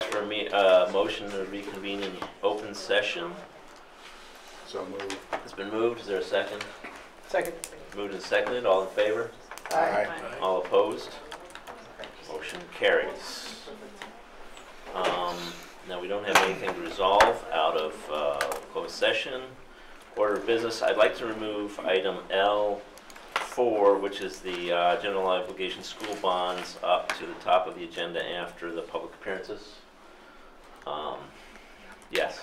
for me, motion to reconvene in open session. So moved. It's been moved. Is there a second? Second. Moved and seconded. All in favor? Aye. All opposed? Motion carries. Now we don't have anything to resolve out of closed session. Order of business, I'd like to remove item L4, which is the general obligation school bonds, up to the top of the agenda after the public appearances. Yes.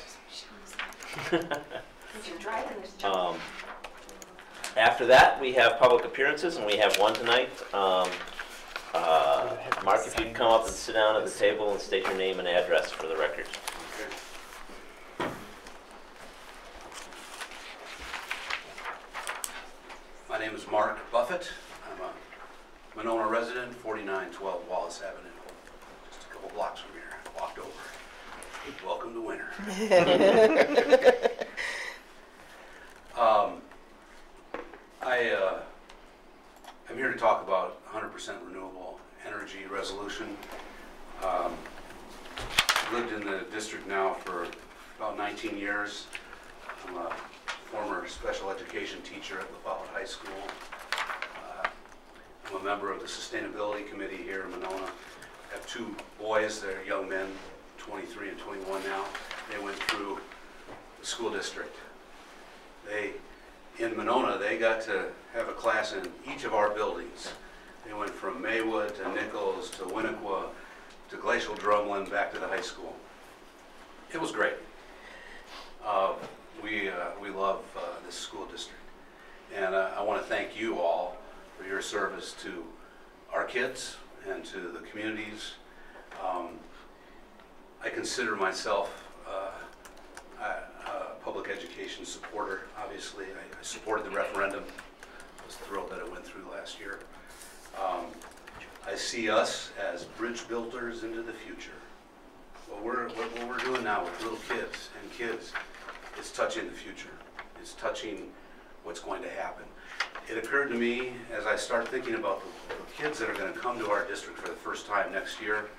After that, we have public appearances, and we have one tonight. Mark, if you can come up and sit down at the table and state your name and address for the record. Okay. My name is Mark Buffett. I'm a Monona resident, 4912 Wallace Avenue. Just a couple blocks from here. I walked over. Welcome to winter. I'm here to talk about 100% renewable energy resolution. Lived in the district now for about 19 years. I'm a former special education teacher at LaFollette High School. I'm a member of the sustainability committee here in Monona. I have two boys, they're young men, 23 and 21 now. They went through the school district. In Monona, they got to have a class in each of our buildings. They went from Maywood to Nichols to Winnequa to Glacial Drumlin back to the high school. It was great. We love this school district. And I want to thank you all for your service to our kids and to the communities. I consider myself a public education supporter. Obviously, I supported the referendum. I was thrilled that it went through last year. I see us as bridge builders into the future. What we're doing now with little kids and kids is touching the future. It's touching what's going to happen. It occurred to me as I start thinking about the kids that are going to come to our district for the first time next year,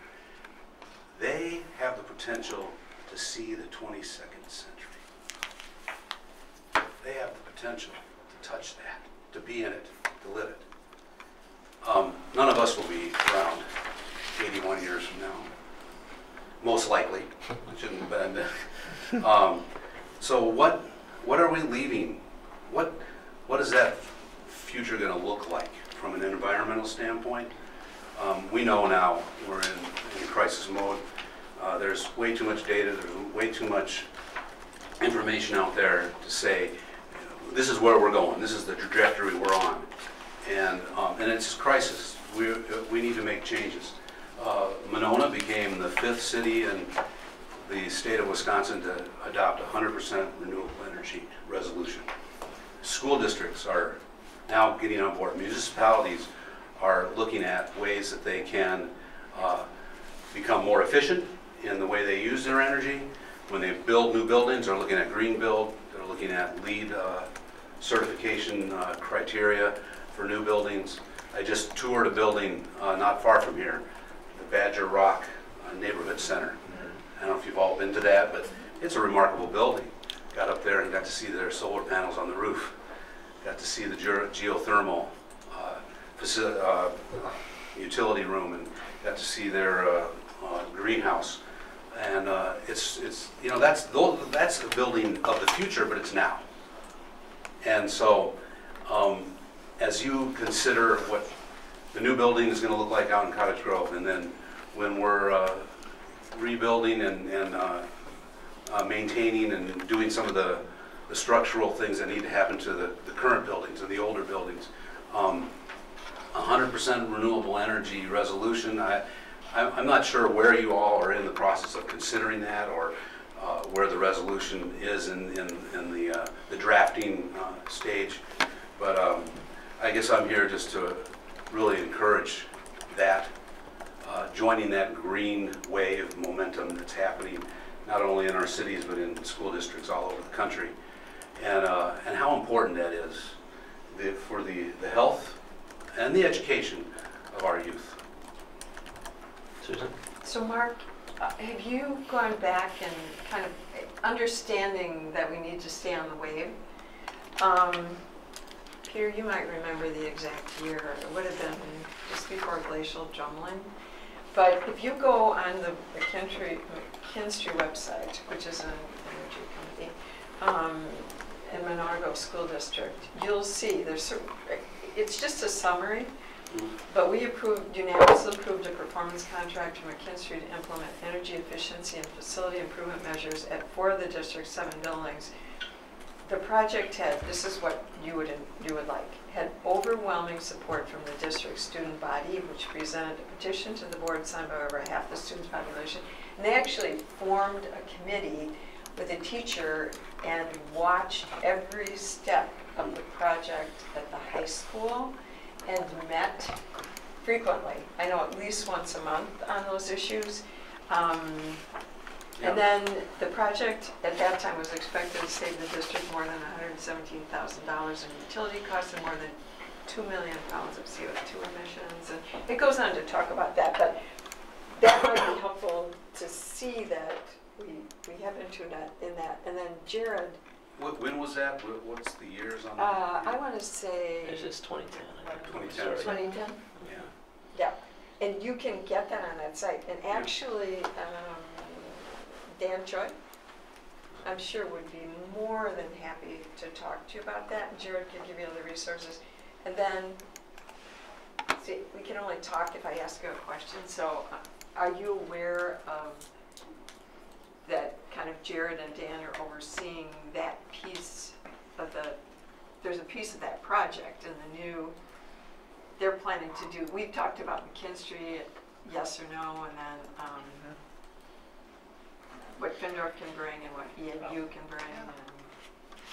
they have the potential to see the 22nd century. They have the potential to touch that, to be in it, to live it. None of us will be around 81 years from now, most likely. I shouldn't have been there. So what are we leaving? What is that future going to look like from an environmental standpoint? We know now we're in crisis mode. There's way too much data, there's way too much information out there to say, this is where we're going, this is the trajectory we're on. And it's a crisis. We need to make changes. Monona became the 5th city in the state of Wisconsin to adopt 100% renewable energy resolution. School districts are now getting on board. Municipalities are looking at ways that they can become more efficient in the way they use their energy. When they build new buildings, they're looking at green build. They're looking at LEED certification criteria for new buildings. I just toured a building not far from here, the Badger Rock Neighborhood Center. I don't know if you've all been to that, but it's a remarkable building. Got up there and got to see their solar panels on the roof. Got to see the geothermal utility room, and got to see their greenhouse. And it's that's the building of the future, but it's now. And so, as you consider what the new building is going to look like out in Cottage Grove, and then when we're rebuilding and maintaining and doing some of the structural things that need to happen to the current buildings and the older buildings, 100% renewable energy resolution. I'm not sure where you all are in the process of considering that, or where the resolution is in the drafting stage, but I guess I'm here just to really encourage that, joining that green wave momentum that's happening not only in our cities but in school districts all over the country, and how important that is for the health and the education of our youth. Susan? So Mark, Have you gone back and kind of understanding that we need to stay on the wave? Peter, you might remember the exact year. It would have been just before glacial Jumlin. But if you go on the McKinstry website, which is an energy company, in Monona School District, you'll see there's certain, it's just a summary, but we unanimously approved a performance contract from McKinstry to implement energy efficiency and facility improvement measures at 4 of the district's 7 buildings. The project had, this is what you would like, had overwhelming support from the district student body, which presented a petition to the board signed by over half the student population. And they actually formed a committee with a teacher and watched every step of the project at the high school and met frequently. I know at least once a month on those issues. And then the project at that time was expected to save the district more than $117,000 in utility costs and more than 2 million pounds of CO2 emissions. And it goes on to talk about that, but that might be helpful to see that we have into that in that. And then Jared. When was that? What's the years on that? I want to say. It's just 2010. I think. 2010. 2010? Yeah. Yeah. And you can get that on that site. And actually, Dan Choi, I'm sure would be more than happy to talk to you about that. And Jared can give you other resources. And then, see, we can only talk if I ask you a question. So are you aware of that kind of Jared and Dan are overseeing that piece of there's a piece of that project and they're planning to do, we've talked about McKinstry, yes or no, and then what Findorf can bring and what EMU can bring.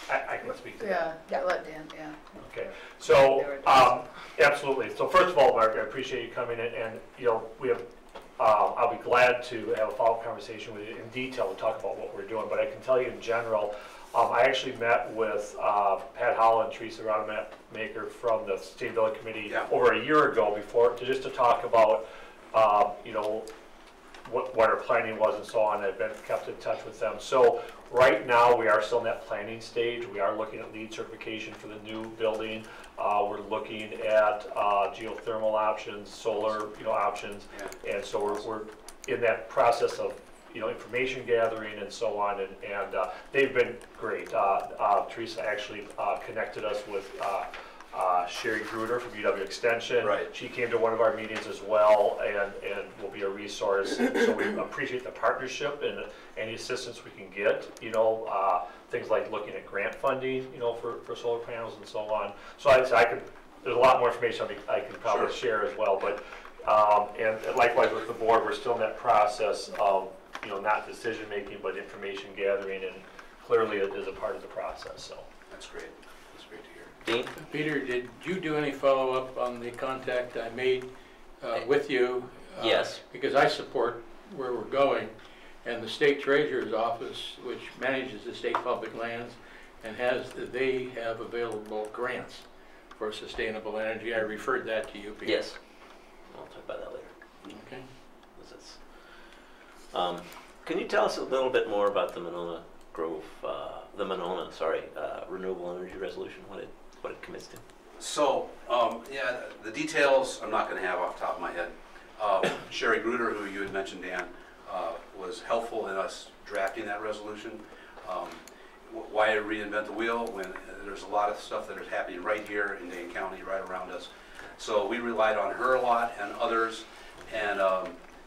And I can speak to that. Yeah, let Dan, yeah. Okay, so absolutely. So first of all, Mark, I appreciate you coming in, and we have. I'll be glad to have a follow-up conversation with you in detail to talk about what we're doing. But I can tell you in general, I actually met with Pat Holland, Teresa Rodemaker from the Sustainability Committee over a year ago just to talk about what our planning was and so on. I've been kept in touch with them. So right now we are still in that planning stage. We are looking at LEED certification for the new building. We're looking at geothermal options, solar options, and so we're in that process of information gathering and so on. And they've been great. Teresa actually connected us with Sherry Gruder from UW Extension. Right. She came to one of our meetings as well and will be a resource. And so we appreciate the partnership and any assistance we can get. Things like looking at grant funding, for solar panels and so on. So I could. There's a lot more information I can probably share as well. But and likewise with the board, we're still in that process of not decision making but information gathering, and clearly it is a part of the process. So that's great. That's great to hear. Dean? Peter, did you do any follow-up on the contact I made with you? Yes. Because I support where we're going, and the state treasurer's office, which manages the state public lands, and they have available grants for sustainable energy. I referred that to you, Peter. Yes. I'll talk about that later. Okay. Can you tell us a little bit more about the Monona renewable energy resolution, what it commits to? So, the details I'm not going to have off the top of my head. Sherry Gruder, who you had mentioned, Dan, was helpful in us drafting that resolution. Why reinvent the wheel when there's a lot of stuff that is happening right here in Dane County, right around us. So we relied on her a lot and others, and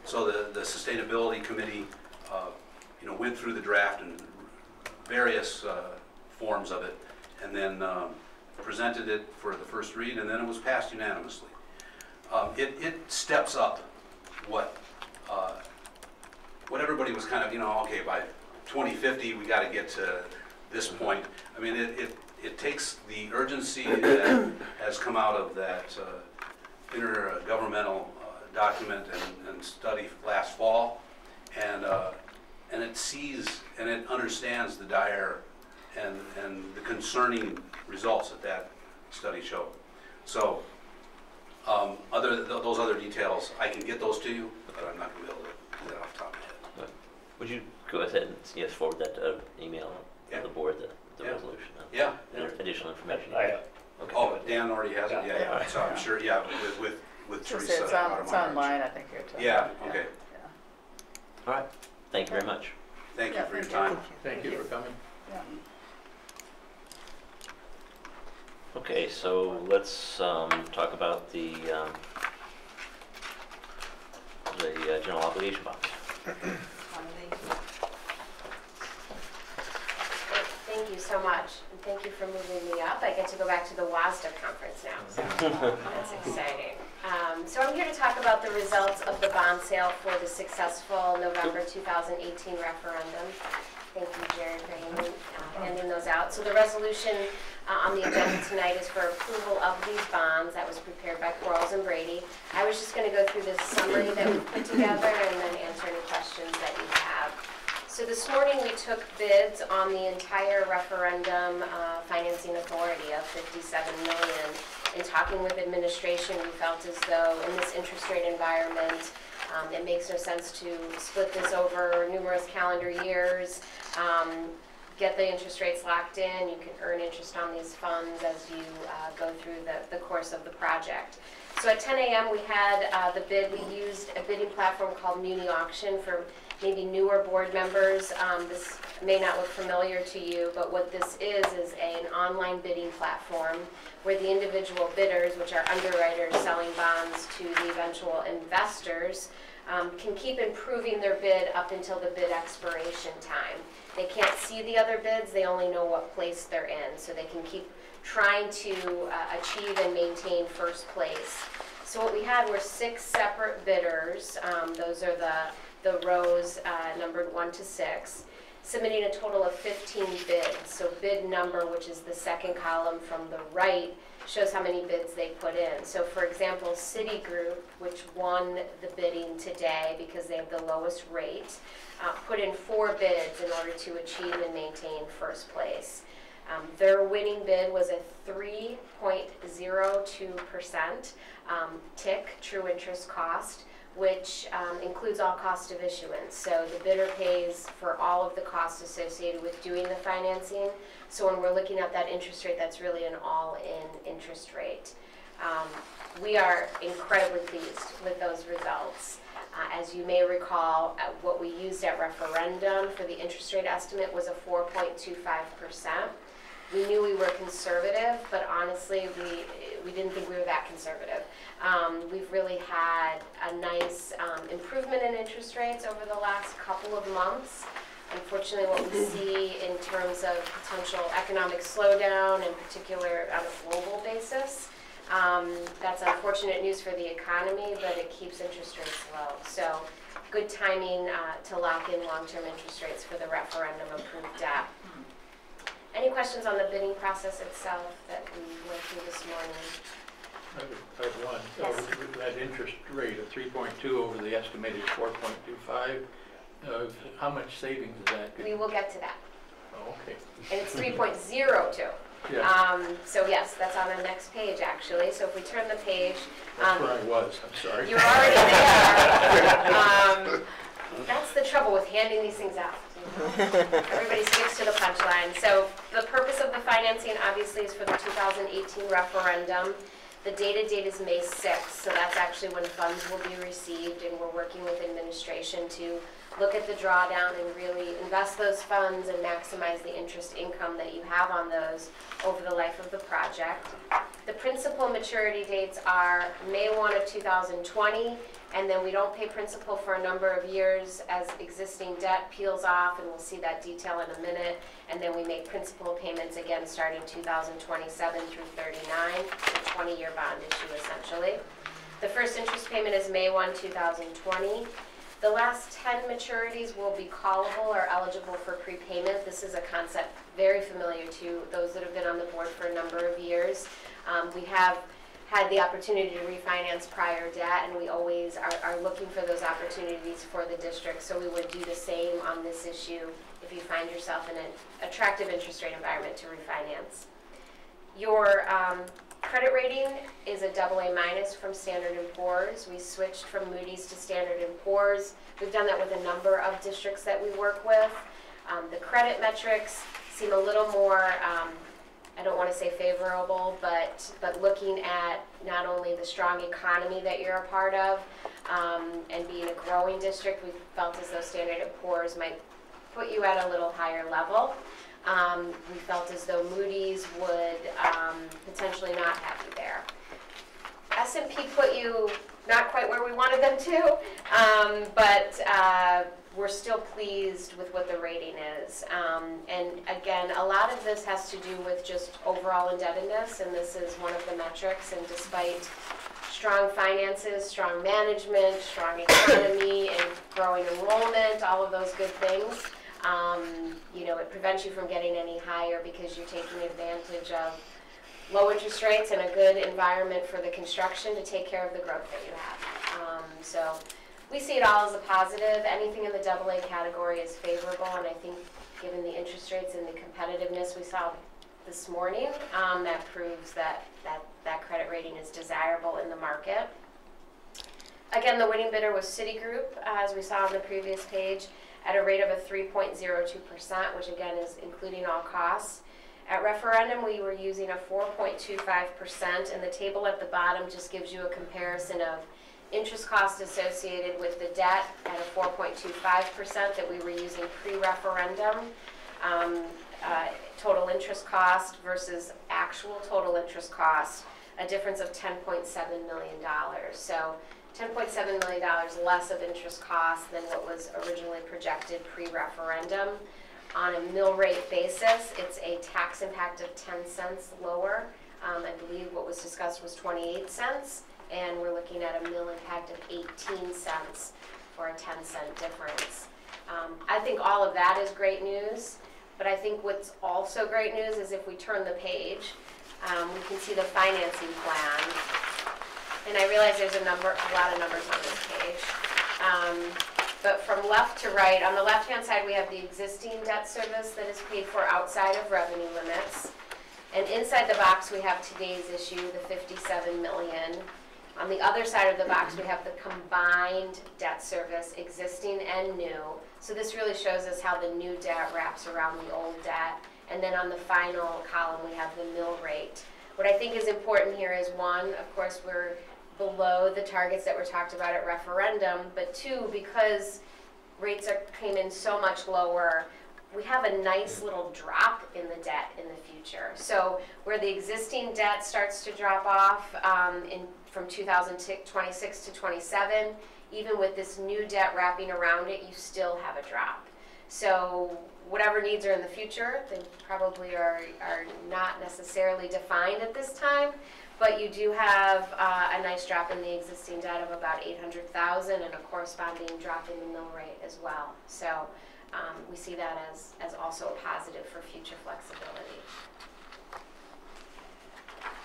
so the Sustainability Committee went through the draft and various forms of it, and then presented it for the first read, and then it was passed unanimously. It steps up what everybody was kind of, okay, by 2050 we got to get to this point. I mean, it takes the urgency that has come out of that intergovernmental document and study last fall, and it sees and it understands the dire and the concerning results that study showed. So those other details, I can get those to you, but I'm not going to be able to do that off the top of my head. Would you go ahead and, yes, forward that email to Yeah. the board, the Yeah. resolution? Yeah. Additional information? I, Okay. Oh, Dan already has it? Yeah. Yeah, yeah. Alright. So I'm sure, yeah, with Just Teresa. it's out of it's my arms. online, I think, here too. Yeah, okay. Yeah. All right, thank you very much. Thank you Yeah, for your thank you. time. Thank you for coming. Yeah. Okay, so let's talk about the general obligation bonds. Thank you so much, and thank you for moving me up. I get to go back to the WASDA conference now, so that's exciting. So I'm here to talk about the results of the bond sale for the successful November 2018 referendum. Thank you, Jared, for handing those out. So the resolution on the agenda tonight is for approval of these bonds that was prepared by Quarles and Brady. I was just going to go through this summary that we put together and then answer any questions that you have. So this morning we took bids on the entire referendum financing authority of $57 million. In talking with administration, we felt as though in this interest rate environment, it makes no sense to split this over numerous calendar years, get the interest rates locked in. You can earn interest on these funds as you go through the course of the project. So at 10 a.m. we had the bid. We used a bidding platform called Muni Auction for maybe newer board members. This may not look familiar to you, but what this is an online bidding platform where the individual bidders, which are underwriters selling bonds to the eventual investors, can keep improving their bid up until the bid expiration time. They can't see the other bids, they only know what place they're in, so they can keep trying to achieve and maintain first place. So what we had were 6 separate bidders. Those are the rows numbered 1 to 6, submitting a total of 15 bids. So bid number, which is the second column from the right, shows how many bids they put in. So for example, Citigroup, which won the bidding today because they have the lowest rate, put in 4 bids in order to achieve and maintain first place. Their winning bid was a 3.02% TIC, true interest cost, which includes all cost of issuance. So the bidder pays for all of the costs associated with doing the financing. So when we're looking at that interest rate, that's really an all-in interest rate. We are incredibly pleased with those results. As you may recall, what we used at referendum for the interest rate estimate was a 4.25%. We knew we were conservative, but honestly, we didn't think we were that conservative. We've really had a nice improvement in interest rates over the last couple of months. Unfortunately, what we see in terms of potential economic slowdown, in particular on a global basis, that's unfortunate news for the economy, but it keeps interest rates low. So good timing to lock in long-term interest rates for the referendum approved debt. Any questions on the bidding process itself that we went through this morning? I have one. Yes. That interest rate of 3.2 over the estimated 4.25, how much savings is that? We will get to that. Oh, okay. And it's 3.02. Yeah, So yes, that's on the next page actually. So if we turn the page, that's where I was, I'm sorry. you're already there. That's the trouble with handing these things out. Everybody sticks to the punchline. So the purpose of the financing obviously is for the 2018 referendum. The date is May 6th, so that's actually when funds will be received, and we're working with administration to look at the drawdown and really invest those funds and maximize the interest income that you have on those over the life of the project. The principal maturity dates are May 1 of 2020, and then we don't pay principal for a number of years as existing debt peels off, and we'll see that detail in a minute. And then we make principal payments again starting 2027 through 39, a 20-year bond issue essentially. The first interest payment is May 1, 2020. The last 10 maturities will be callable or eligible for prepayment. This is a concept very familiar to those that have been on the board for a number of years. We have had the opportunity to refinance prior debt, and we always are looking for those opportunities for the district. So we would do the same on this issue if you find yourself in an attractive interest rate environment to refinance. Your credit rating is a AA- from Standard & Poor's. We switched from Moody's to Standard & Poor's. We've done that with a number of districts that we work with. The credit metrics seem a little more, I don't want to say favorable, but looking at not only the strong economy that you're a part of, and being a growing district, we felt as though Standard & Poor's might put you at a little higher level. We felt as though Moody's would potentially not have you there. S&P put you not quite where we wanted them to, but we're still pleased with what the rating is. And again, a lot of this has to do with just overall indebtedness, and this is one of the metrics. And despite strong finances, strong management, strong economy, and growing enrollment, all of those good things, you know, it prevents you from getting any higher because you're taking advantage of low interest rates and a good environment for the construction to take care of the growth that you have. So we see it all as a positive. Anything in the AA category is favorable, and I think given the interest rates and the competitiveness we saw this morning, that proves that credit rating is desirable in the market. Again, the winning bidder was Citigroup, as we saw on the previous page, at a rate of a 3.02%, which again is including all costs. At referendum, we were using a 4.25%, and the table at the bottom just gives you a comparison of interest costs associated with the debt at a 4.25% that we were using pre-referendum, total interest cost versus actual total interest cost, a difference of $10.7 million. So $10.7 million less of interest costs than what was originally projected pre-referendum. On a mill rate basis, it's a tax impact of 10 cents lower. I believe what was discussed was 28 cents, and we're looking at a mill impact of 18 cents for a 10-cent difference. I think all of that is great news, but I think what's also great news is if we turn the page, we can see the financing plan. And I realize there's a lot of numbers on this page. But from left to right, on the left-hand side, we have the existing debt service that is paid for outside of revenue limits. And inside the box, we have today's issue, the $57 million. On the other side of the box, we have the combined debt service, existing and new. So this really shows us how the new debt wraps around the old debt. And then on the final column, we have the mill rate. What I think is important here is, one, of course, we're below the targets that were talked about at referendum, but two, because rates came in so much lower, we have a nice little drop in the debt in the future. So where the existing debt starts to drop off from 2026 to 27, even with this new debt wrapping around it, you still have a drop. So whatever needs are in the future, they probably are not necessarily defined at this time, but you do have a nice drop in the existing debt of about $800,000 and a corresponding drop in the mill rate as well. So we see that as also a positive for future flexibility.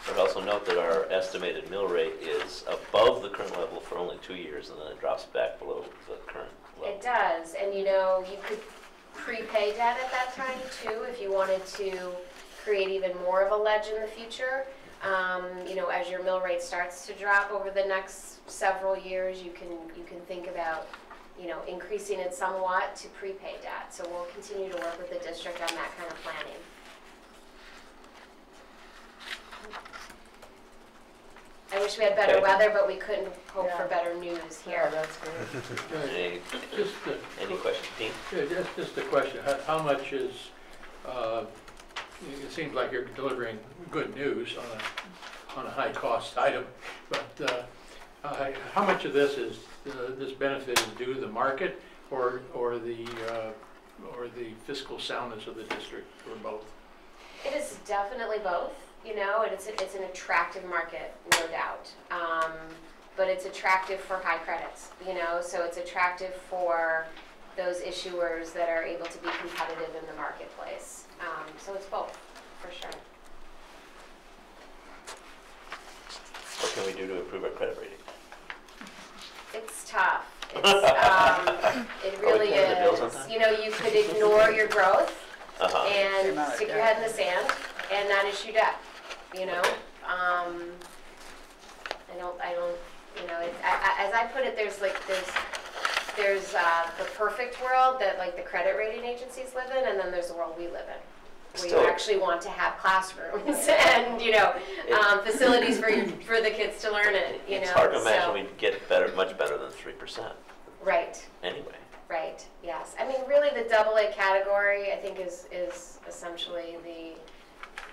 But also note that our estimated mill rate is above the current level for only 2 years, and then it drops back below the current level. It does, and you know, you could prepay debt at that time too if you wanted to create even more of a ledge in the future. You know, as your mill rate starts to drop over the next several years, you can think about, you know, increasing it somewhat to prepay debt. So we'll continue to work with the district on that kind of planning. I wish we had better weather, but we couldn't hope for better news here. Oh, that's great. Any questions, Dean? Yeah, just a question. How much is, it seems like you're delivering good news on a high-cost item, but how much of this benefit is due to the market or the fiscal soundness of the district, or both? It is definitely both. You know, it's an attractive market, no doubt. But it's attractive for high credits, you know, so it's attractive for those issuers that are able to be competitive in the marketplace. So it's both, for sure. What can we do to improve our credit rating? It's tough. It really paying the bills on is. time? You know, you could ignore your growth Uh-huh. and stick your head in the sand and not issue debt. you know? I don't, you know, as I put it, there's the perfect world that like the credit rating agencies live in, and then there's the world we live in, where Still- you actually want to have classrooms and, you know, facilities for the kids to learn in, you know? It's hard to imagine so- we'd get much better than 3% Right. anyway. Right, yes. I mean, really, the AA category, I think, is essentially the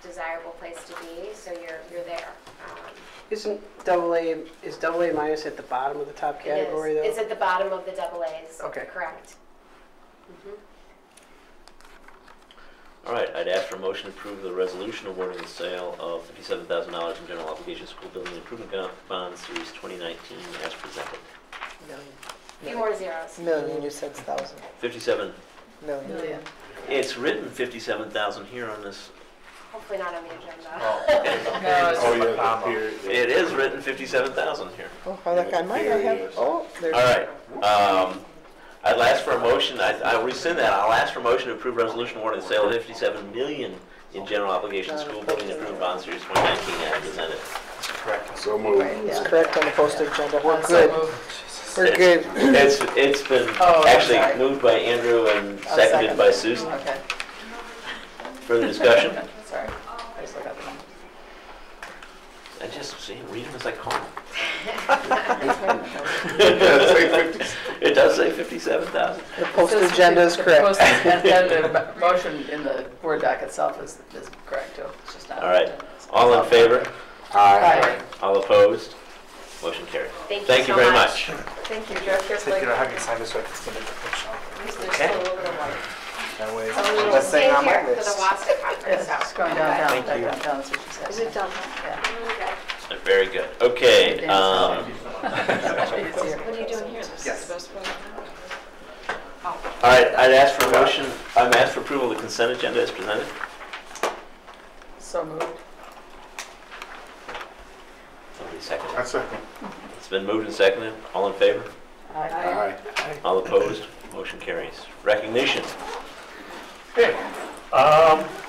desirable place to be, so you're there. Isn't is AA minus at the bottom of the top category, it is. though? It's at the bottom of the AA's. Okay. Correct. All right, I'd ask for a motion to approve the resolution awarding the sale of $57,000 in general obligation school building improvement bond series 2019 as presented. A few more zeros. Million, you said 1,000. 57, Million. it's written 57,000 here on this. Hopefully not on the agenda. Oh, No, it's, Oh, yeah, the period. It is written 57,000 here. oh, look, I might not have, oh, there's. All right, I'd ask for a motion, I'll rescind that, I'll ask for a motion to approve resolution awarding the sale of 57 million in general obligation school building improvement bond series 2019 as presented. So moved. It's correct on the posted agenda. We're good. We're good. It's been Oh, I'm actually sorry. moved by Andrew and I'll seconded second. by Susan. Okay, Further discussion? sorry. I just look at them. I just see, read them as I call them. It does say 57,000. The posted agenda is correct. And the motion in the Word doc itself is correct too. It's just not. All right, all in favor? Aye. All opposed? Motion carried. Thank you so very much. much. Thank you, Jeff. Just like, Have you sign this so I can send it to the shop? at least there's still a little bit of light. That way, So we will that's stay saying on my here for the list. WASDA conference. It's going downtown, Thank back you. downtown, that's what she said. Is it done? Yeah. Very good. Okay, Easier. What are you doing here? This is the best way. all right, I'd ask for a motion, I'm asked for approval of the consent agenda as presented. So moved. Somebody second it. That's second. It's been moved and seconded. All in favor? Aye. All opposed? Motion carries. Recognition. Okay,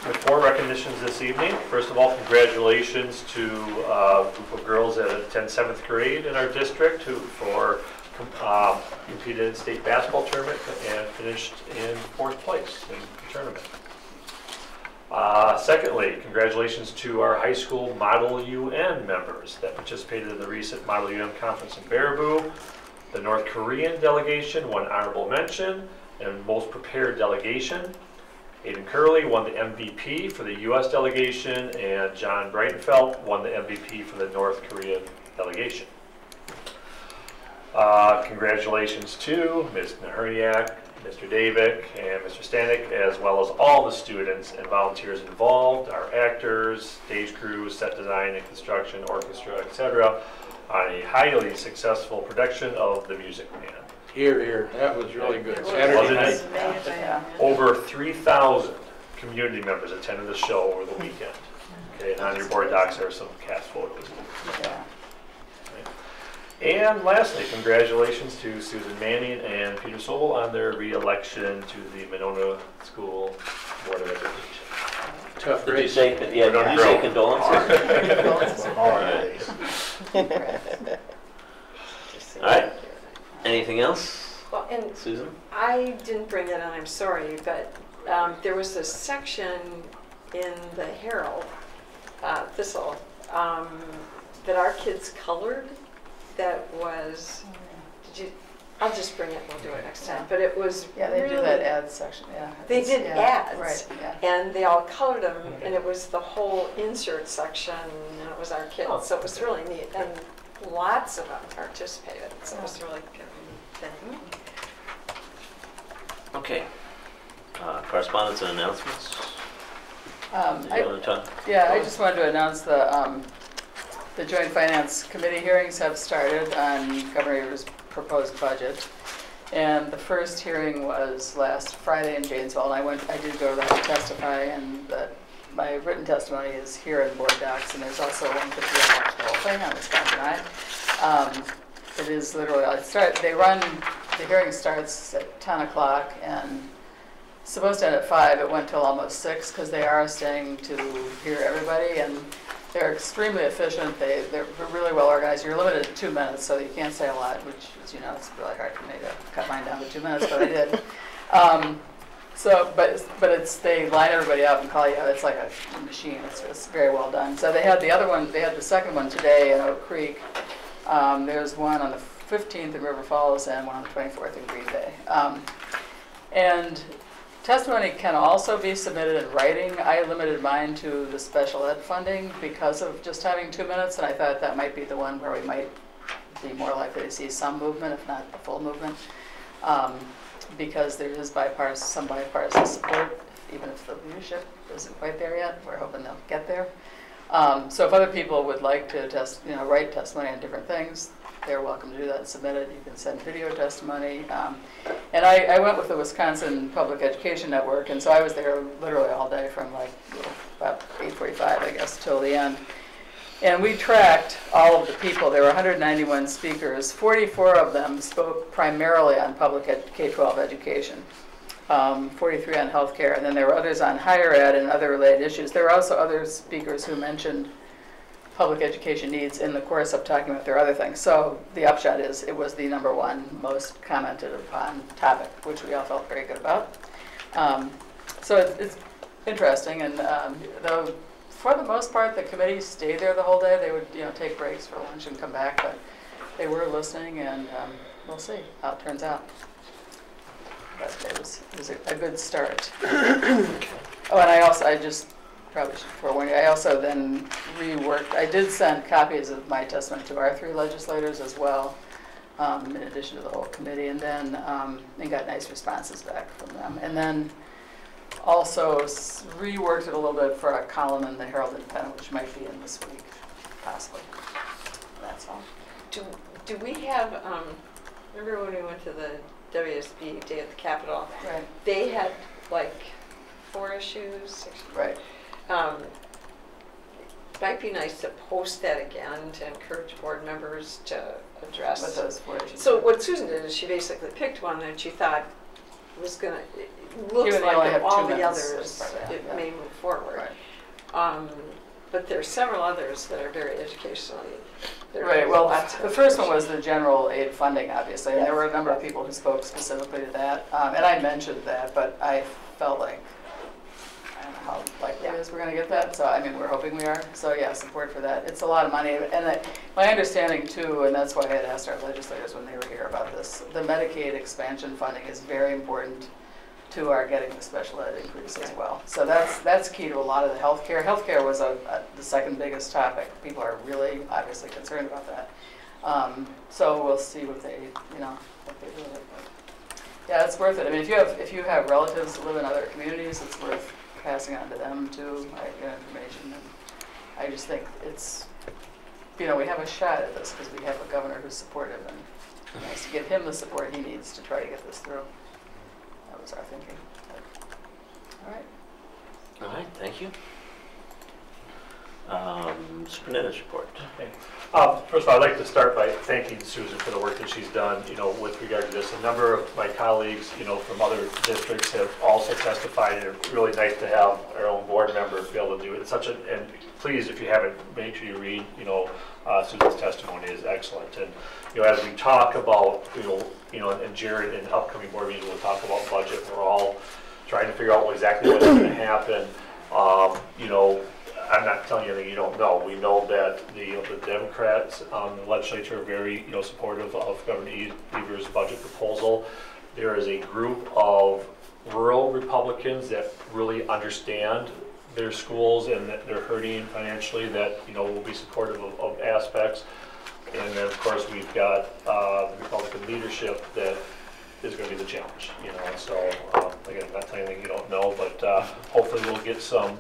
with 4 recognitions this evening. First of all, congratulations to a group of girls that attend 7th grade in our district who competed in state basketball tournament and finished in 4th place in the tournament. Secondly, congratulations to our high school Model UN members that participated in the recent Model UN conference in Baraboo. The North Korean delegation won honorable mention and most prepared delegation. Aiden Curley won the MVP for the U.S. delegation, and John Breitenfeld won the MVP for the North Korean delegation. Congratulations to Ms. Naherniak, Mr. Davick, and Mr. Stanek, as well as all the students and volunteers involved, our actors, stage crews, set design and construction, orchestra, etc., on a highly successful production of The Music Man. Here, here, that was really good. Wasn't Saturday it? night. Yeah. Over 3,000 community members attended the show over the weekend. Okay, and on your board docs there are some cast photos. Yeah. And lastly, congratulations to Susan Manning and Peter Sobel on their re-election to the Monona School Board of Education. Tough Did you race. say, did you say condolences? All right. All right. Anything else, Well, and Susan? I didn't bring that on, I'm sorry, but there was a section in the Herald, Thistle, that our kids colored that was, I'll just bring it, we'll do it next time, but it was Yeah, they do really- that ad section, yeah. They It's- did yeah, ads. Right, yeah. And they all colored them, and it was the whole insert section, and it was our kids, Oh, so it was really neat. And lots of them participated, so it was a really good thing. Okay. Correspondence and announcements? Did I you want to talk? Yeah, I just wanted to announce the Joint Finance Committee hearings have started on Governor's proposed budget. And the first hearing was last Friday in Janesville, and I did go to that to testify, and my written testimony is here in board docs, and there's also one for the whole thing on Wisconsin Eye. It is literally, the hearing starts at 10 o'clock, and supposed to end at 5, it went till almost 6, because they are staying to hear everybody, and They're extremely efficient, they're really well organized. You're limited to 2 minutes, so you can't say a lot, which, as you know, it's really hard for me to cut mine down to 2 minutes, but I did. But it's, they line everybody up and call you out. It's like a machine. It's very well done. So they had the other one, they had the second one today in Oak Creek. There's one on the 15th in River Falls and one on the 24th in Green Bay. And testimony can also be submitted in writing. I limited mine to the special ed funding because of just having 2 minutes, and I thought that might be the one where we might be more likely to see some movement, if not the full movement. Because there is some bipartisan support, even if the leadership isn't quite there yet. We're hoping they'll get there. So if other people would like to write testimony on different things, they're welcome to do that and submit it. You can send video testimony. And I went with the Wisconsin Public Education Network, and so I was there literally all day from like about 8:45, I guess, till the end. And we tracked all of the people. There were 191 speakers. 44 of them spoke primarily on public K-12 education, 43 on healthcare, and then there were others on higher ed and other related issues. There were also other speakers who mentioned public education needs in the course of talking about their other things. So the upshot is it was the #1 most commented upon topic, which we all felt very good about. So it's interesting, and though for the most part the committee stayed there the whole day. They would take breaks for lunch and come back, but they were listening, and we'll see how it turns out. But it was a good start. Oh, and I just probably should forewarn you, I also then reworked, I did send copies of my testimony to our 3 legislators as well, in addition to the whole committee, and then and got nice responses back from them. And then also reworked it a little bit for a column in the Herald Independent, which might be in this week, possibly. That's all. Do we have, remember when we went to the WSB Day at the Capitol? Right. They had like 4 issues, 6 issues. Right. Might be nice to post that again to encourage board members to address. What those 4 issues. So what Susan did is she basically picked one that she thought was going to, it looks Given they only like have of 2 all the minutes, others, it yeah. may move forward. Right. But there are several others that are very educationally. Right, well, the first one was the general aid funding, obviously, and there were a number of people who spoke specifically to that. And I mentioned that, but I felt like, I don't know how likely it is we're going to get that. So, I mean, we're hoping we are. So, yeah, support for that. It's a lot of money. And my understanding, too, and that's why I had asked our legislators when they were here about this, the Medicaid expansion funding is very important to our getting the special ed increase as well. So that's key to a lot of the healthcare. Healthcare was the second biggest topic. People are really obviously concerned about that. So we'll see what they what they do with it. But yeah, it's worth it. I mean, if you have relatives that live in other communities, it's worth passing on to them too. I get information, and I just think it's we have a shot at this because we have a governor who's supportive, and it's nice to give him the support he needs to try to get this through. That was our thinking. All right. All right, thank you. Superintendent's report. Okay. First of all, I'd like to start by thanking Susan for the work that she's done, with regard to this. A number of my colleagues, from other districts have also testified, and it's really nice to have our own board member be able to do it. And please, if you haven't, make sure you read, Susan's testimony is excellent. And, as we talk about, and Jared in upcoming board meetings, we'll talk about budget. We're all trying to figure out exactly what's going to happen. I'm not telling you anything you don't know. We know that the Democrats in the legislature are very supportive of Governor Evers' budget proposal. There is a group of rural Republicans that really understand their schools and that they're hurting financially, that will be supportive of aspects. And then of course we've got the Republican leadership that is going to be the challenge. So again, I'm not telling you anything you don't know, but hopefully we'll get some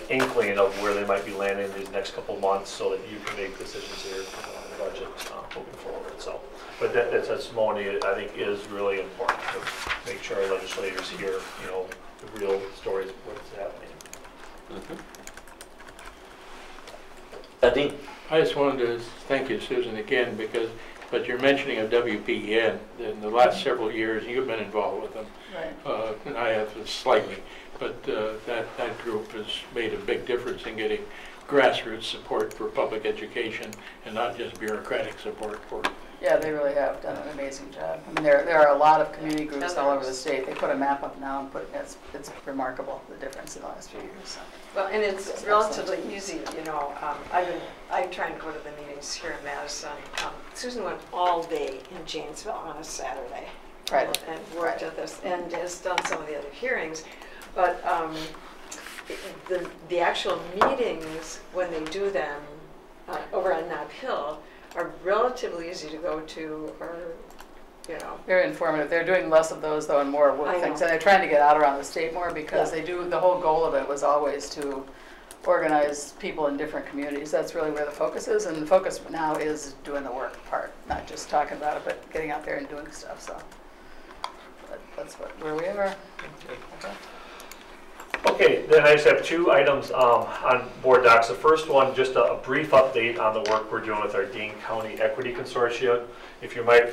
inkling of where they might be landing these next couple of months, so that you can make decisions here on the budget moving forward. So, but that testimony I think is really important to make sure our legislators hear the real stories of what's happening. Dean. I just wanted to thank you, Susan, again, but you're mentioning of WPEN. In the last several years, you've been involved with them. Right. And I have slightly, but that group has made a big difference in getting grassroots support for public education and not just bureaucratic support for. Yeah, they really have done an amazing job. I mean, there are a lot of community groups all over the state. They put a map up now and it's remarkable, the difference in the last few years. So. Well, and it's relatively easy, you know. I try and go to the meetings here in Madison. Susan went all day in Janesville on a Saturday. Right. And worked at this and has done some of the other hearings. But the actual meetings, when they do them over on Nob Hill, are relatively easy to go to, or, you know. Very informative. They're doing less of those though and more work things. And they're trying to get out around the state more because they do, the whole goal of it was always to organize people in different communities. That's really where the focus is. And the focus now is doing the work part, not just talking about it, but getting out there and doing stuff. So that's where we are. Okay. Okay, then I just have two items on board docs. The first one, just a brief update on the work we're doing with our Dane County Equity Consortium. If you might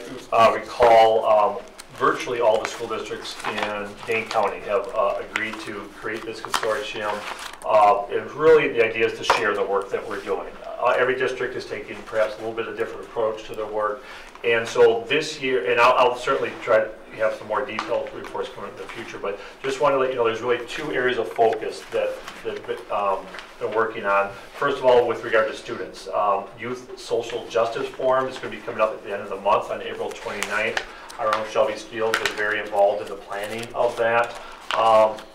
recall, virtually all the school districts in Dane County have agreed to create this consortium. And really the idea is to share the work that we're doing. Every district is taking perhaps a little bit of different approach to their work. And so this year, and I'll certainly try to have some more detailed reports coming in the future, but just want to let you know there's really two areas of focus that they're working on. First of all, with regard to students, Youth Social Justice Forum is going to be coming up at the end of the month on April 29th. Our own Shelby Fields was very involved in the planning of that.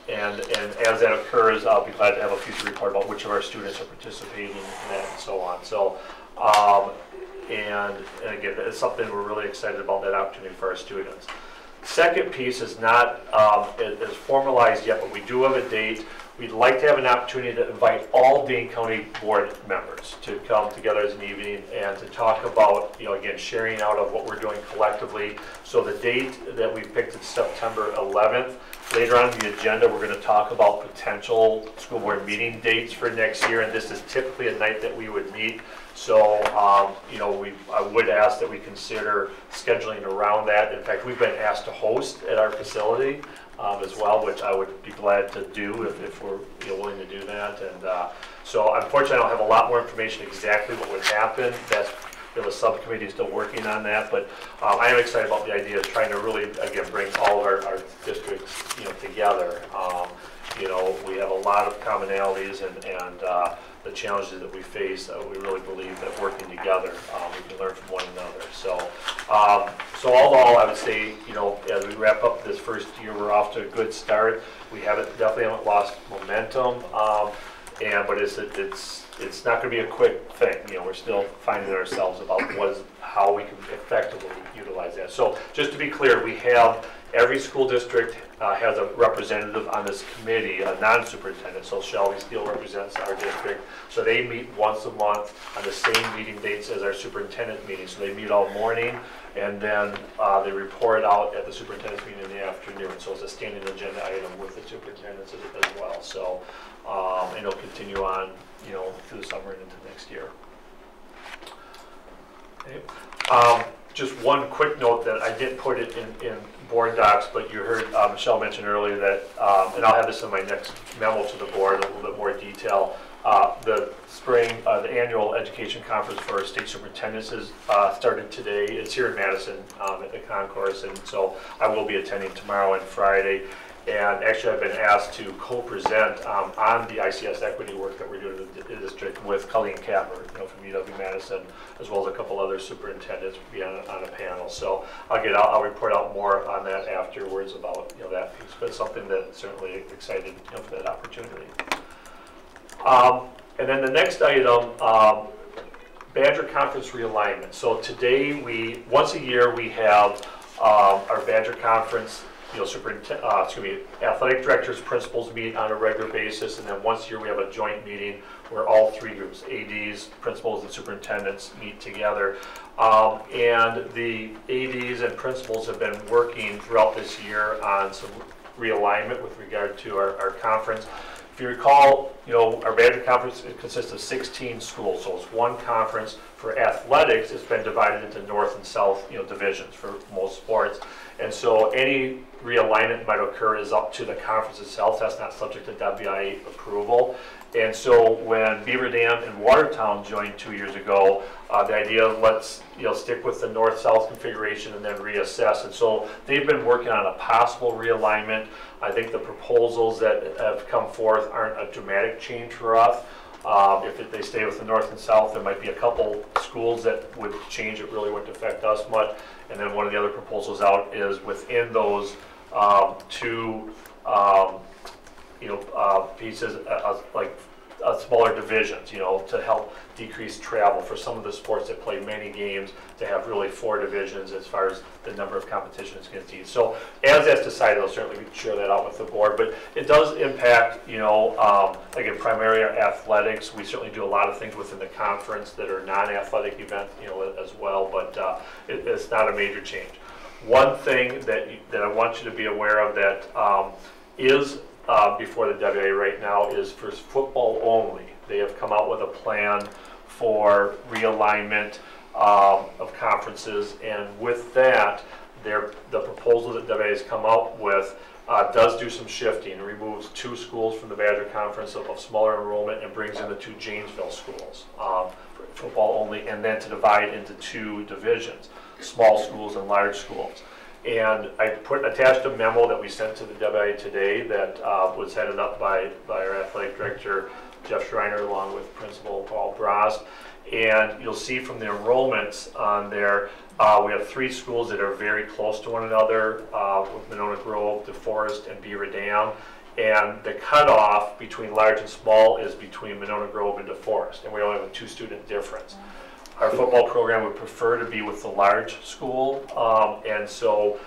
And as that occurs, I'll be glad to have a future report about which of our students are participating in that and so on. So, and again, it's something we're really excited about, that opportunity for our students. Second piece is not as formalized yet, but we do have a date. We'd like to have an opportunity to invite all Dane County board members to come together as an evening and to talk about, you know, again, sharing out of what we're doing collectively. So the date that we picked is September 11th. Later on in the agenda, we're going to talk about potential school board meeting dates for next year, and this is typically a night that we would meet. So, you know, I would ask that we consider scheduling around that. In fact, we've been asked to host at our facility as well, which I would be glad to do if we're willing to do that. And so, unfortunately, I don't have a lot more information exactly what would happen. We have a subcommittee still working on that, but I am excited about the idea of trying to really, again, bring all of our districts, together. We have a lot of commonalities and the challenges that we face. We really believe that working together, we can learn from one another. So, so all in all, I would say, as we wrap up this first year, we're off to a good start. We definitely haven't lost momentum, but it's not going to be a quick thing. We're still finding ourselves about how we can effectively utilize that. So just to be clear, we have every school district has a representative on this committee, a non-superintendent. So Shelby Steele represents our district. So they meet once a month on the same meeting dates as our superintendent meeting. So they meet all morning, and then they report out at the superintendent's meeting in the afternoon. So it's a standing agenda item with the superintendents as well. So and it'll continue on, through the summer and into next year. Okay. Just one quick note that I didn't put it in board docs, but you heard Michelle mention earlier that, and I'll have this in my next memo to the board, a little bit more detail. The annual education conference for state superintendents is started today. It's here in Madison at the concourse, and so I will be attending tomorrow and Friday. And actually, I've been asked to co-present on the ICS equity work that we're doing in the district with Colleen Capper, from UW-Madison, as well as a couple other superintendents be on a panel. So I'll report out more on that afterwards about that piece, but it's something that certainly excited for that opportunity. And then the next item, Badger Conference realignment. So today, once a year, we have our Badger Conference. Athletic directors, principals meet on a regular basis, and then once a year we have a joint meeting where all three groups, ADs, principals, and superintendents meet together. And the ADs and principals have been working throughout this year on some realignment with regard to our conference. If you recall, our Badger Conference consists of 16 schools, so it's one conference. For athletics, it's been divided into north and south, divisions for most sports. And so any realignment might occur is up to the conference itself. That's not subject to WIA approval. And so when Beaver Dam and Watertown joined 2 years ago, the idea of let's stick with the north-south configuration and then reassess. And so they've been working on a possible realignment. I think the proposals that have come forth aren't a dramatic change for us. If they stay with the north and south, there might be a couple schools that would change. It really wouldn't affect us much. And then one of the other proposals out is within those two pieces, like smaller divisions, to help decrease travel for some of the sports that play many games, to have really 4 divisions as far as the number of competitions against each. So as that's decided, I'll certainly share that out with the board, but it does impact, like in primary athletics, we certainly do a lot of things within the conference that are non-athletic events, as well, but it's not a major change. One thing that I want you to be aware of that is before the WA right now is for football only. They have come out with a plan for realignment of conferences, and with that, the proposal that WA has come out with does do some shifting and removes 2 schools from the Badger Conference of smaller enrollment and brings in the 2 Janesville schools, for football only, and then to divide into 2 divisions, small schools and large schools. And I attached a memo that we sent to the WIA today that was headed up by our athletic director, Jeff Schreiner, along with Principal Paul Brast. And you'll see from the enrollments on there, we have 3 schools that are very close to one another, with Monona Grove, DeForest, and Beaver Dam. And the cutoff between large and small is between Monona Grove and DeForest, and we only have a 2-student difference. Our football program would prefer to be with the large school, and so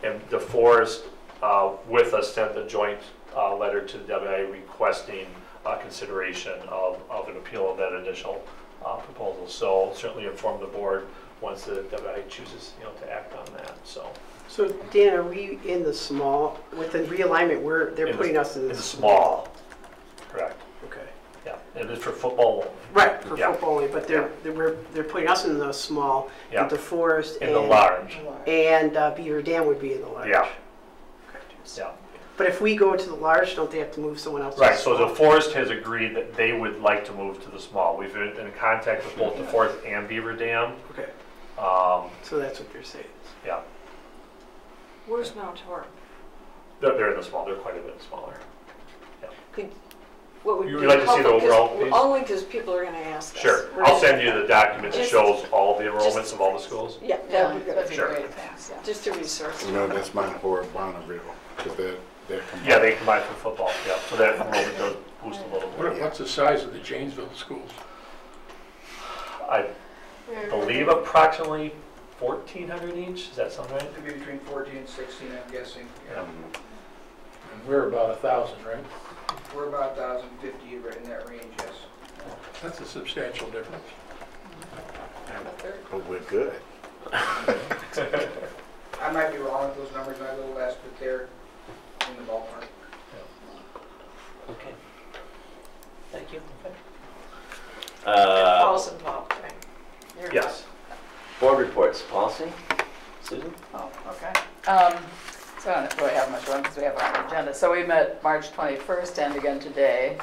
and DeForest with us sent a joint letter to the WIA requesting consideration of an appeal of that initial proposal. So certainly inform the board once the WIA chooses to act on that. So Dan, are we in the small, with the realignment, they're putting us in the small? Correct. Okay. Yeah, and it's for football only. Right, for football only, but they're putting us in the small, and DeForest and the large. And Beaver Dam would be in the large. Yeah. Yeah. But if we go to the large, don't they have to move someone else? Right, so DeForest has agreed that they would like to move to the small. We've been in contact with both DeForest and Beaver Dam. Okay. So that's what they're saying. Yeah. Where's Mount Horn? They're in the small. They're quite a bit smaller. What would You be would like to see the helpful, overall piece? only because people are going to ask us. Sure. We're I'll gonna- send you the document that Just- shows all the enrollments of all the schools. Yeah, that would be That'd good. be Sure. great, thanks, yeah. Just a resource. That's Mount Horeb, Bonneville, because they're combined. Yeah, they combine for football. Yeah, so that enrollment does boost a little bit. What's the size of the Janesville schools? I believe approximately 1,400 each. Does that sound right? Could be between 14 and 16, I'm guessing. Yeah. And we're about 1,000, right? We're about 1,050 right in that range, yes. That's a substantial difference. But we're good. I might be wrong with those numbers, a little less, but they're in the ballpark. Okay. Thank you. Paul's involved, right? You're Yes. Board reports, policy. Susan? Oh, okay. So I don't really have much on because we have our agenda. So we met March 21st and again today.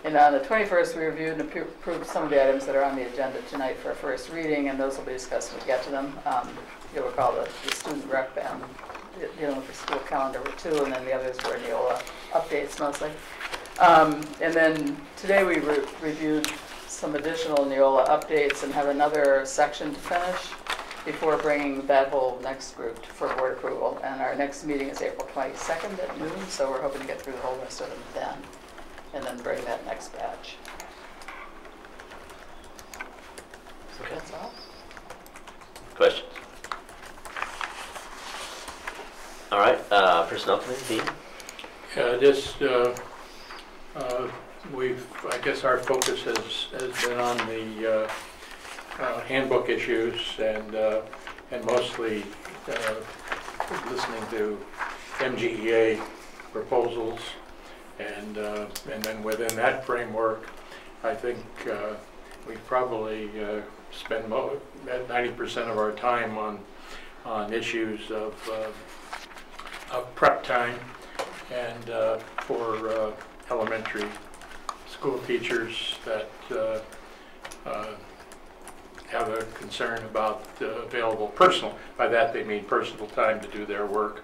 And on the 21st, we reviewed and approved some of the items that are on the agenda tonight for a first reading, and those will be discussed when we get to them. You'll recall the student rep and dealing with the school calendar were 2, and then the others were Neola updates mostly. And then today we reviewed some additional Neola updates and have another section to finish before bringing that whole next group for board approval. And our next meeting is April 22nd at noon, so we're hoping to get through the whole rest of them then, and then bring that next batch. So that's all. Questions? All right, personnel committee, Dean? I guess our focus has been on the handbook issues and mostly listening to MGEA proposals, and then within that framework, I think we probably spend 90% of our time on issues of prep time and for elementary school teachers that have a concern about available personal, by that they mean personal time to do their work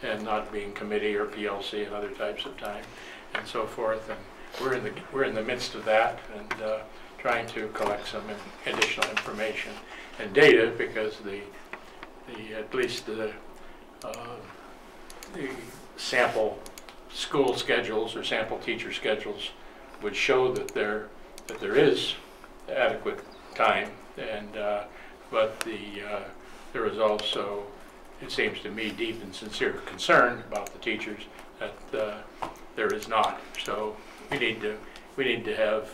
and not being committee or PLC and other types of time and so forth. And we're in the midst of that and trying to collect some additional information and data, because at least the sample school schedules or sample teacher schedules would show that there is adequate time, and but there is also, it seems to me, deep and sincere concern about the teachers that there is not. So we need to have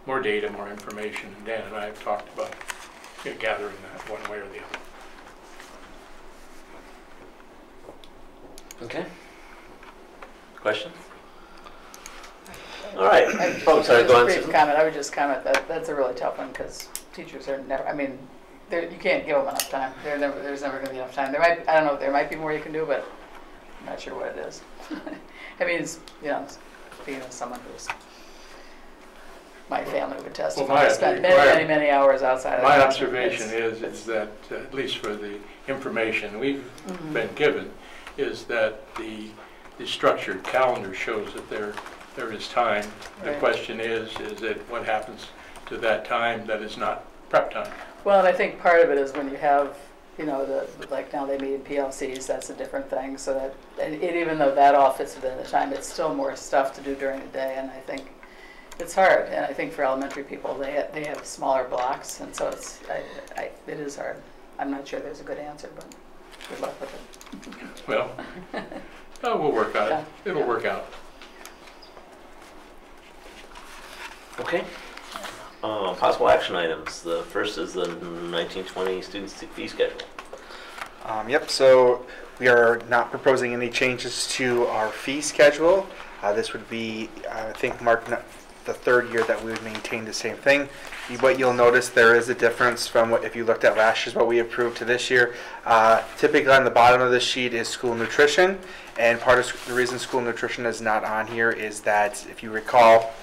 more data, more information, and Dan and I have talked about gathering that one way or the other. Okay. Questions? All right. Oh, sorry, go on. Brief comment. I would just comment that that's a really tough one, because teachers are never, I mean, you can't give them enough time. There's never going to be enough time. I don't know, there might be more you can do, but I'm not sure what it is. I mean, it's, being someone who's, my family would testify, I spent many hours outside of the My classroom. observation is that, at least for the information we've been given, is that the structured calendar shows that there is time. The Right. question is it what happens to that time that is not prep time? Well, and I think part of it is when you have, like now they meet in PLCs, that's a different thing. So that, and even though that all fits within the time, it's still more stuff to do during the day. And I think it's hard. And I think for elementary people, they have smaller blocks. And so it is hard. I'm not sure there's a good answer, but good luck with it. Well, we'll work on it. It'll work out. Okay. Possible action items. The first is the 1920 students fee schedule. Yep, so we are not proposing any changes to our fee schedule. This would be, I think, Mark, the third year that we would maintain the same thing. What you'll notice, there is a difference from what, if you looked at last year's, what we approved to this year. Typically on the bottom of the sheet is school nutrition, and part of the reason school nutrition is not on here is that, if you recall,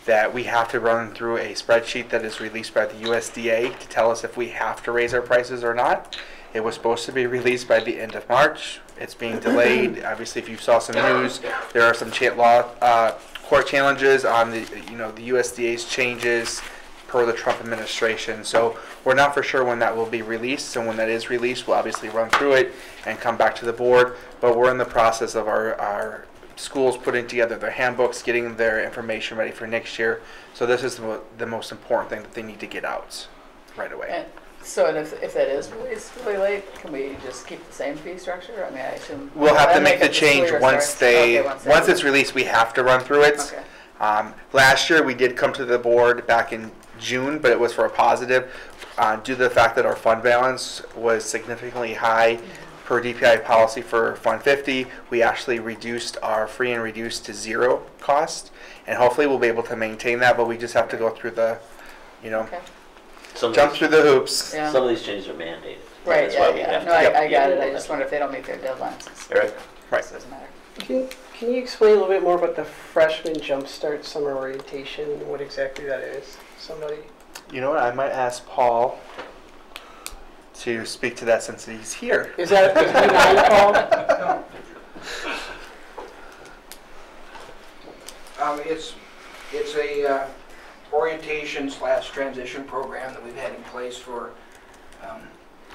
that we have to run through a spreadsheet that is released by the USDA to tell us if we have to raise our prices or not. It was supposed to be released by the end of March. It's being delayed. Obviously, if you saw some news, there are some court challenges on the USDA's changes per the Trump administration. So we're not for sure when that will be released. So when that is released, we'll obviously run through it and come back to the board. But we're in the process of our schools putting together their handbooks, getting their information ready for next year. So this is the most important thing that they need to get out right away. And so if that is released really late, can we just keep the same fee structure? I mean, I assume We'll have to that'll make the it school change year once starts. once it's released, we have to run through it. Okay. Last year we did come to the board back in June, but it was for a positive due to the fact that our fund balance was significantly high. Per DPI policy for Fund 50, we actually reduced our free and reduced to zero cost, and hopefully we'll be able to maintain that, but we just have to go through the, Okay. jump through the hoops. Yeah. Some of these changes are mandated. Right, That's why we yeah. have No, to. I got it. I just wonder if they don't meet their deadlines. Eric? Right. It doesn't matter. Can you explain a little bit more about the freshman jumpstart summer orientation and what exactly that is? Somebody? You know what, I might ask Paul to speak to that since he's here. Is he not Paul? It's a orientation / transition program that we've had in place for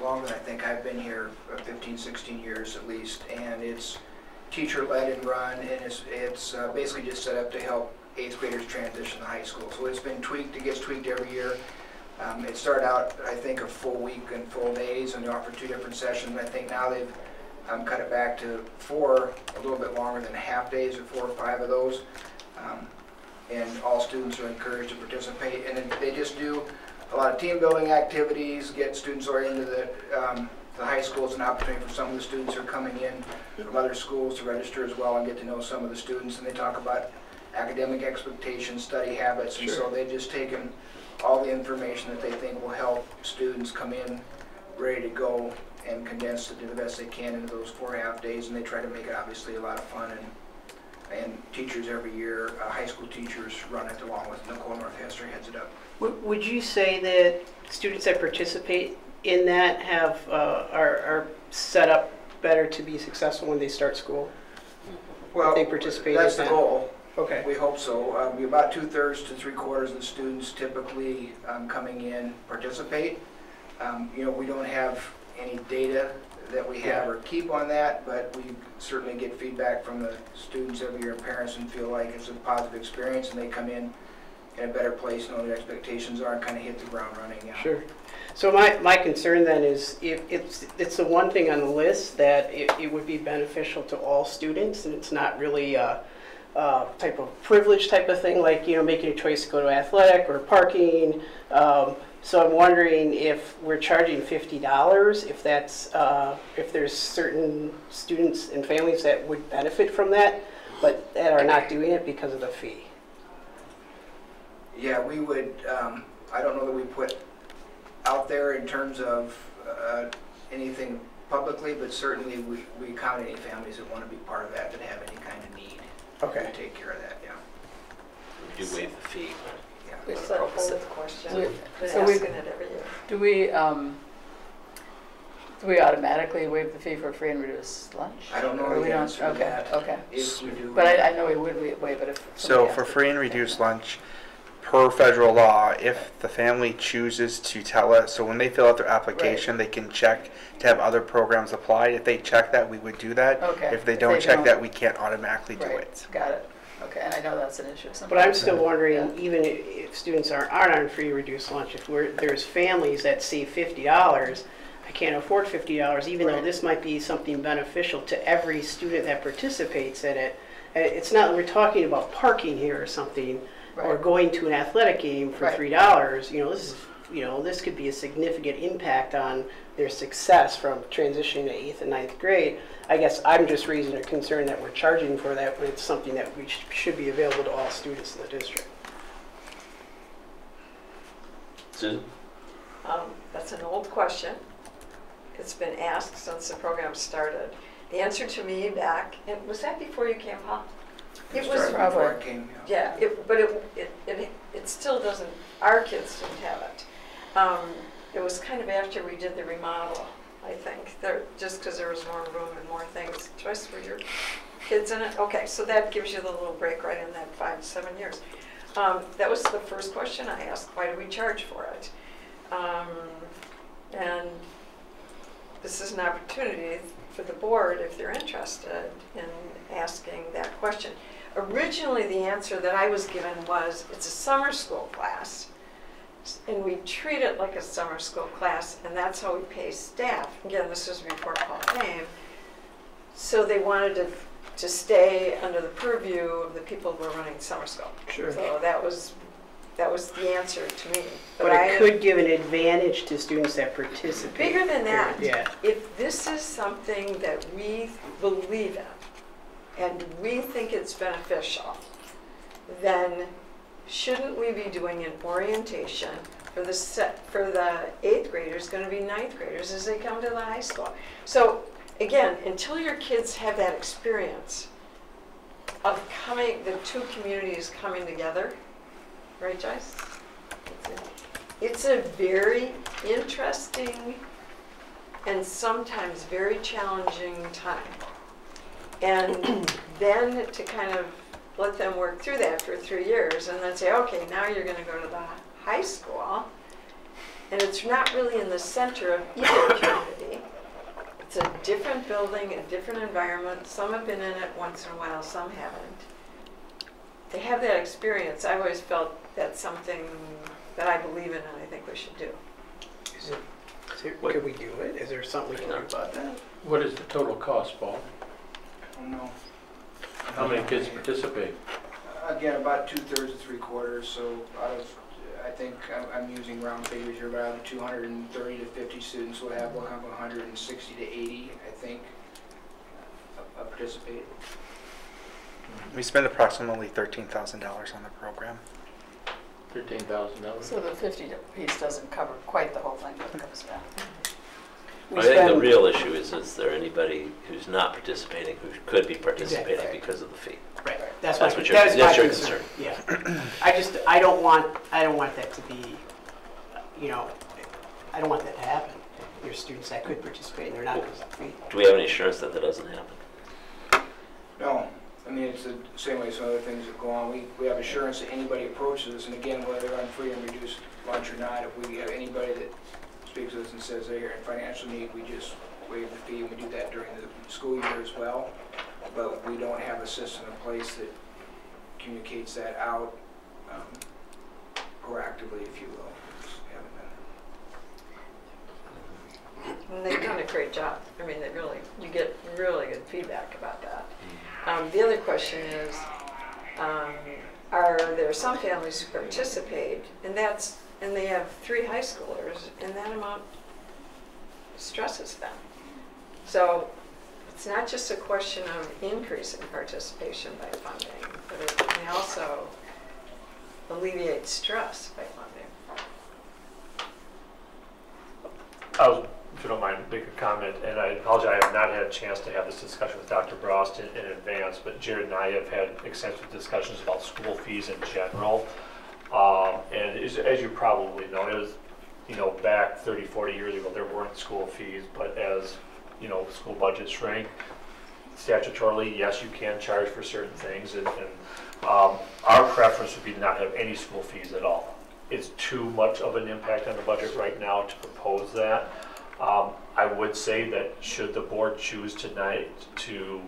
longer than I think I've been here, 15, 16 years at least, and it's teacher-led and run, and it's basically just set up to help 8th graders transition to high school. So it's been tweaked, it gets tweaked every year. It started out, I think, a full week and full days, and they offered 2 different sessions. I think now they've cut it back to 4, a little bit longer than half days, or 4 or 5 of those. And all students are encouraged to participate. And then they just do a lot of team building activities, get students oriented to the high school. It's an opportunity for some of the students who are coming in from other schools to register as well and get to know some of the students. And they talk about academic expectations, study habits, and so they've just taken all the information that they think will help students come in ready to go and condense it to the best they can into those 4.5 days, and they try to make it obviously a lot of fun. And teachers every year, high school teachers run it along with Nicole Northhester heads it up. Would you say that students that participate in that are set up better to be successful when they start school? Well, they participate that's in the that? goal. Okay. We hope so. About 2/3 to 3/4 of the students typically coming in participate. We don't have any data that we have or keep on that, but we certainly get feedback from the students every year and parents and feel like it's a positive experience, and they come in a better place, know what their expectations are, and kind of hit the ground running. Yeah. Sure. So my concern then is if it's the one thing on the list that it would be beneficial to all students, and it's not really a type of privilege type of thing, like making a choice to go to athletic or parking. So I'm wondering if we're charging $50, if there's certain students and families that would benefit from that, but that are not doing it because of the fee. Yeah, we would. I don't know that we put out there in terms of anything publicly, but certainly we count any families that want to be part of that have any kind of need. Okay. We take care of that. Yeah. We do waive the fee. Yeah. It's that old question. We- Been so we- asking it every year. Do we automatically waive the fee for free and reduced lunch? I don't know Or the we don't? answer to Okay, that. okay. If we do. But I know we would waive it if. So somebody for asked to. free and reduced lunch, per federal law, if the family chooses to tell us, so when they fill out their application, they can check to have other programs applied. If they check that, we would do that. Okay. If they don't check that, we can't automatically do Right, it. got it. Okay, and I know that's an issue But sometimes. I'm still wondering, Yeah. even if students aren't on free reduced lunch, if there's families that see $50, I can't afford $50, even though Right. this might be something beneficial to every student that participates in it. It's not, we're talking about parking here or something, or Right. going to an athletic game for Right. $3. This could be a significant impact on their success from transitioning to 8th and 9th grade. I guess I'm just raising a concern that we're charging for that when it's something that we should be available to all students in the district. Susan? That's an old question. It's been asked since the program started. The answer to me back, and was that before you came, Paul? It was, Started before it came. yeah, but it still doesn't, our kids didn't have it. It was kind of after we did the remodel, I think, just because there was more room and more things. Joyce, were your kids in it? Okay, so that gives you the little break right in that 5 to 7 years. That was the first question I asked, why do we charge for it? And this is an opportunity for the board, if they're interested in asking that question. Originally, the answer that I was given was, it's a summer school class, and we treat it like a summer school class, and that's how we pay staff. Again, this was before Paul came. So they wanted to stay under the purview of the people who were running summer school. Sure. So that was the answer to me. But it could give an advantage to students that participate. Bigger than that, Yeah. if this is something that we believe in and we think it's beneficial, then shouldn't we be doing an orientation for the 8th graders, going to be 9th graders as they come to the high school? So again, until your kids have that experience of the two communities coming together, right, Joyce? It's a very interesting and sometimes very challenging time. And then to kind of let them work through that for 3 years and then say, okay, now you're going to go to the high school. And it's not really in the center of either community. It's a different building, a different environment. Some have been in it once in a while, some haven't. They have that experience. I've always felt that's something that I believe in and I think we should do. Could we do it? Is there something we can do about that? What is the total cost, Paul? I don't know. How many kids participate? Again, about 2/3 to 3/4. So out of, I think I'm using round figures here, but out of 230 to 50 students, we'll have 160 to 80, I think, participate. We spend approximately $13,000 on the program. $13,000. So the 50 piece doesn't cover quite the whole thing, but it comes down. I think the real issue is there anybody who's not participating who could be participating Exactly. because of the fee? Right, That's my- what that is that's my your concern. Yeah. I don't want that to be, you know, I don't want that to happen. There's students that could participate and they're not because of the fee. Do we have any assurance that that doesn't happen? No, I mean, it's the same way some other things that go on. We have assurance that anybody approaches us, and again, whether they're on free and reduced lunch or not, if we have anybody that speaks to us and says they're in financial need, we just waive the fee, and we do that during the school year as well. But we don't have a system in place that communicates that out proactively, if you will. Just haven't done it. And they've done a great job. I mean, you get really good feedback about that. The other question is, are there some families who participate, and they have 3 high schoolers, and that amount stresses them. So it's not just a question of increasing participation by funding, but it may also alleviate stress by funding. If you don't mind, make a comment, and I apologize, I have not had a chance to have this discussion with Dr. Brost in advance, but Jared and I have had extensive discussions about school fees in general. And as you probably know, it was, you know, back 30, 40 years ago, there weren't school fees, but as, you know, school budgets shrank, statutorily, yes, you can charge for certain things, and our preference would be to not have any school fees at all. It's too much of an impact on the budget right now to propose that. I would say that should the board choose tonight to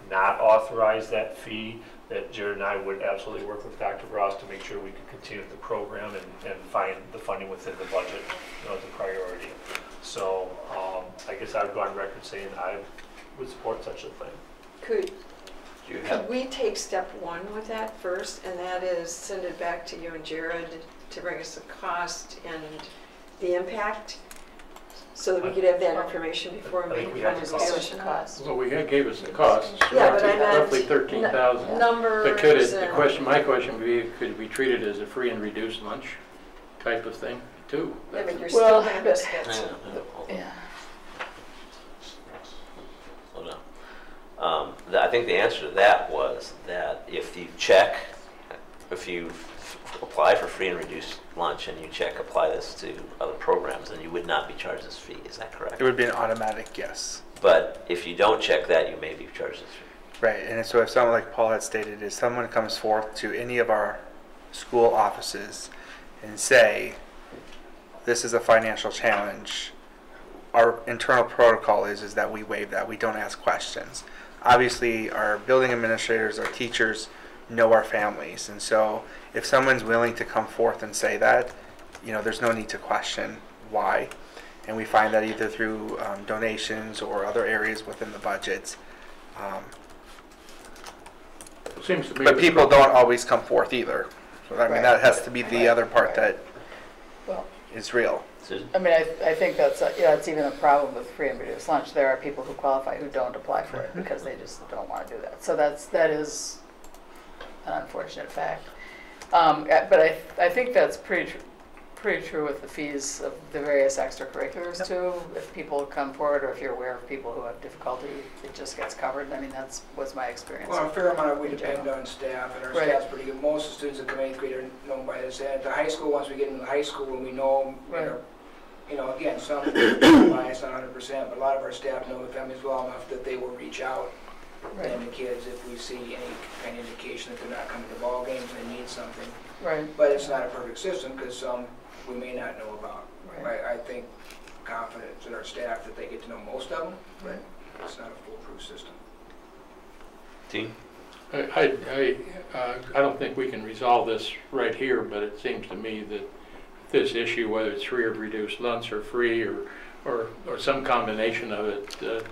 not authorize that fee, that Jared and I would absolutely work with Dr. Ross to make sure we could continue the program and find the funding within the budget, you know, as a priority. So I guess I would go on record saying I would support such a thing. Could we take step 1 with that first, and that is send it back to you and Jared to bring us the cost and the impact, so that we could have that information before we I make think we a have final the cost. decision? Well, gave us the cost. Yeah, but I meant Roughly 13,000. numbers. But could it, and- my question would be, could we treat it as a free and reduced lunch type of thing too? Yeah, but you're Well, still going to miss that. Hang on, hold on. Yeah. Hold on. I think the answer to that was that if you apply for free and reduced lunch and you check apply this to other programs, then you would not be charged this fee. Is that correct? It would be an automatic yes. But if you don't check that, you may be charged this fee. Right, and so if someone, like Paul had stated, if someone comes forth to any of our school offices and say, this is a financial challenge, our internal protocol is that we waive that. We don't ask questions. Obviously, our building administrators, our teachers know our families, and so if someone's willing to come forth and say that, you know, there's no need to question why. And we find that either through donations or other areas within the budget. It seems to me. But people don't always come forth either. So I mean, Right. that has to be the other part that Well, is real. Susan? I mean, I think that's even a problem with free and reduced lunch. There are people who qualify who don't apply for it because they just don't want to do that. So that is an unfortunate fact. But I think that's pretty true with the fees of the various extracurriculars too. If people come forward, or if you're aware of people who have difficulty, it just gets covered. I mean, was my experience. Well, a fair amount of we in depend general. on staff, and our Right. staff's pretty good. Most of the students that come 8th grade are known by this. At the high school, once we get into the high school, and we know them, Right. you know, again, some biased, not 100%, but a lot of our staff know the families well enough that they will reach out Right. to the kids if we see any kind of indication that they're not coming to ball games and they need something. Right. But it's not a perfect system, because some we may not know about. Right. I think confident in our staff that they get to know most of them, but it's not a foolproof system. Dean? I don't think we can resolve this right here, but it seems to me that this issue, whether it's free or reduced lunch or free or some combination of it,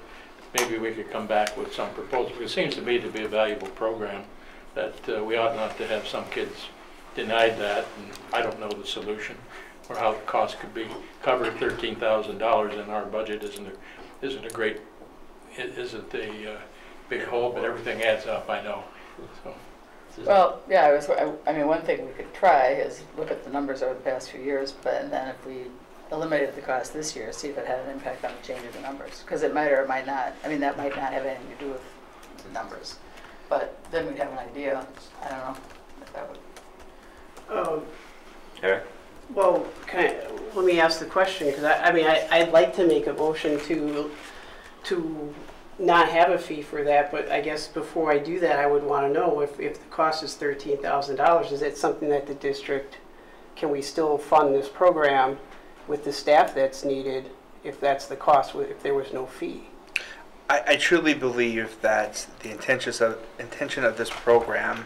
maybe we could come back with some proposal. It seems to me to be a valuable program that we ought not to have some kids denied that, and I don't know the solution or how the cost could be covered. $13,000 in our budget isn't a big hole, but everything adds up, I know. So. Well, yeah, I mean, one thing we could try is look at the numbers over the past few years, and then if we eliminated the cost this year, see if it had an impact on the change of the numbers. Because it might or it might not. I mean, that might not have anything to do with the numbers. But then we'd have an idea. I don't know if that would. Eric? Well, let me ask the question, because I'd like to make a motion to not have a fee for that, but I guess before I do that, I would want to know if the cost is $13,000, is it something that the district, can we still fund this program with the staff that's needed if that's the cost, if there was no fee? I truly believe that the intention of this program,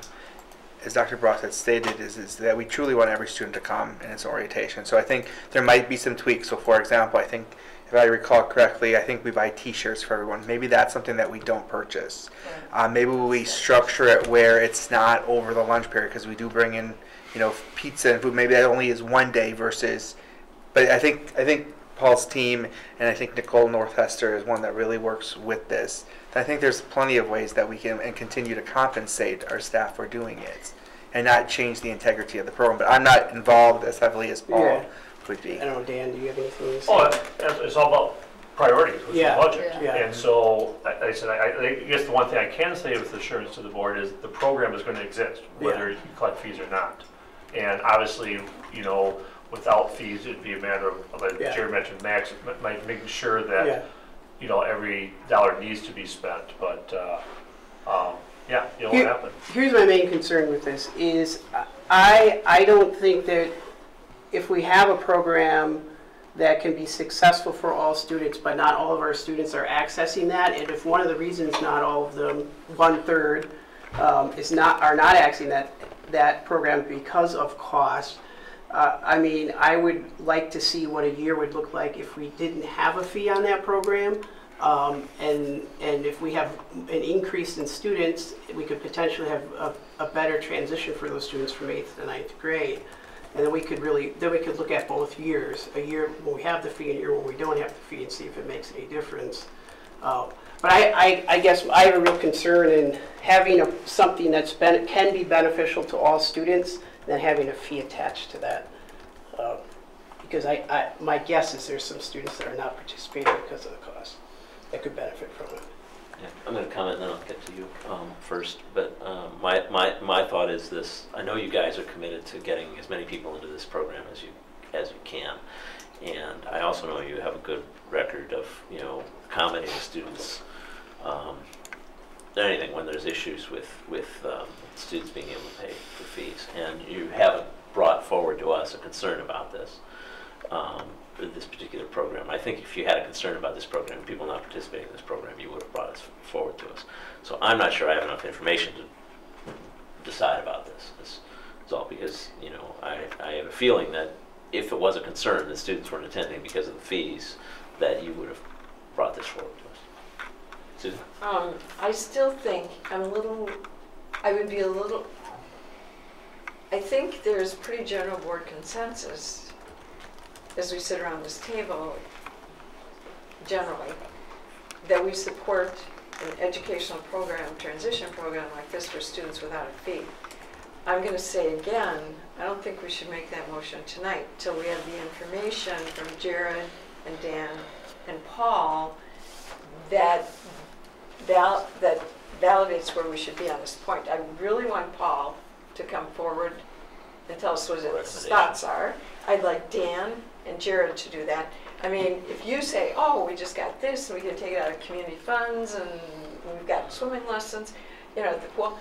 as Dr. Brock had stated, is that we truly want every student to come in its orientation. So I think there might be some tweaks. So for example, I think, if I recall correctly, I think we buy t-shirts for everyone. Maybe that's something that we don't purchase. Maybe we structure it where it's not over the lunch period, because we do bring in, pizza and food. Maybe that only is one day versus, but I think Paul's team and I think Nicole Northester is one that really works with this. I think there's plenty of ways that we can and continue to compensate our staff for doing it and not change the integrity of the program. But I'm not involved as heavily as Paul would be. I don't know, Dan, do you have anything to say? Oh, it's all about priorities with the budget. Yeah. And so, I said, I guess the one thing I can say with assurance to the board is the program is going to exist, whether you collect fees or not. And obviously, without fees, it'd be a matter of, like Jerry mentioned, making sure that, every dollar needs to be spent. But, it won't happen. Here's my main concern with this is I don't think that if we have a program that can be successful for all students, but not all of our students are accessing that, and if one of the reasons not all of them, 1/3, are not accessing that program because of cost, I would like to see what a year would look like if we didn't have a fee on that program. And if we have an increase in students, we could potentially have a better transition for those students from 8th to 9th grade. And then we could look at both years, a year when we have the fee and a year when we don't have the fee, and see if it makes any difference. But I guess I have a real concern in having something that's can be beneficial to all students than having a fee attached to that. Because my guess is there's some students that are not participating because of the cost that could benefit from it. Yeah, I'm going to comment and then I'll get to you first. But my thought is this: I know you guys are committed to getting as many people into this program as you can, and I also know you have a good record of accommodating students. Anything when there's issues with students being able to pay the fees, and you haven't brought forward to us a concern about this. This particular program. I think if you had a concern about this program, people not participating in this program, you would have brought us forward to us. So I'm not sure I have enough information to decide about this. It's all because I have a feeling that if it was a concern that students weren't attending because of the fees, that you would have brought this forward to us. Susan? I still think I think there's pretty general board consensus as we sit around this table, generally, that we support an educational program, transition program like this for students without a fee. I'm going to say again, I don't think we should make that motion tonight till we have the information from Jared and Dan and Paul that validates where we should be on this point. I really want Paul to come forward and tell us what his thoughts are. I'd like Dan and Jared to do that. I mean, if you say, oh, we just got this, and we can take it out of community funds, and we've got swimming lessons, well,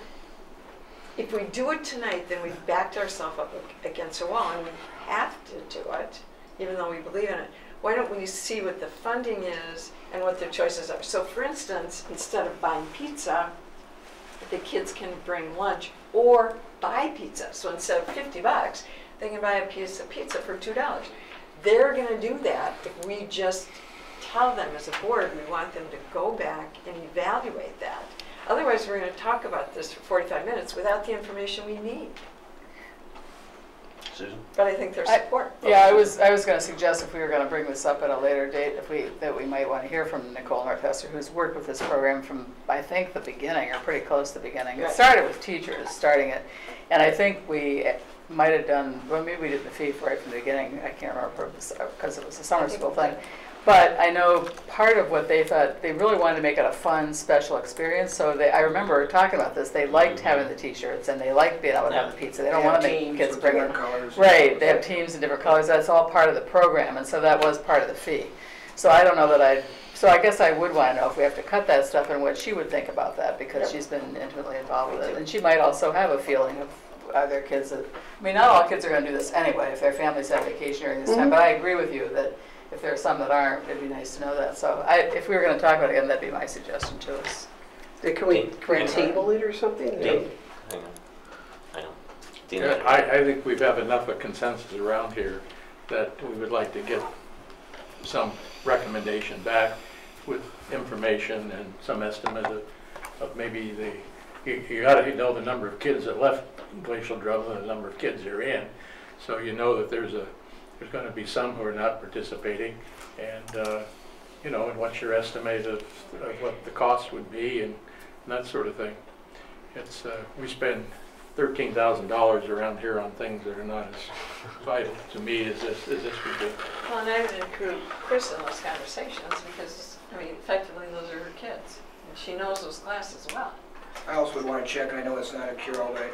if we do it tonight, then we've backed ourselves up against a wall, and we have to do it, even though we believe in it. Why don't we see what the funding is and what their choices are? So for instance, instead of buying pizza, the kids can bring lunch or buy pizza. So instead of $50, they can buy a piece of pizza for $2. They're going to do that if we just tell them as a board we want them to go back and evaluate that. Otherwise, we're going to talk about this for 45 minutes without the information we need. Susan? But I think there's support. I was going to suggest if we were going to bring this up at a later date, that we might want to hear from Nicole Northester, who's worked with this program from, I think, the beginning, or pretty close to the beginning. It started with teachers starting it, and I think might have done, well, maybe we did the fee right from the beginning, I can't remember, because it was a summer school thing. But I know part of what they thought, they really wanted to make it a fun, special experience, so I remember talking about this, they liked having the t-shirts, and they liked being able to have the pizza, they don't want to make kids bring in. Right, they have teams in different colors, that's all part of the program, and so that was part of the fee. So I don't know that so I guess I would want to know if we have to cut that stuff and what she would think about that, because she's been intimately involved with it. And she might also have a feeling of, are there kids that, I mean, not all kids are going to do this anyway, if their families have vacation during this time, but I agree with you that if there are some that aren't, it'd be nice to know that. So if we were going to talk about it again, that'd be my suggestion to us. Can we table it or something? Hang on. Yeah, I think we have enough of consensus around here that we would like to get some recommendation back with information and some estimate of maybe you got to know the number of kids that left Glacial Drums and the number of kids they're in, so you know that there's going to be some who are not participating, and you know, and what's your estimate of what the cost would be and that sort of thing. It's we spend $13,000 around here on things that are not as vital to me as this would be. Well, and I would include Chris in those conversations because, I mean, effectively those are her kids. And she knows those classes well. I also would want to check, and I know it's not a cure-all, but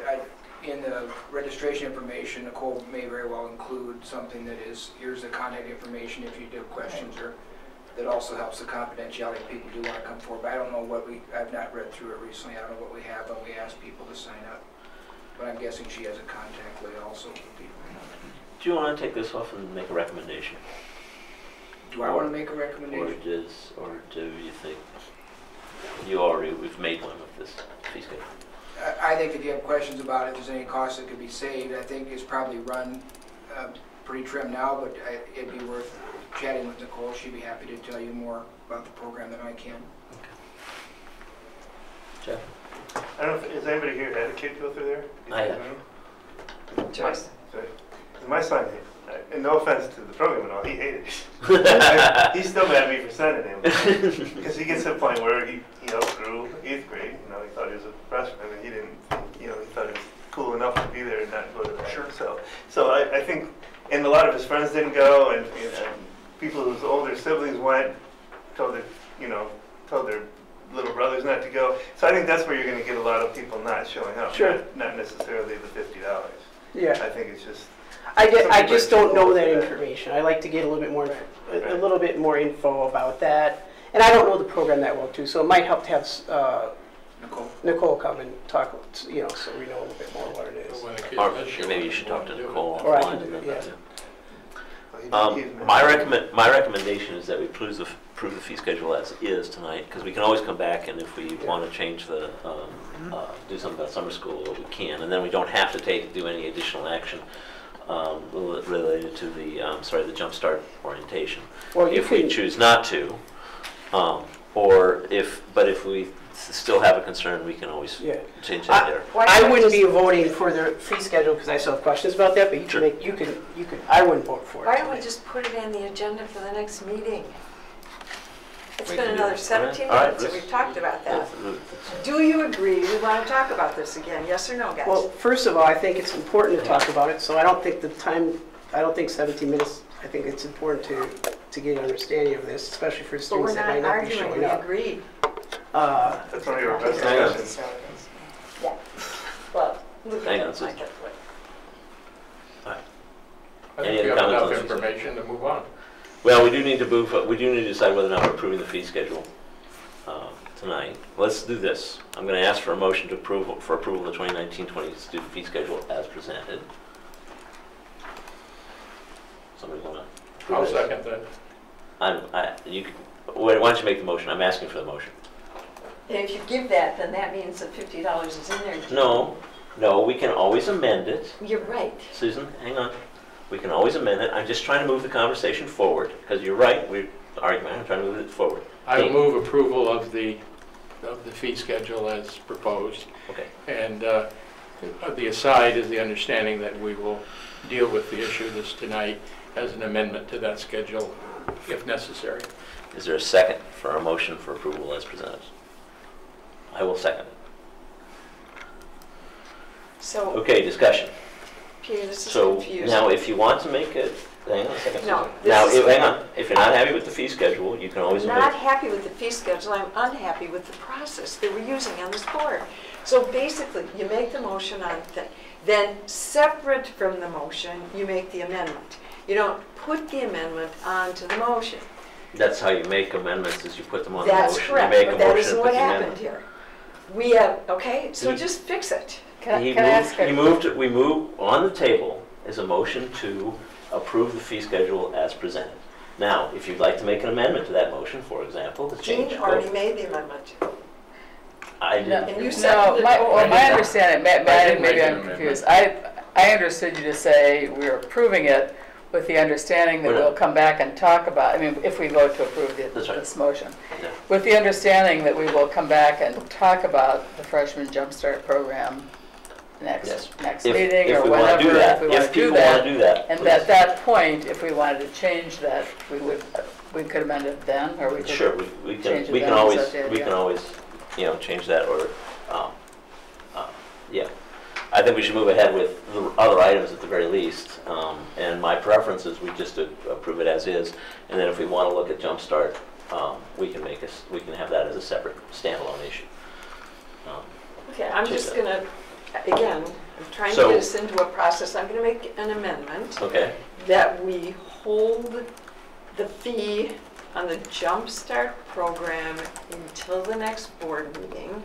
in the registration information, Nicole may very well include something that is, here's the contact information if you do have questions, or that also helps the confidentiality if people do want to come forward. But I don't know I've not read through it recently. I don't know what we have when we ask people to sign up. But I'm guessing she has a contact way also with people. Do you want to take this off and make a recommendation? Do I want to make a recommendation? Or do you think we've made one with this fee schedule? I think if you have questions about it, if there's any costs that could be saved, I think it's probably run pretty trim now, but it'd be worth chatting with Nicole. She'd be happy to tell you more about the program than I can. Okay. Jeff? I don't know, has anybody here had a kid go through there? I have. Joyce. My son, and no offense to the program at all, he hated it. He's still mad at me for sending him. Because he gets to a point where he outgrew 8th grade. You know, he thought he was a freshman and he didn't, he thought he was cool enough to be there and not go to that. Sure. So I think, and a lot of his friends didn't go, and people whose older siblings went, told their little brothers not to go. So I think that's where you're going to get a lot of people not showing up. Sure. Not necessarily the $50. Yeah. I think it's just. I just don't know that information. I like to get a little bit more info about that. And I don't know the program that well too, so it might help to have Nicole come and talk, so we know a little bit more what it is. Or maybe you should talk to Nicole. Or I can do it, yeah. My recommendation is that we approve the fee schedule as is tonight, because we can always come back, and if we want to change the, do something about summer school, we can, and then we don't have to do any additional action related to the Jumpstart orientation. Well, if we choose not to, but if we still have a concern, we can always change that there. I wouldn't be voting for the fee schedule because I still have questions about that, but I wouldn't vote for it. Why don't we just put it on the agenda for the next meeting? It's been another 17 minutes that we've talked about that. Do you agree we want to talk about this again? Yes or no, guys? Well, first of all, I think it's important to talk about it, so I don't think 17 minutes, I think it's important to get an understanding of this, especially for students that might not be showing up. But we're not arguing, we agreed. That's one of your best questions. Yeah. Well, look Hang at on, it Susan. like that way. I think we have enough information to move on. Well, we do need to decide whether or not we're approving the fee schedule tonight. Let's do this. I'm going to ask for a motion for approval of the 2019-20 student fee schedule as presented. Somebody want to? I'll second that. Why don't you make the motion? I'm asking for the motion. And if you give that, then that means that $50 is in there. No, we can always amend it. You're right. Susan, hang on. We can always amend it. I'm just trying to move the conversation forward, because you're right, we're arguing, I'm trying to move it forward. I will move approval of the fee schedule as proposed. Okay. And the aside is the understanding that we will deal with the issue this tonight as an amendment to that schedule if necessary. Is there a second for our motion for approval as presented? I will second it. So Okay, discussion. Peter, this is So confusing. now if you want to make it, hang on a second. No, Now, this is- hang on, if you're not happy with the fee schedule, you can always I'm amend. not happy with the fee schedule, I'm unhappy with the process that we're using on this board. So basically, you make the motion on thing, then separate from the motion, you make the amendment. You don't put the amendment onto the motion. That's how you make amendments, is you put them on the That's motion. correct, You make a but that motion isn't and what put the happened amendment. here. We have, okay, so He- just fix it. He Can I ask moved, we move on the table as a motion to approve the fee schedule as presented. Now, if you'd like to make an amendment to that motion, for example, to change. Dean already made the amendment. I No, didn't. And you no, seconded my, it. well, my understanding, didn't make maybe an I'm confused. I understood you to say we're approving it with the understanding that We're not. we'll come back and talk about, I mean, if we vote to approve That's right. this motion. Yeah. With the understanding that we will come back and talk about the freshman jumpstart program Yes. next If- meeting if or we wanna whenever, do that, if we want if to do people wanna that. do that, And please. at that point, if we wanted to change that, we could amend it then, or we could. Sure, we can, change it we can then, is always, that the we idea? can always, change that or, yeah. I think we should move ahead with the other items at the very least. And my preference is we just approve it as is. And then if we want to look at Jumpstart, we can have that as a separate standalone issue. Okay, I'm Take just that. gonna, again, I'm trying to So- get us into a process. I'm gonna make an amendment Okay, that we hold the fee on the Jumpstart program until the next board meeting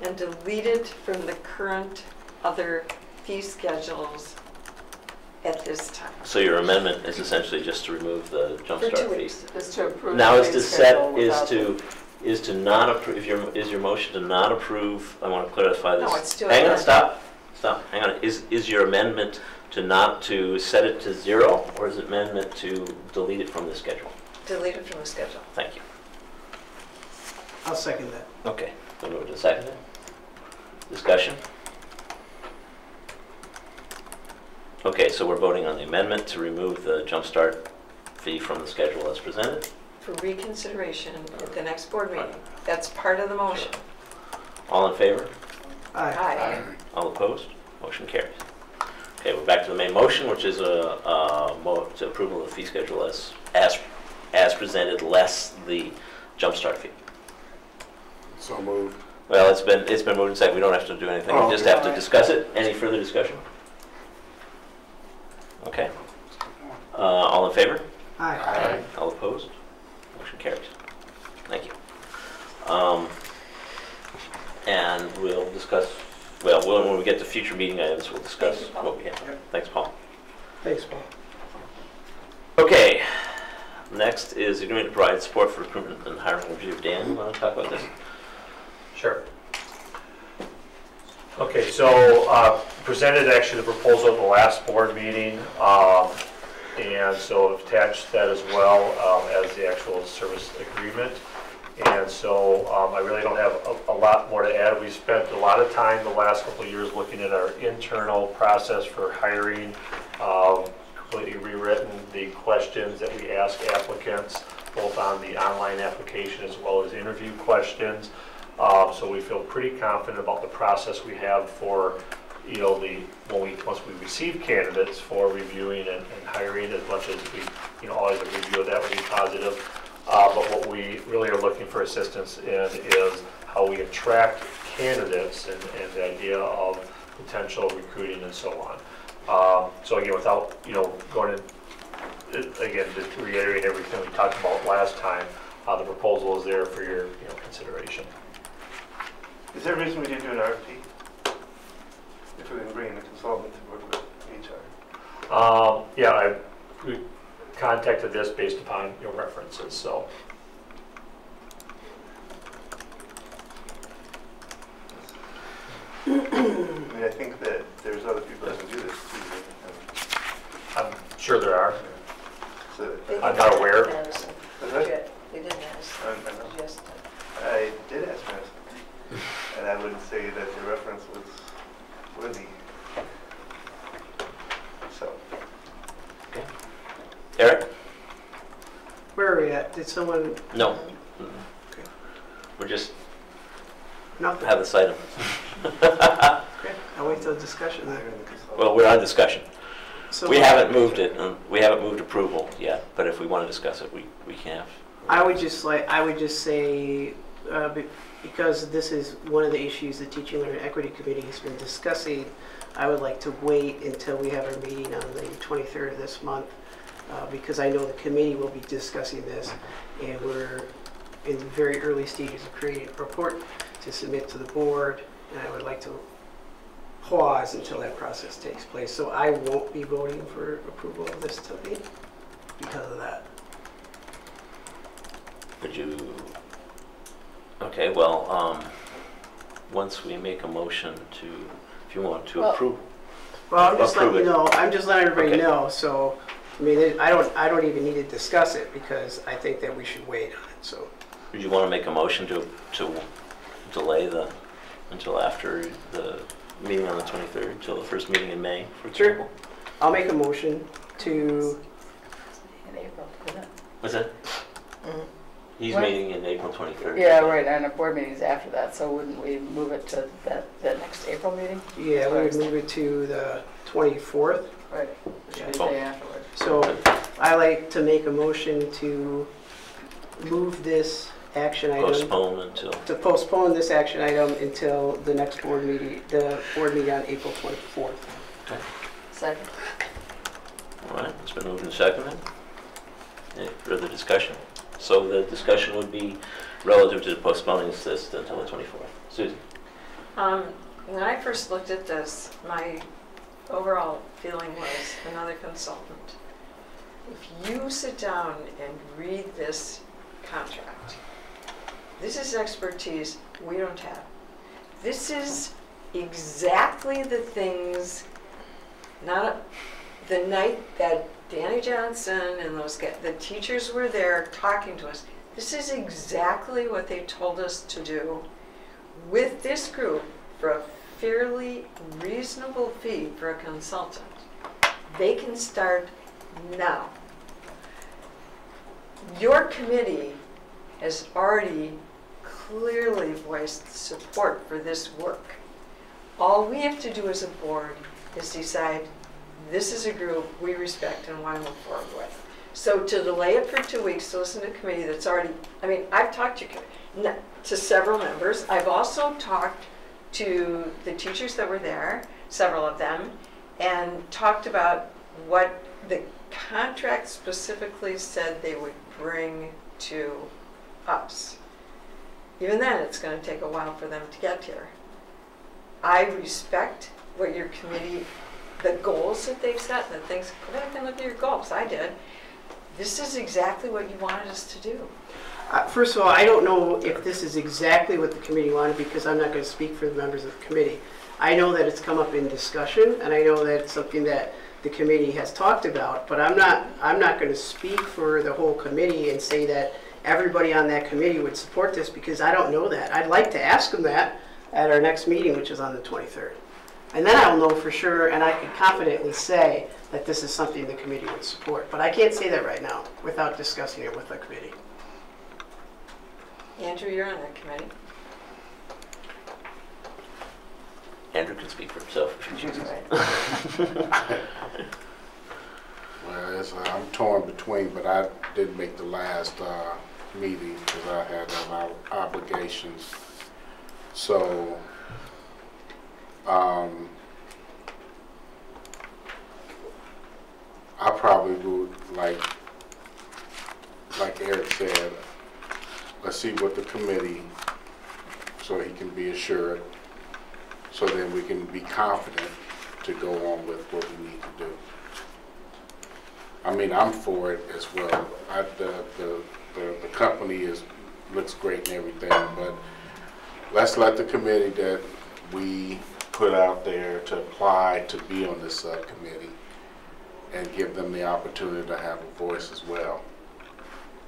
and delete it from the current other fee schedules at this time. so your amendment is essentially just to remove the For 2 Jumpstart fee. weeks. Is to approve. Now the is fee to schedule set, without- is to not approve, is your motion to not approve, I want to clarify this. No, it's still Hang on, amendment. stop, hang on. Is your amendment to set it to 0, or is it amendment to delete it from the schedule? Delete it from the schedule. Thank you. I'll second that. Okay, we'll move to the second. Discussion? Okay, so we're voting on the amendment to remove the Jumpstart fee from the schedule as presented. For reconsideration at the next board meeting. That's part of the motion. All in favor? Aye. Aye. All opposed? Motion carries. Okay, we're back to the main motion, which is to approval of the fee schedule as presented, less the Jumpstart fee. So moved. Well, it's been moved and seconded. We don't have to do anything. We Oh, just okay. have to discuss it. Any further discussion? Okay. All in favor? Aye. All opposed? Motion carries. Thank you. And we'll discuss, well, when we get to future meeting items, we'll discuss Thank you, Paul. what we have. Thanks, Paul. Thanks, Paul. Okay, next is agreement to provide support for recruitment and hiring review. Dan, you want to talk about this? Sure. Okay, so presented actually the proposal at the last board meeting, and so I've attached that as well as the actual service agreement. And so I really don't have a lot more to add. We spent a lot of time the last couple of years looking at our internal process for hiring, completely rewritten the questions that we ask applicants, both on the online application as well as interview questions. So we feel pretty confident about the process we have for, once we receive candidates for reviewing and hiring, as much as we, always a review of that would be positive. But what we really are looking for assistance in is how we attract candidates and the idea of potential recruiting and so on. So again, without, going in, again, just to reiterate everything we talked about last time, the proposal is there for your, consideration. Is there a reason we didn't do an RFP? If we didn't bring in a consultant to work with HR? Yeah, we contacted this based upon your references, so. I mean, I think that there's other people that can do this too. I'm sure there are. So, I'm not aware. Madison. Is that- They did Madison. I know. Just, I did ask Madison, and I would say that the reference was worthy. So, Eric? Where are we at? Did someone, No. We're just nothing? have this item. Okay. I wait till discussion then. Well, we're on discussion. So We haven't moved it, we haven't moved approval yet, but if we want to discuss it, we can. I would just say, because this is one of the issues the Teaching Learning Equity Committee has been discussing, I would like to wait until we have our meeting on the 23rd of this month, because I know the committee will be discussing this, and we're in the very early stages of creating a report to submit to the board, and I would like to pause until that process takes place. So I won't be voting for approval of this tonight because of that. Would you, okay, well, once we make a motion to, if you want to Well- approve. Well, I'm just letting you Approve it. know, I'm just letting everybody Okay. know, so, I mean, I don't even need to discuss it because I think that we should wait on it, so. Would you want to make a motion to delay until after the meeting on the 23rd, until the first meeting in May, for Sure. example? I'll make a motion to, In April, isn't it? What's that? He's What? meeting in April 23rd. Yeah, right, and a board meeting's after that, so wouldn't we move it to that next April meeting? yeah, we would move it to the 24th. Right, which should be the Oh. day afterwards. So I like to make a motion to move this action item, Postpone until, to postpone this action item until the next board meeting, the board meeting on April 24th. Second. all right, it's been moved and seconded. Any further discussion? So the discussion would be relative to postponing this until the 24th. Susan? When I first looked at this, my overall feeling was another consultant. If you sit down and read this contract, this is expertise we don't have. This is exactly the things, the night that Danny Johnson and the teachers were there talking to us. This is exactly what they told us to do with this group for a fairly reasonable fee for a consultant. They can start now. Your committee has already clearly voiced support for this work. All we have to do as a board is decide this is a group we respect and want to move forward with. So to delay it for 2 weeks to listen to a committee that's already, I mean, I've talked to several members. I've also talked to the teachers that were there, several of them, and talked about what the contract specifically said they would bring to us. Even then, it's going to take a while for them to get here. I respect what your committee, the goals that they've set, the things, go back and look at your goals. I did. This is exactly what you wanted us to do. First of all, I don't know if this is exactly what the committee wanted because I'm not going to speak for the members of the committee. I know that it's come up in discussion, and I know that it's something that the committee has talked about, but I'm not going to speak for the whole committee and say that everybody on that committee would support this because I don't know that. I'd like to ask them that at our next meeting, which is on the 23rd. And then I'll know for sure, and I can confidently say that this is something the committee would support. But I can't say that right now without discussing it with the committee. Andrew, you're on that committee. Andrew can speak for himself if he chooses. Well, I'm torn between, but I didn't make the last meeting because I had other obligations. So, I probably would, like Eric said, let's see what the committee, so he can be assured, so then we can be confident to go on with what we need to do. I mean, I'm for it as well. The company looks great and everything, but let's let the committee that we put out there to apply to be on this subcommittee and give them the opportunity to have a voice as well,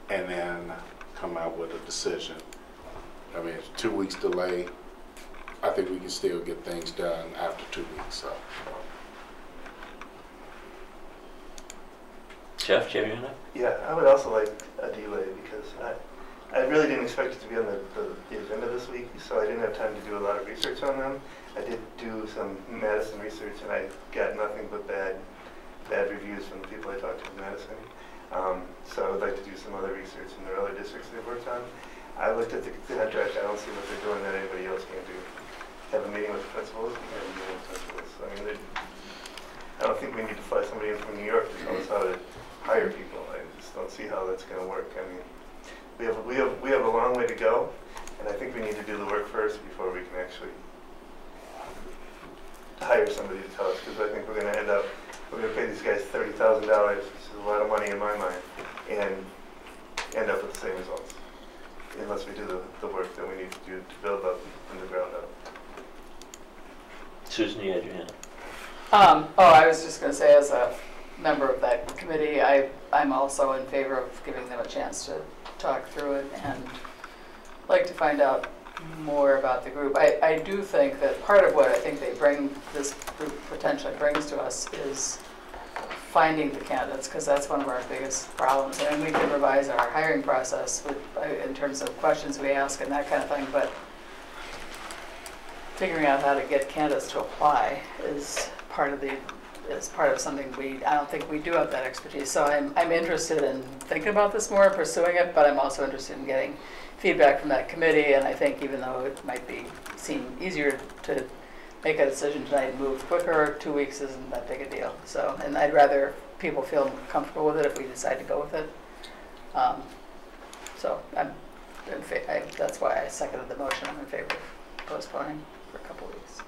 and then come out with a decision. I mean, it's 2 weeks delay. I think we can still get things done after 2 weeks. So. Jeff, do you have anything? Yeah, I would also like a delay because I really didn't expect it to be on the agenda this week, so I didn't have time to do a lot of research on them. I did do some Madison research, and I got nothing but bad reviews from the people I talked to in Madison. So I would like to do some other research in the other districts they've worked on. I looked at the contract. I don't see what they're doing that anybody else can't do. Have a meeting with the principals, and have a meeting with the principals. I mean, I don't think we need to fly somebody in from New York to tell us how to hire people. I just don't see how that's going to work. I mean, we have a long way to go, and I think we need to do the work first before we can actually hire somebody to tell us, because I think we're going to pay these guys $30,000, which is a lot of money in my mind, and end up with the same results, unless we do the work that we need to do to build up from the ground up. Susan, you had your hand. I was just going to say, as a member of that committee, I'm also in favor of giving them a chance to talk through it and like to find out more about the group. I do think that part of what I think this group potentially brings to us is finding the candidates, because that's one of our biggest problems. And we can revise our hiring process in terms of questions we ask and that kind of thing, but figuring out how to get candidates to apply is part of something I don't think we do have that expertise. So I'm interested in thinking about this more and pursuing it, but I'm also interested in getting feedback from that committee. And I think even though it might seem easier to make a decision tonight and move quicker, 2 weeks isn't that big a deal. So, and I'd rather people feel comfortable with it if we decide to go with it. So that's why I seconded the motion. I'm in favor of postponing for a couple weeks.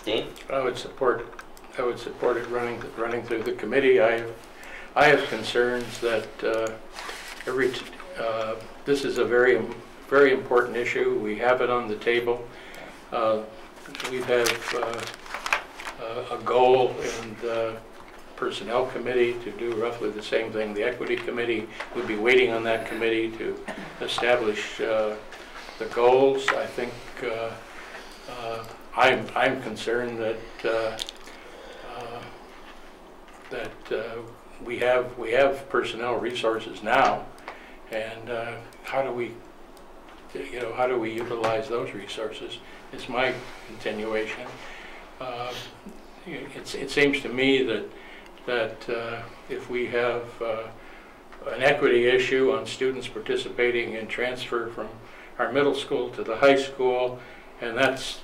Dean? I would support it running through the committee. I have concerns that this is a very important issue. We have it on the table. We have a goal in the Personnel Committee to do roughly the same thing. The Equity Committee would be waiting on that committee to establish the goals. I think I'm concerned that we have personnel resources now, and how do we utilize those resources? Is my continuation. It seems to me that if we have an equity issue on students participating in transfer from our middle school to the high school, and that's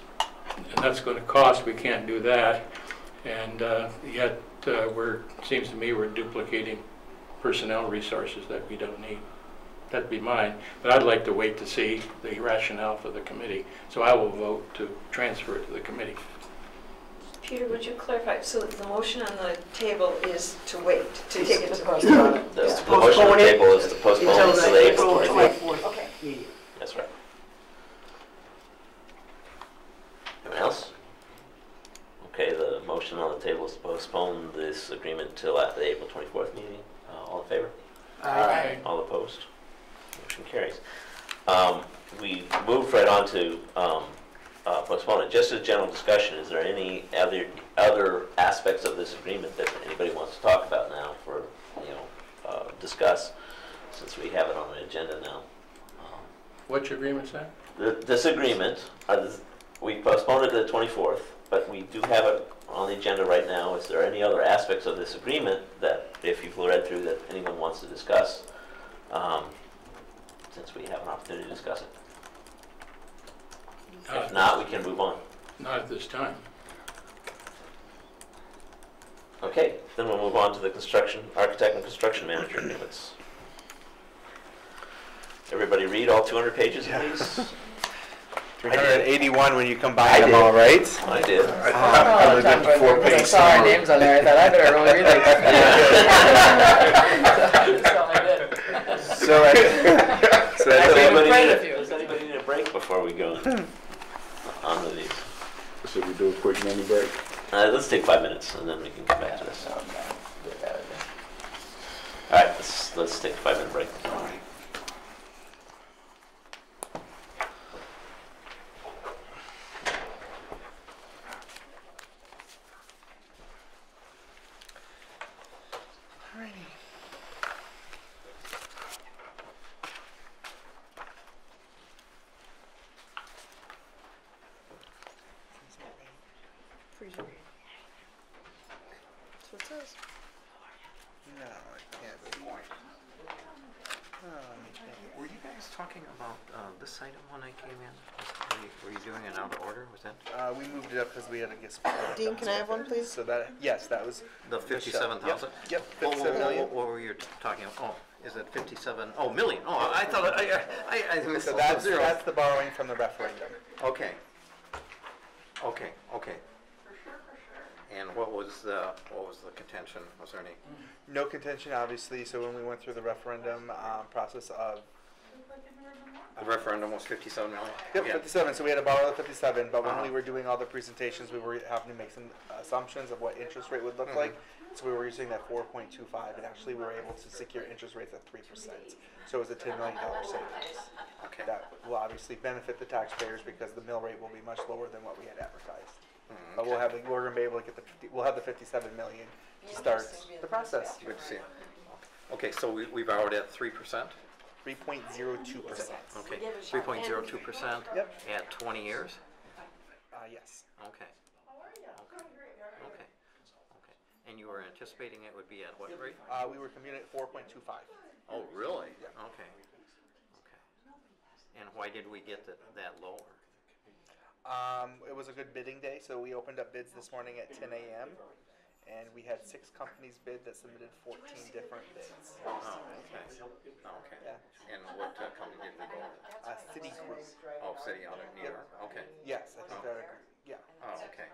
going to cost. We can't do that, and yet seems to me we're duplicating personnel resources that we don't need. That'd be mine, but I'd like to wait to see the rationale for the committee. So I will vote to transfer it to the committee. Peter, would you clarify? So the motion on the table is to wait, to take it to postpone it. The motion on the table is to postpone it to the April 24th. Okay. meeting. That's right. Anyone else? Okay, the motion on the table is to postpone this agreement till at the April 24th meeting. All in favor? Aye. All opposed? Motion carries. We moved right on to postpone it. Just as a general discussion, is there any other aspects of this agreement that anybody wants to talk about now for, discuss, since we have it on the agenda now? Which agreement's that? This agreement, we postponed it to the 24th, but we do have it on the agenda right now. Is there any other aspects of this agreement that, if you've read through, that anyone wants to discuss, since we have an opportunity to discuss it? If not, we can move on. Not at this time. Okay, then we'll move on to the architect and construction manager agreements. Everybody read all 200 pages, please? 381 when you combine them all, right? I did. I lived in 4 I pages. saw our names on there, I thought I better really read that. So I did. So Does anybody need a break before we go on with these? Should we do a quick mini break? Let's take 5 minutes and then we can come back to this. All right, let's take a 5-minute break. Raise your hand. That's what it says. No, I can't. Were you guys talking about this item when I came in? Were you doing it out of order? Was that We moved it up because we had to get. Dean, can I have one, please? So that, yes, that was. the 57,000? Yep, 57 million. What were you talking about? Oh, is it 57? Oh, million. Oh, I thought I missed So the zero. that's the borrowing from the referendum. Okay. Okay. And what was the contention? Was there any? No contention, obviously. So when we went through the referendum process of. The referendum was 57 million? Yep, Yeah. 57. So we had to borrow the 57, but when Uh-huh. we were doing all the presentations, we were having to make some assumptions of what interest rate would look Mm-hmm. like. So we were using that 4.25, and actually we were able to secure interest rates at 3%. So it was a $10 million savings. Okay. That will obviously benefit the taxpayers because the mill rate will be much lower than what we had advertised. Mm, But we're going to be able to get we'll have the 57 million to start the process. Good to see you. Okay, so we borrowed at 3%? 3.02%. Okay, 3.02%? Yep. At 20 years? Yes. Okay. Okay. And you were anticipating it would be at what rate? We were commuting at 4.25. Oh, really? Yeah. Okay. And why did we get that lower? It was a good bidding day, so we opened up bids this morning at 10 a.m. and we had 6 companies bid that submitted 14 different bids. Oh, okay. Yeah. And what company did we go with? Citigroup. Oh, City out of New York, okay. Yes, I think they're, yeah. Oh, okay.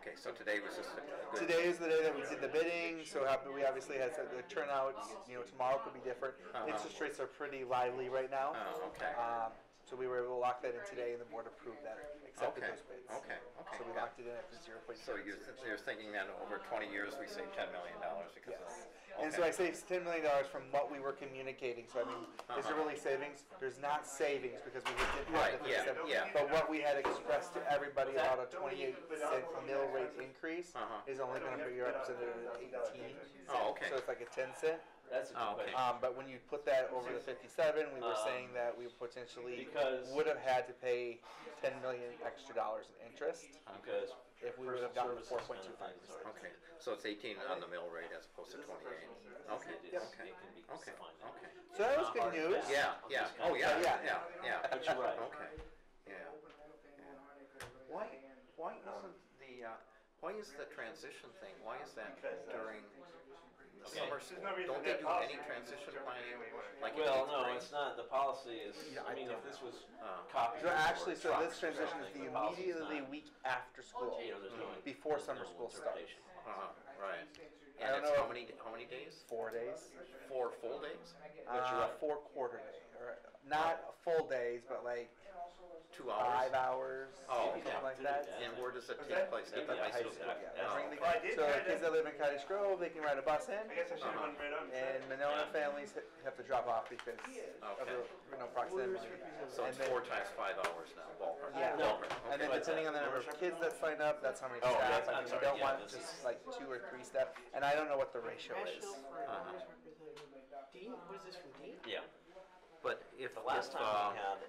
Okay, so today was just a good... Today is the day that we did the bidding, so we obviously had the turnout. Tomorrow could be different. Interest rates are pretty lively right now. Oh, okay. So we were able to lock that in today, and the board approved that, accepted Okay. those bids. Okay. So we locked it in at the 0.6. So you're thinking that over 20 years, we saved $10 million because Yes. of... And so I saved $10 million from what we were communicating. So I mean, is there really savings? There's not savings because we didn't have Right, the yeah, 57. yeah. But what we had expressed to everybody about a 28-cent mill rate increase is only going to be represented at 18. Oh, okay. So it's like a 10 cent. That's a good Oh, okay. question. But when you put that over the 57, we were saying that we potentially would have had to pay $10 million extra dollars in interest Because if we would have gotten the personal services 4.25%. Okay, so it's 18 on the mill rate as opposed to 28. Okay, It is- okay, it can be okay, defined. okay. So that was good news. Yeah, oh, Yeah. yeah. But you're right. Okay, yeah. Why is the transition thing, why is that during the summer school? no reason Don't to they have do policy. any transition planning? Like in Well, eighth no, grade? it's not. The policy is, I mean, if this was copied. So actually, so or this transition is the the policy's immediately not- week after school, You know, there's no. before there's summer no school starts. interpretation. Right. I And don't it's know. how many days? 4 days. 4 full days? 4 quarter days. Or not full days, but like 2 hours? 5 hours, Oh, something okay. like that. And where does it take place? At the high school? Yeah. Oh, Bring the- Well, I did So kinda- kids that live in Cottage Grove, they can ride a bus in. I guess I should have went right on. And Monona families have to drop off because of the proximity. So it's And then- 4 times 5 hours now, ballpark. Yeah. Ballpark, And then okay. depending on the number of kids that sign up, that's how many Oh, staff. that's- I I'm mean, we sorry, don't yeah, want this just is- like 2 or 3 staff. And I don't know what the ratio is. Dean, what is this from Dean? Yeah. But if, The last time we had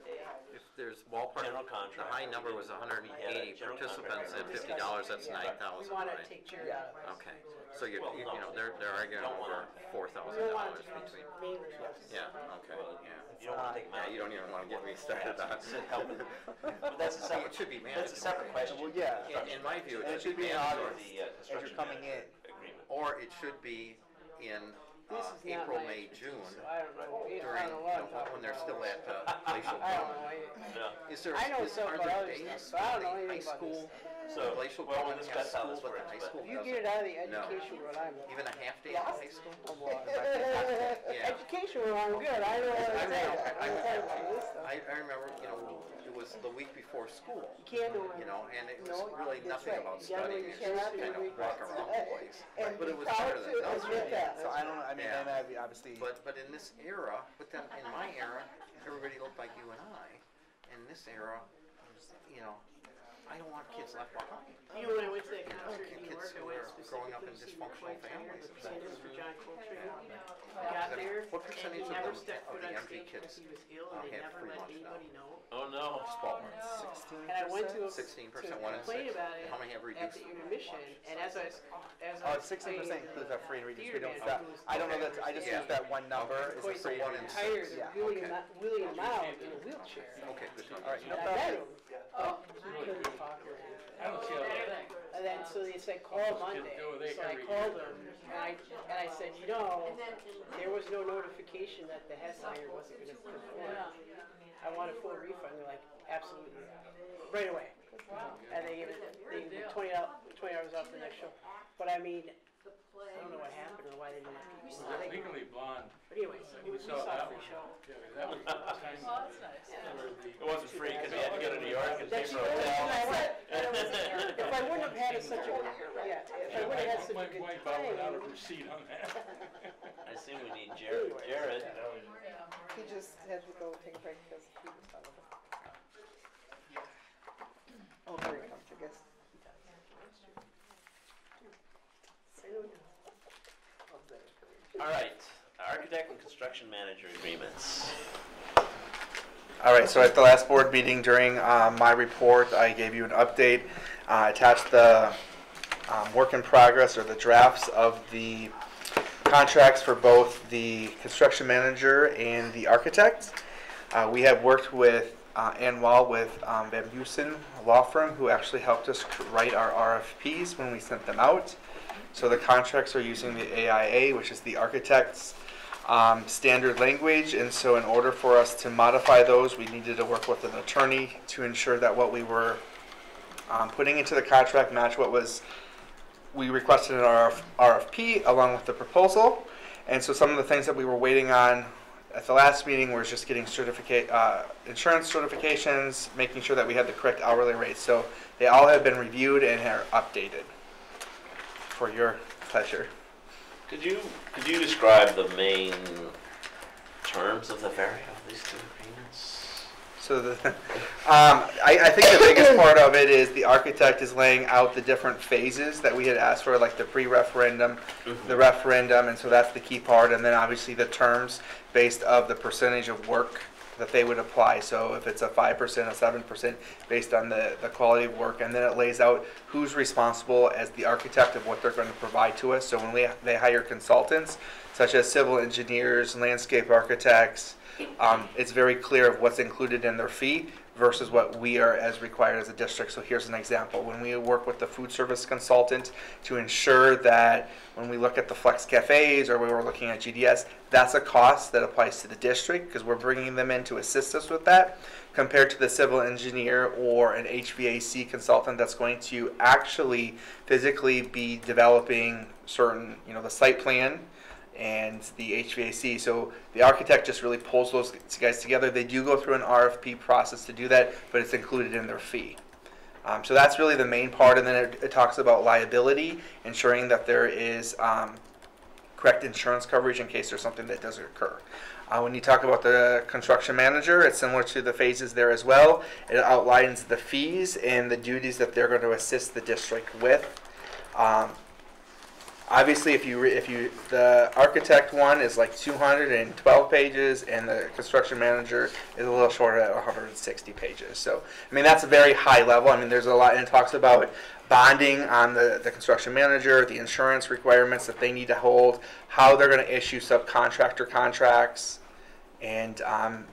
if there's ballpark, General the contract. high number was 180 General participants at contract. $50, that's We 9,000, want to right? take care of it. Okay, so you Well, no. know, they're arguing Don't over wanna- We $4,000 don't want to take between, main responsibility. yeah, okay, Well, yeah. you don't want to take them Yeah, out. you don't even want to get me started on Helping. But that's a It separate, should be that's a manageable. separred question. Well, yeah. In my view, And it should be in manageable. August, The as you're construction coming in. agreement. Or it should be in This is not April, my May, expertise, June, so I don't know. I during, don't know what I'm talking when they're about. still at glacial I don't growing. know. No. Is there, I know are stuff there about other days stuff, but I don't know when the high anything about this school, So, glacial well, we'll growing has discuss how school, this but the works, high but- school If you doesn't? get it out of the No. education world, I'm. Even a half day in high school? Yeah. Education world, I'm good. I know what I'm saying. I'm talking about this stuff. I remember, it was the week before school, You can't do it. and it was No, really that's nothing right. about You gotta- studying, you it's just cannot kind do of walk regrets. around the place. And But it be was proud better to than those. admit that. So I don't, I mean, Yeah. and I obviously. But in this era, but then in my era, everybody looked like you and I. In this era, I don't want kids left behind. You know, when I went to that concert in New Kids York, I who went are growing up specifically in to see the dysfunctional Toy Town, families. the pianist for John Coltrane. I got there, What and percentage he of never the stepped foot on MD stage kids because he was ill, and they have never free let lunch now? anybody know. Oh, no. Small ones. And I went to 16%, to 1 in complain 6. about it How many have at reduced? the intermission, and as I was Oh, playing 16% includes our free and reduced. We don't, theater that, manager I don't know that, I just Yeah. use that one number as a was free and one in reduced. hired Yeah, okay. William Mao in a wheelchair. Okay, good to know. All right, no And I met problem. him. He couldn't talk or anything. I don't see how that. And then, so they said, call Monday. So I called them, and I said, you know, there was no notification that the headliner wasn't gonna perform. I want a full refund. They're like, absolutely, right away. And they gave me 20 hours off the next show. But I mean, I don't know what happened or why they didn't let people. Was it Legally Blonde? But anyways, we saw a free show. Yeah, that was the time. Oh, that's nice. It wasn't free because we had to go to New York and pay That's for the only thing I hotels. went. And it was, if I wouldn't have had such a, yeah, if I wouldn't have had such a My good wife out without a time. receipt on that. I assume we need Jared. Jared. He just had to go take a break because he was out of it. Oh, here he comes, I guess. All right, architect and construction manager agreements. All right, so at the last board meeting during my report, I gave you an update. Attached the work in progress or the drafts of the contracts for both the construction manager and the architect. We have worked with Ann Wall with Van Busen Law Firm, who actually helped us write our RFPs when we sent them out. So the contracts are using the AIA, which is the architect's standard language, and so in order for us to modify those, we needed to work with an attorney to ensure that what we were putting into the contract matched what we requested in our RFP along with the proposal. And so some of the things that we were waiting on at the last meeting was just getting insurance certifications, making sure that we had the correct hourly rates. So they all have been reviewed and are updated for your pleasure. Could you describe the main terms of the these two agreements? So I think the biggest part of it is the architect is laying out the different phases that we had asked for, like the pre-referendum, the referendum, and so that's the key part. And then obviously the terms based of the percentage of work that they would apply. So if it's a 5%, a 7% based on the quality of work, and then it lays out who's responsible as the architect of what they're going to provide to us. So when they hire consultants, such as civil engineers, landscape architects, it's very clear of what's included in their fee versus what we are as required as a district. So here's an example. When we work with the food service consultant to ensure that when we look at the flex cafes or we were looking at GDS, that's a cost that applies to the district because we're bringing them in to assist us with that, compared to the civil engineer or an HVAC consultant that's going to actually physically be developing certain, the site plan and the HVAC. So the architect just really pulls those guys together. They do go through an RFP process to do that, but it's included in their fee. So that's really the main part. And then it talks about liability, ensuring that there is correct insurance coverage in case there's something that does occur. When you talk about the construction manager, it's similar to the phases there as well. It outlines the fees and the duties that they're going to assist the district with. Obviously, the architect one is like 212 pages, and the construction manager is a little shorter at 160 pages. So, I mean, that's a very high level. I mean, there's a lot, and it talks about bonding on the construction manager, the insurance requirements that they need to hold, how they're going to issue subcontractor contracts, and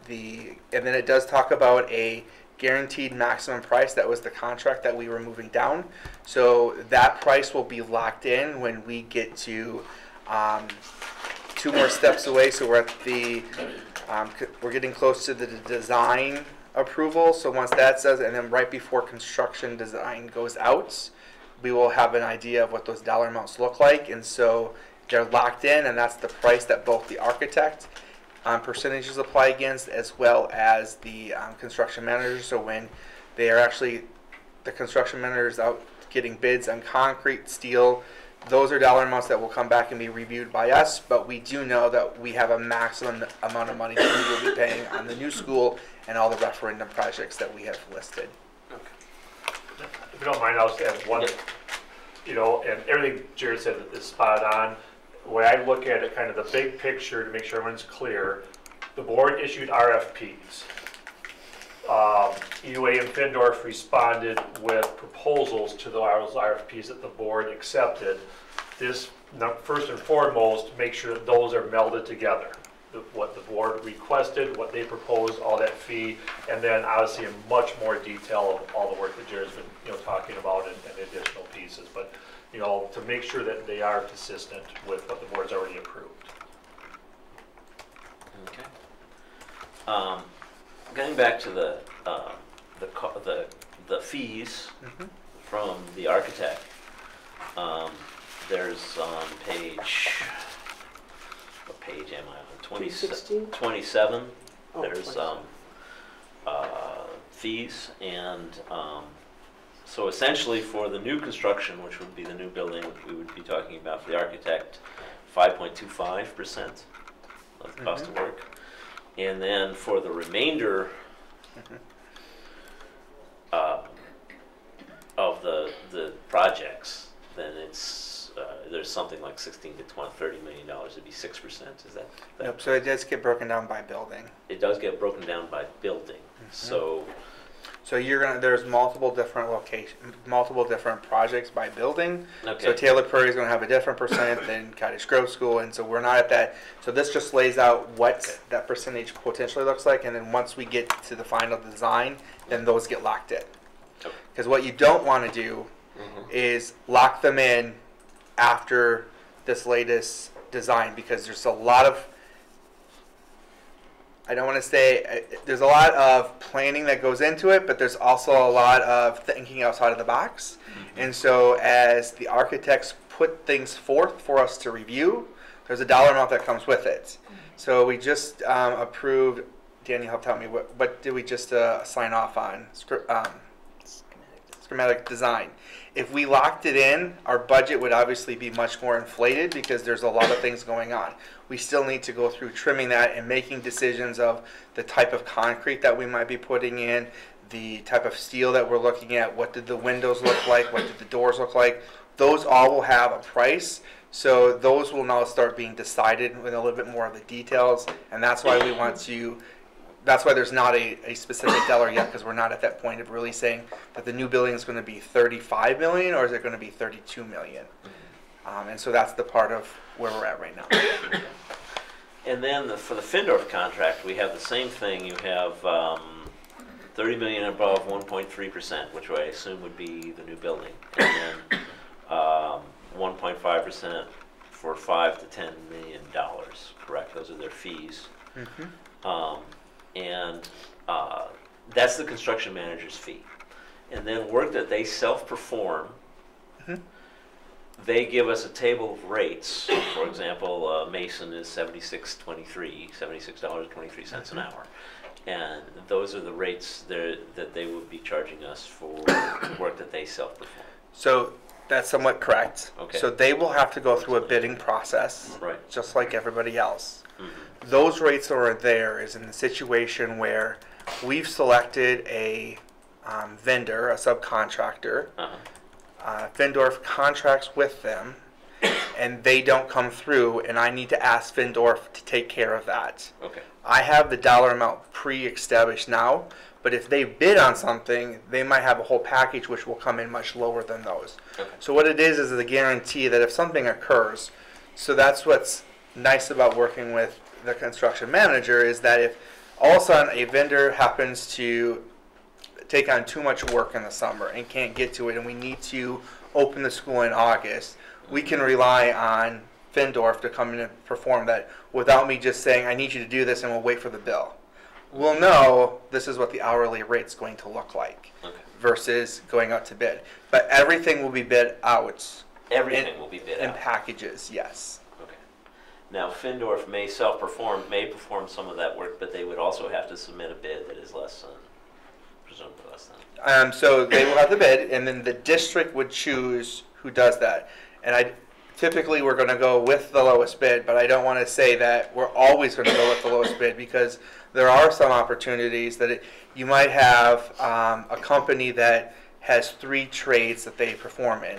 then it does talk about a guaranteed maximum price. That was the contract that we were moving down. So that price will be locked in when we get to 2 more steps away. So we're at we're getting close to the design approval. So once that says, and then right before construction design goes out, we will have an idea of what those dollar amounts look like. And so they're locked in, and that's the price that both the architect percentages apply against, as well as the construction manager. So when they are actually, the construction manager is out getting bids on concrete, steel, those are dollar amounts that will come back and be reviewed by us, but we do know that we have a maximum amount of money that we will be paying on the new school and all the referendum projects that we have listed. Okay. if you don't mind, I'll just add one, Yep. you know, and everything Jared said is spot on. The way I look at it, kind of the big picture to make sure everyone's clear, the board issued RFPs. EUA and Findorf responded with proposals to those RFPs that the board accepted. This, first and foremost, make sure that those are melded together. What the board requested, what they proposed, all that fee, and then obviously in much more detail of all the work that Jared's been, you know, talking about and additional pieces. But, you know, to make sure that they are consistent with what the board's already approved. Okay. Getting back to the fees from the architect, there's on page, what page am I on? 216? 27. Oh, There's 27. Fees, and so essentially for the new construction, which would be the new building, which we would be talking about for the architect, 5.25% of the cost of work. And then for the remainder of the projects, then it's there's something like 16 to 30 million dollars. It'd be 6%. Is that? Yep, so it does get broken down by building. It does get broken down by building. So There's multiple different multiple different projects by building. okay. So Taylor Prairie is going to have a different percent than Cottage Grove School, and so we're not at that. So this just lays out what that percentage potentially looks like, and then once we get to the final design, then those get locked in. Because what you don't want to do is lock them in after this latest design, because there's a lot of, I don't want to say, there's a lot of planning that goes into it, but there's also a lot of thinking outside of the box. And so as the architects put things forth for us to review, there's a dollar amount that comes with it. So we just approved, Daniel helped out me, what did we just sign off on? Schematic design. If we locked it in, our budget would obviously be much more inflated because there's a lot of things going on. We still need to go through trimming that and making decisions of the type of concrete that we might be putting in, the type of steel that we're looking at, what did the windows look like, what did the doors look like. Those all will have a price, so those will now start being decided with a little bit more of the details, and that's why we want to, that's why there's not a specific dollar yet, because we're not at that point of really saying that the new building is going to be 35 million or is it going to be 32 million. And so that's the part of where we're at right now. And then for the Findorf contract, we have the same thing. You have 30 million above 1.3%, which I assume would be the new building, and then 1.5% for $5 to $10 million. Correct? Those are their fees. And that's the construction manager's fee. And then work that they self-perform, they give us a table of rates. For example, Mason is $76.23 an hour. And those are the rates that they would be charging us for work that they self-perform. So that's somewhat correct. Okay. So they will have to go through a bidding process, Right. just like everybody else. Those rates that are there is in the situation where we've selected a vendor, a subcontractor. Findorf contracts with them, and they don't come through, and I need to ask Findorf to take care of that. Okay. I have the dollar amount pre-established now, but if they bid on something, they might have a whole package which will come in much lower than those. Okay. So what it is a guarantee that if something occurs, so that's what's nice about working with the construction manager, is that if all of a sudden a vendor happens to take on too much work in the summer and can't get to it, and we need to open the school in August, we can rely on Findorf to come in and perform that without me just saying, I need you to do this and we'll wait for the bill. We'll know this is what the hourly rate's going to look like versus going out to bid. But everything will be bid out. Everything will be bid in out. packages, yes. Okay. Now, Findorf may perform some of that work, but they would also have to submit a bid that is less than, presumably less than. So they will have the bid, and then the district would choose who does that. And typically we're going to go with the lowest bid, but I don't want to say that we're always going to go with the lowest bid, because there are some opportunities that you might have a company that has 3 trades that they perform in.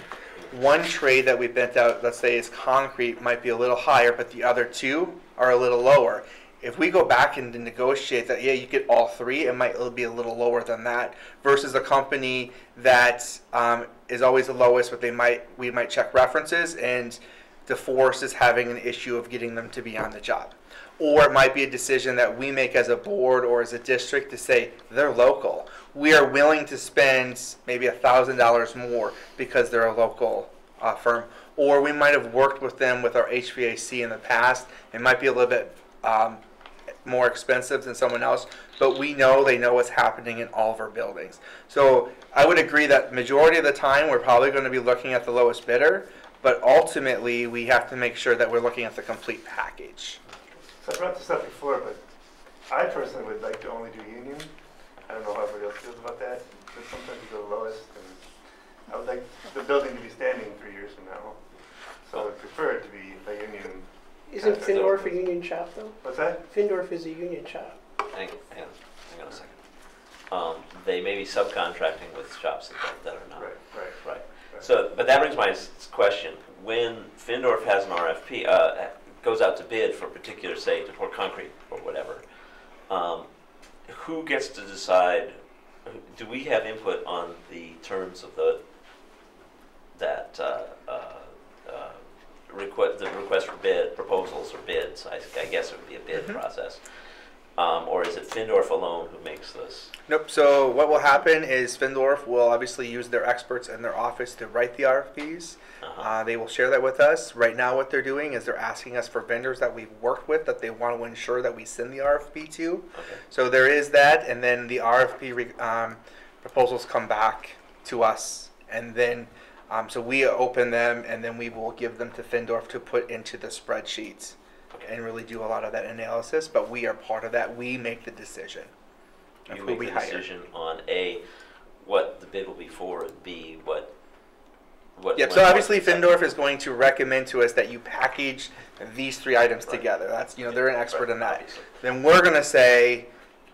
One trade that we bent out, let's say is concrete, might be a little higher, but the other 2 are a little lower. If we go back and negotiate that, yeah, you get all 3, it might be a little lower than that, versus a company that is always the lowest, but we might check references, and DeForest is having an issue of getting them to be on the job. Or it might be a decision that we make as a board or as a district to say, they're local. We are willing to spend maybe $1,000 more because they're a local firm. Or we might have worked with them with our HVAC in the past. It might be a little bit more expensive than someone else, but we know they know what's happening in all of our buildings. So I would agree that majority of the time we're probably going to be looking at the lowest bidder, but ultimately we have to make sure that we're looking at the complete package. So I brought this up before, but I personally would like to only do union. I don't know how everybody else feels about that, but sometimes you go the lowest, and I would like the building to be standing 3 years from now. So I would prefer it to be a union. Isn't Findorf a union shop, though? What's that? Findorf is a union shop. Hang on a second. They may be subcontracting with shops that are not. Right. So, but that brings my question. When Findorf has an RFP, goes out to bid for a particular, say, to pour concrete or whatever, who gets to decide? Do we have input on the terms of the request for bid proposals or bids? I guess it would be a bid process, or is it Findorf alone who makes this? Nope. So what will happen is Findorf will obviously use their experts in their office to write the RFPs. They will share that with us. Right now what they're doing is they're asking us for vendors that we've worked with that they want to ensure that we send the RFP to. Okay. So there is that, and then the RFP proposals come back to us, and then so we open them, and then we will give them to Findorf to put into the spreadsheets and really do a lot of that analysis. But we are part of that. We make the decision of You who make we the hire. decision on A, what the bid will be for, and B, what. Yep. So obviously Findorf is going to recommend to us that you package these 3 items together. That's they're an expert in that. Obviously. Then we're going to say,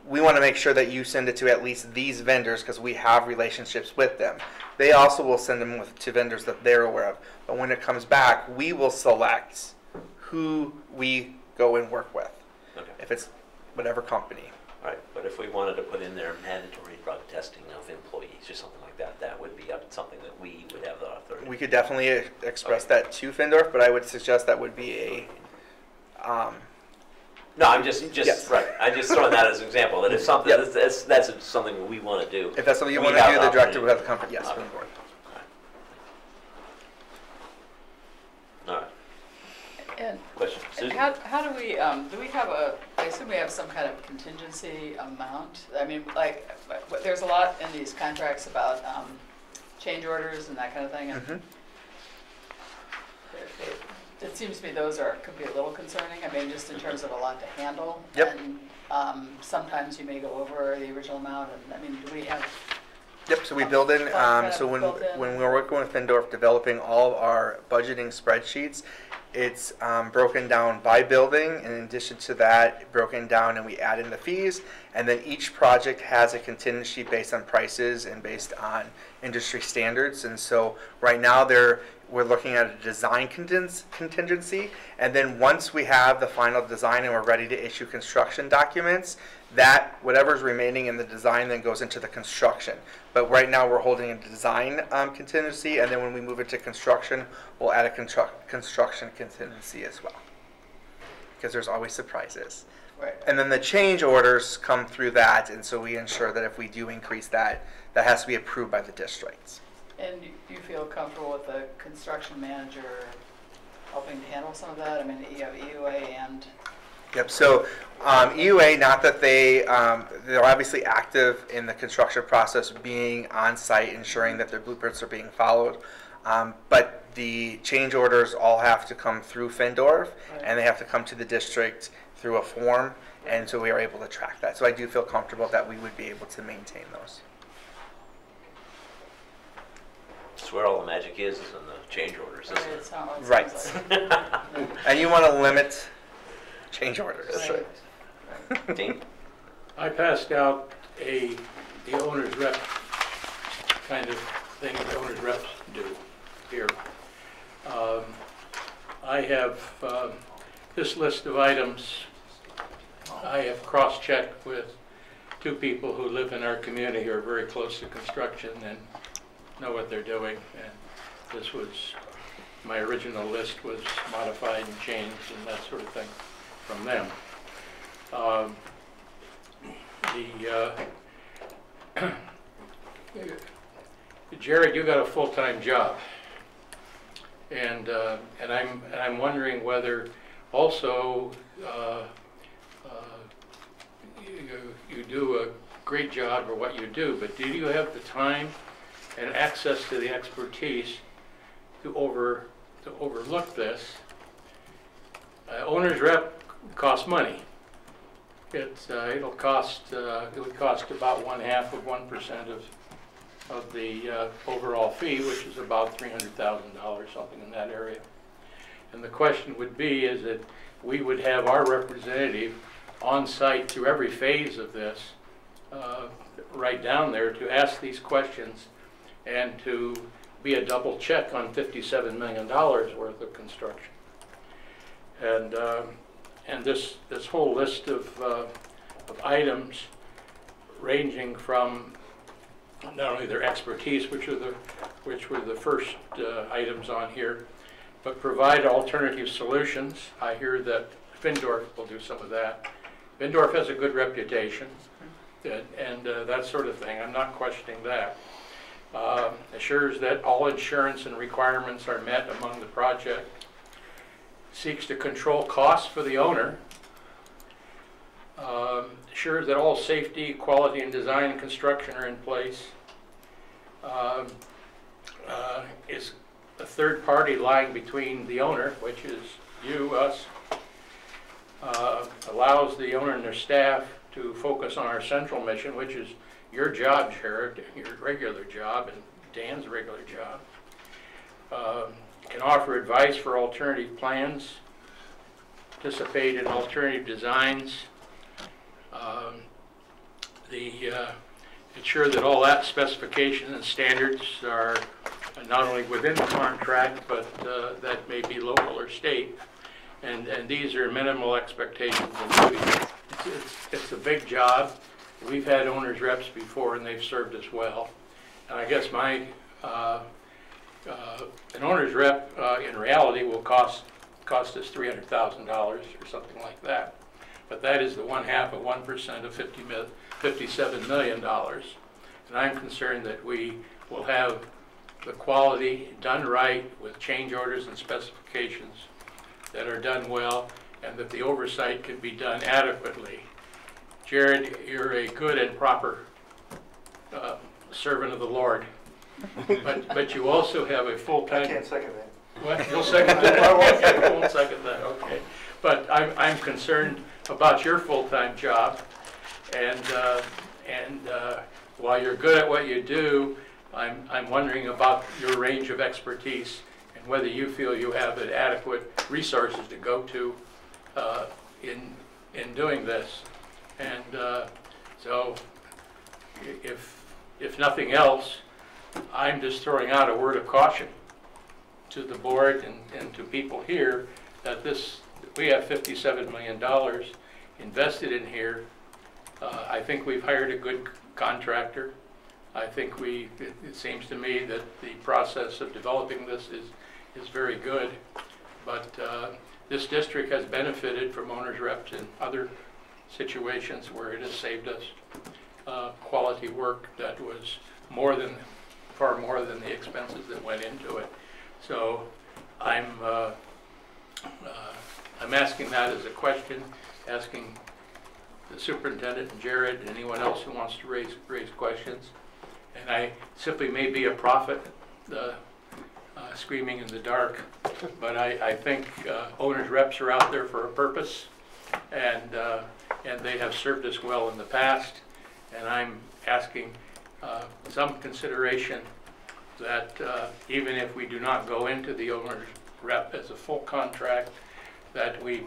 we want to make sure that you send it to at least these vendors because we have relationships with them. They also will send them to vendors that they're aware of. But when it comes back, we will select who we go and work with. Okay. If it's whatever company. Right, but if we wanted to put in there mandatory drug testing of employees or something like that, that would be something that we would have the authority. We could definitely express that to Findorf, but I would suggest that would be a No, I'm just Yes. right. I'm just throwing that as an example. That if something Yep. that's something that we want to do. If that's something you we want to have do, the the director opportunity. would have the company. Yes, Okay. from the board. All right. And Question. Susan? how do we have I assume we have some kind of contingency amount? I mean, like, there's a lot in these contracts about change orders and that kind of thing. And it seems to me those could be a little concerning. I mean, just in terms of a lot to handle. Yep. And sometimes you may go over the original amount. And I mean, do we have? Yep, so we build in, so when we're working with Findorf developing all of our budgeting spreadsheets, it's broken down by building. In addition to that, broken down and we add in the fees. And then each project has a contingency based on prices and based on industry standards. And so right now we're looking at a design contingency. And then once we have the final design and we're ready to issue construction documents, that whatever's remaining in the design then goes into the construction. But right now we're holding a design contingency, and then when we move it to construction, we'll add a construction contingency as well. Because there's always surprises. Right. And then the change orders come through that, and so we ensure that if we do increase that, that has to be approved by the districts. And you feel comfortable with the construction manager helping to handle some of that? I mean, you have EUA and... Yep, so EUA, not that they're obviously active in the construction process, being on site, ensuring that their blueprints are being followed. But the change orders all have to come through Findorf, and they have to come to the district through a form, and so we are able to track that. So I do feel comfortable that we would be able to maintain those. That's where all the magic is in the change orders, isn't it? Right. And you want to limit change orders. Dean? I passed out the owner's rep kind of thing that owners reps do here. I have this list of items I have cross-checked with two people who live in our community who are very close to construction and know what they're doing. And this was, my original list was modified and changed and that sort of thing from them. Jared, you got a full-time job, and I'm wondering whether also you do a great job or what you do, but do you have the time and access to the expertise to overlook this? Owner's rep costs money. It would cost about 1/2% of the overall fee, which is about $300,000, something in that area. And the question would be is that we would have our representative on site through every phase of this, right down there, to ask these questions and to be a double check on $57 million worth of construction. And this whole list of items, ranging from not only their expertise, which were the first items on here, but provide alternative solutions. I hear that Findorf will do some of that. Findorf has a good reputation, and that sort of thing. I'm not questioning that. Assures that all insurance and requirements are met among the project. Seeks to control costs for the owner. Assures that all safety, quality, and design and construction are in place. Is a third party lying between the owner, which is you, us. Allows the owner and their staff to focus on our central mission, which is your job, Jared, your regular job, and Dan's regular job. Can offer advice for alternative plans, participate in alternative designs, ensure that all that specifications and standards are not only within the contract, but that may be local or state. And these are minimal expectations and duties. It's a big job. We've had owners reps before and they've served us well. And I guess an owner's rep in reality will cost us $300,000 or something like that. But that is the 1/2% of $57 million. And I'm concerned that we will have the quality done right with change orders and specifications that are done well, and that the oversight can be done adequately. Jared, you're a good and proper servant of the Lord, but you also have a full-time... I can't second that. What? You'll second that? I won't second that, okay. But I'm concerned about your full-time job, and while you're good at what you do, I'm wondering about your range of expertise and whether you feel you have the adequate resources to go to in doing this. And so if nothing else, I'm just throwing out a word of caution to the board and to people here that we have $57 million invested in here. I think we've hired a good contractor. I think it seems to me that the process of developing this is very good, but this district has benefited from owners reps in other situations where it has saved us quality work that was far more than the expenses that went into it. So I'm asking that as a question, asking the superintendent and Jared and anyone else who wants to raise questions. And I simply may be a prophet screaming in the dark, but I think owners reps are out there for a purpose, and they have served us well in the past. And I'm asking some consideration that even if we do not go into the owner's rep as a full contract, that we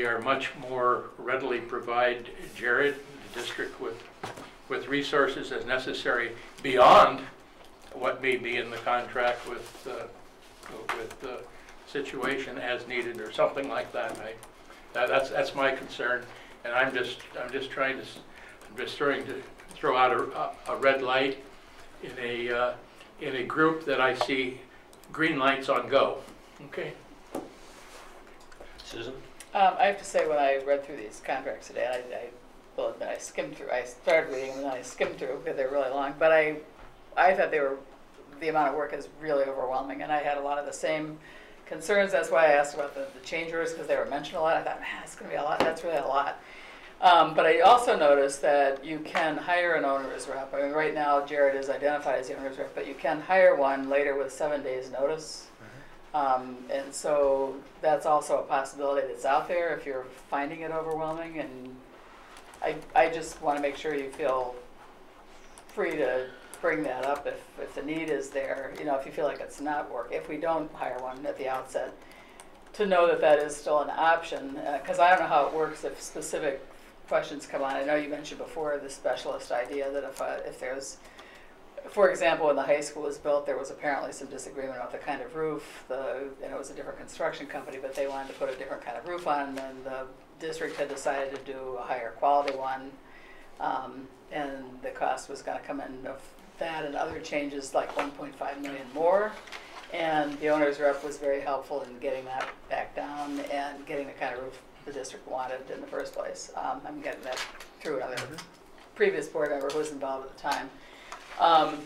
are much more readily provide Jared, the district, with with resources as necessary beyond what may be in the contract with the situation as needed or something like that. That's my concern, and I'm just trying to throw out a red light in a group that I see green lights on go. Okay. Susan? I have to say, when I read through these contracts today, I will admit I skimmed through. I started reading them and then I skimmed through because they're really long. But I thought the amount of work is really overwhelming, and I had a lot of the same concerns. That's why I asked about the change orders, because they were mentioned a lot. I thought, man, it's going to be a lot. That's really a lot. But I also noticed that you can hire an owner's rep. I mean, right now, Jared is identified as the owner's rep, but you can hire one later with 7 days' notice. And so that's also a possibility that's out there if you're finding it overwhelming. And I just want to make sure you feel free to bring that up if the need is there. You know, if you feel like it's not working, if we don't hire one at the outset, to know that that is still an option. Because I don't know how it works if specific questions come on. I know you mentioned before the specialist idea that if there's, for example, when the high school was built, there was apparently some disagreement about the kind of roof. And it was a different construction company, but they wanted to put a different kind of roof on, and then the district had decided to do a higher quality one, and the cost was going to come in of that and other changes, like 1.5 million more. And the owner's rep was very helpful in getting that back down and getting the kind of roof the district wanted in the first place. I'm getting that through another previous board member who was involved at the time.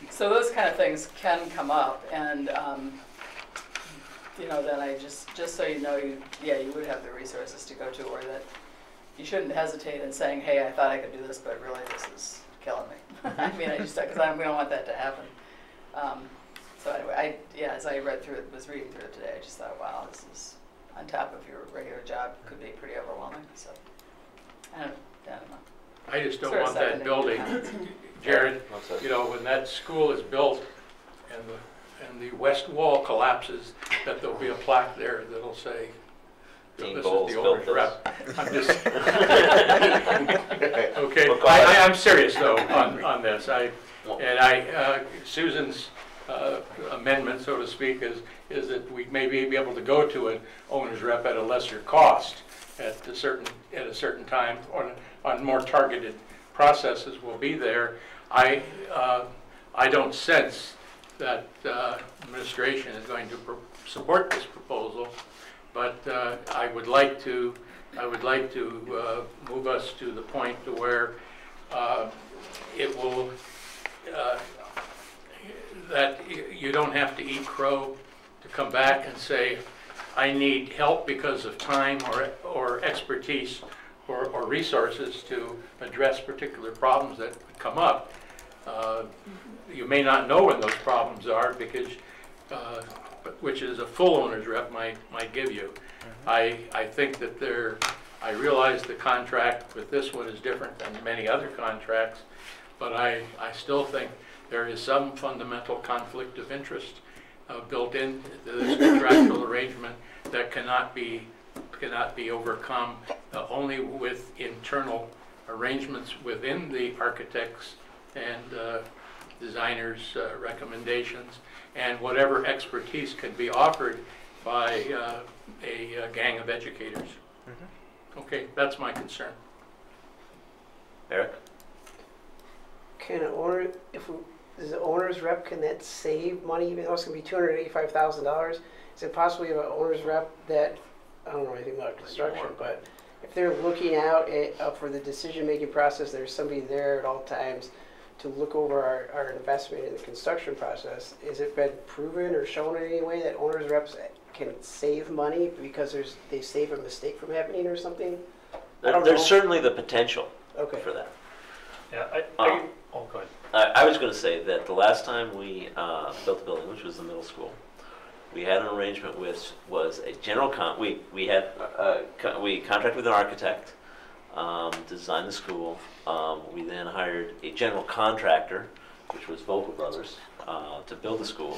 So those kind of things can come up, and you know, then I just so you know, you would have the resources to go to, or that you shouldn't hesitate in saying, hey, I thought I could do this, but really this is killing me. I mean, because we don't want that to happen. So anyway, as I read through it, was reading through it today, I just thought, wow, this is on top of your regular job, could be pretty overwhelming. So I don't know. I just don't want that building, Jared, you know, when that school is built and the west wall collapses, that there'll be a plaque there that'll say, this is the owner's rep. I'm just, okay, I'm serious though on this. Susan's amendment, so to speak, is that we may be able to go to an owner's rep at a lesser cost at a certain time, or on more targeted processes will be there. I don't sense that administration is going to support this proposal, but I would like to move us to the point to where it will that you don't have to eat crow to come back and say, I need help because of time or expertise or resources to address particular problems that come up. You may not know when those problems are, because which is a full owner's rep might give you. I think that I realize the contract with this one is different than many other contracts, but I still think there is some fundamental conflict of interest built into this contractual arrangement that cannot be overcome only with internal arrangements within the architects and designers' recommendations, and whatever expertise can be offered by a gang of educators. Okay, that's my concern. Eric? Can an owner, is the owner's rep, can that save money, even though it's going to be $285,000? Is it possible you have an owner's rep that, I don't know anything about construction, but if they're looking out for the decision-making process, there's somebody there at all times to look over our investment in the construction process. Has it been proven or shown in any way that owner's reps can save money because they save a mistake from happening or something? There's certainly the potential for that. Yeah, go ahead. I was going to say that the last time we built the building, which was the middle school, we had an arrangement with was a general we contracted with an architect, designed the school. We then hired a general contractor, which was Vogel Brothers, to build the school.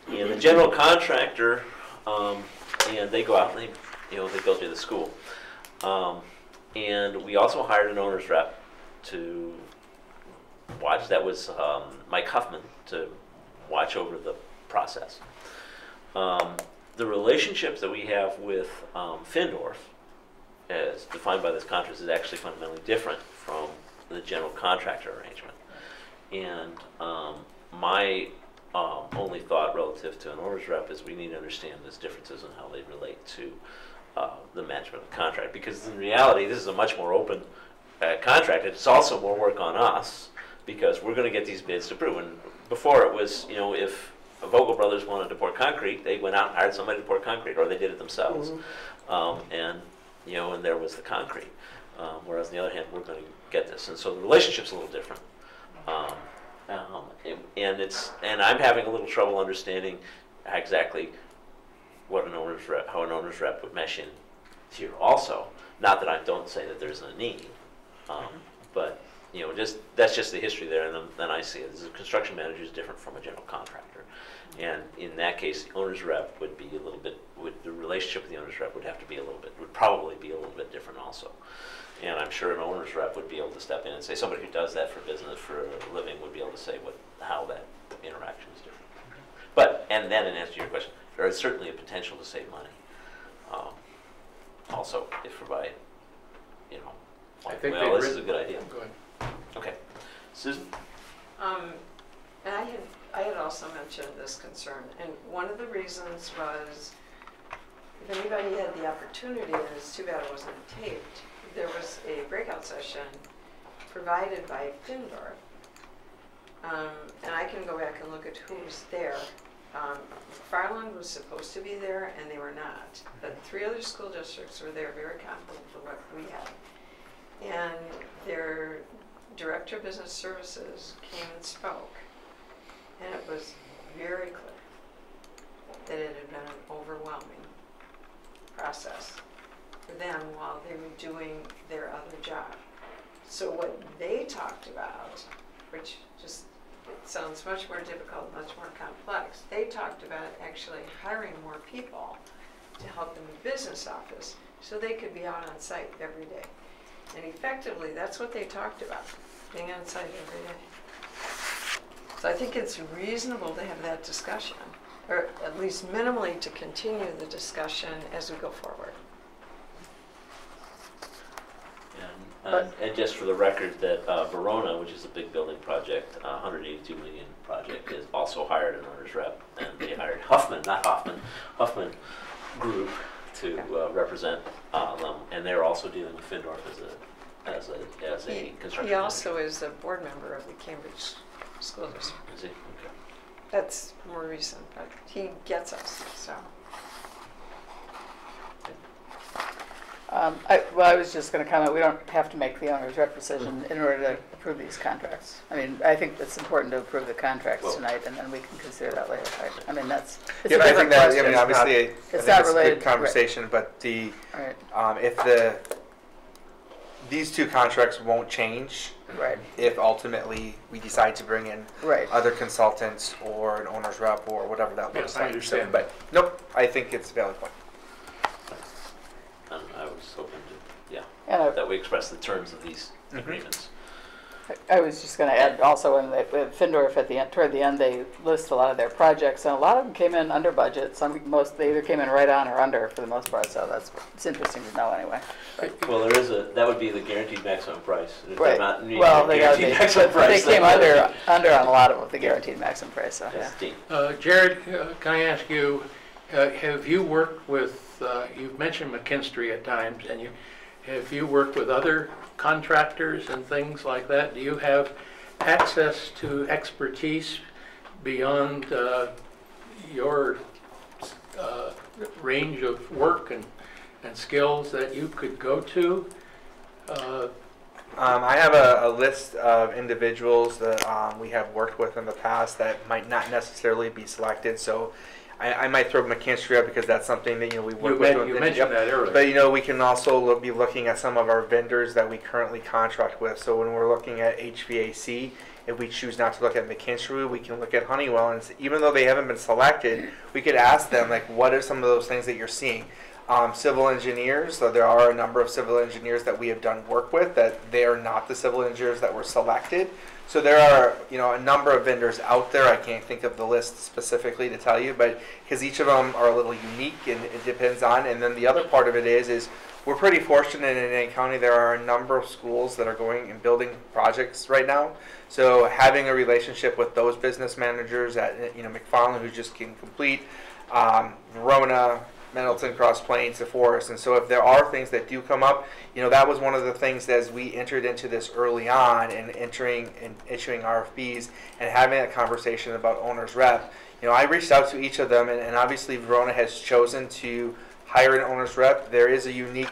And the general contractor, and they go out and they build you the school. And we also hired an owner's rep to watch. That was Mike Huffman to watch over the process. The relationships that we have with Findorf, as defined by this contract, is actually fundamentally different from the general contractor arrangement. And my only thought relative to an owner's rep is we need to understand those differences and how they relate to the management of the contract. Because in reality, this is a much more open contract. It's also more work on us because we're going to get these bids to prove. And before it was, you know, if Vogel Brothers wanted to pour concrete, they went out and hired somebody to pour concrete, or they did it themselves. And you know, and there was the concrete. Whereas on the other hand, we're going to get this, and so the relationship's a little different. And I'm having a little trouble understanding exactly what an owner's rep, how an owner's rep would mesh in here. Also, not that I don't say that there's a need, but you know, that's just the history there. And then I see it as a construction manager is different from a general contractor. And in that case, the owner's rep would be a little bit, the relationship with the owner's rep would have to be would probably be a little bit different also. And I'm sure an owner's rep would be able to step in and say, somebody who does that for business, for a living, would be able to say how that interaction is different. But, and then in answer to your question, there is certainly a potential to save money. Also, if provide, you know, like, well, this is a good idea. Go ahead. Okay. Susan? And I had also mentioned this concern, and one of the reasons was, if anybody had the opportunity, and it's too bad it wasn't taped, there was a breakout session provided by Findorf, and I can go back and look at who was there. Farland was supposed to be there, and they were not. But 3 other school districts were there, very comparable to what we had. And their director of business services came and spoke. And it was very clear that it had been an overwhelming process for them while they were doing their other job. So what they talked about, which just it sounds much more difficult, much more complex, they talked about actually hiring more people to help them in business office so they could be out on site every day. And effectively, that's what they talked about, being on site every day. So I think it's reasonable to have that discussion, or at least minimally to continue the discussion as we go forward. And just for the record, that Monona, which is a big building project, $182 million project, is also hired an owner's rep, and they hired Huffman Group to represent them, and they're also dealing with Findorf as a construction. He also is a board member of the Cambridge School District. Is he? Okay. That's more recent, but he gets us, so. I was just going to comment, we don't have to make the owner's rep decision in order to approve these contracts. I mean, I think it's important to approve the contracts tonight, and then we can consider that later. Right? I mean, it's a different question. I mean, obviously, it's not related. A good conversation, right. But the if these 2 contracts won't change, right. If ultimately we decide to bring in other consultants or an owner's rep or whatever that looks like. I understand. But nope, I think it's a valid point. And I was hoping to, that we express the terms of these agreements. I was just going to add also, when Findorf at the end, toward the end, they list a lot of their projects, and a lot of them came in under budget. They either came in right on or under for the most part. So it's interesting to know anyway. Well, that would be the guaranteed maximum price. Right. Well, they came under on a lot of the guaranteed maximum price. So yeah. Jared, can I ask you, have you worked with? You've mentioned McKinstry at times, and have you worked with other contractors and things like that? Do you have access to expertise beyond your range of work and skills that you could go to? I have a list of individuals that we have worked with in the past that might not necessarily be selected. So I might throw McKinstry up because that's something that we work with. You mentioned that earlier. But we can also be looking at some of our vendors that we currently contract with. So when we're looking at HVAC, if we choose not to look at McKinstry, we can look at Honeywell, and even though they haven't been selected, we could ask them, like, what are some of those things that you're seeing? civil engineers. So there are a number of civil engineers that we have done work with that they are not the civil engineers that were selected. So there are, a number of vendors out there. I can't think of the list specifically to tell you, but because each of them are a little unique and it depends on. And then the other part of it is we're pretty fortunate in Dane County. There are a number of schools that are going and building projects right now. So having a relationship with those business managers at McFarland, who just can complete, Verona, Middleton, Cross Plains, DeForest. And so if there are things that do come up, that was one of the things as we entered into this early on and entering and issuing RFPs and having that conversation about owner's rep. I reached out to each of them, and obviously Verona has chosen to hire an owner's rep. There is a unique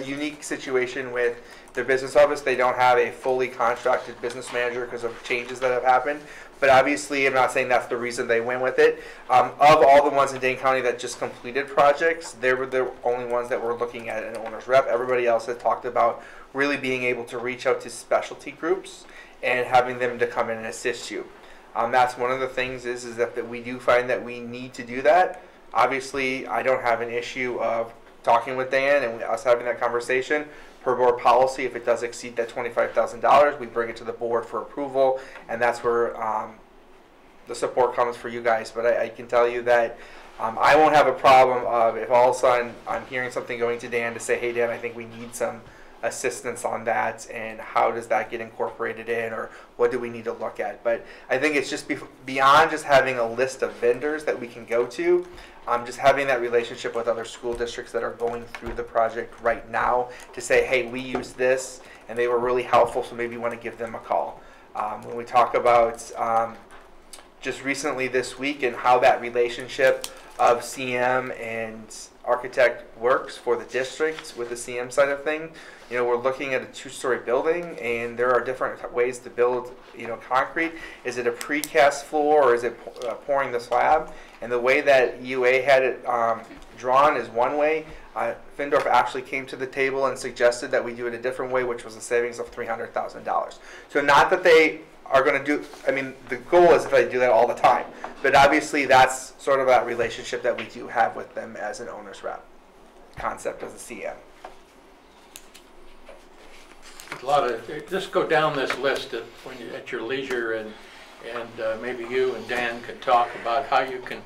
unique situation with their business office. They don't have a fully contracted business manager because of changes that have happened. But obviously, I'm not saying that's the reason they went with it. Of all the ones in Dane County that just completed projects, they were the only ones that were looking at an owner's rep. Everybody else had talked about really being able to reach out to specialty groups and having them to come in and assist you. That's one of the things is that we do find that we need to do that. Obviously, I don't have an issue of talking with Dan and us having that conversation. Per board policy, if it does exceed that $25,000, we bring it to the board for approval, and that's where the support comes for you guys. But I can tell you that I won't have a problem of if all of a sudden I'm hearing something going to Dan to say, hey Dan, I think we need some assistance on that, and how does that get incorporated in, or what do we need to look at. But I think it's just beyond just having a list of vendors that we can go to, just having that relationship with other school districts that are going through the project right now to say, hey, we use this and they were really helpful, so maybe you want to give them a call. When we talk about just recently this week and how that relationship of CM and architect works for the district with the CM side of thing, we're looking at a 2-story building, and there are different ways to build, concrete. Is it a precast floor, or is it pouring the slab? And the way that UA had it drawn is one way. Findorf actually came to the table and suggested that we do it a different way, which was a savings of $300,000. So not that they are going to do, the goal is that they do that all the time. But obviously that's sort of that relationship that we do have with them as an owner's rep concept as a CM. A lot of, just go down this list when you're at your leisure, and maybe you and Dan could talk about how you can,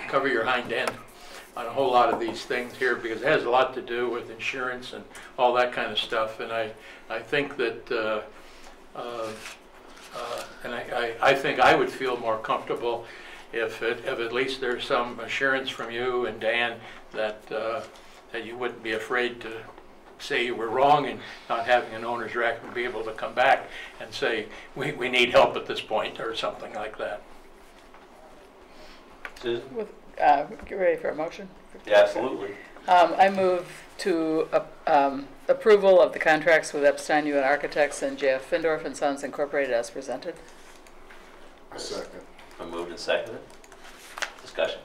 cover your hind end on a whole lot of these things here, because it has a lot to do with insurance and all that kind of stuff. And I think that, I think I would feel more comfortable if at least there's some assurance from you and Dan that that you wouldn't be afraid to say you were wrong and not having an owner's rep and be able to come back and say, we need help at this point, or something like that. Susan? Get ready for a motion? Yeah, absolutely. I move to approval of the contracts with Epstein UN Architects and J.F. Findorf and Sons Incorporated as presented. A second. Been moved and seconded. Discussion.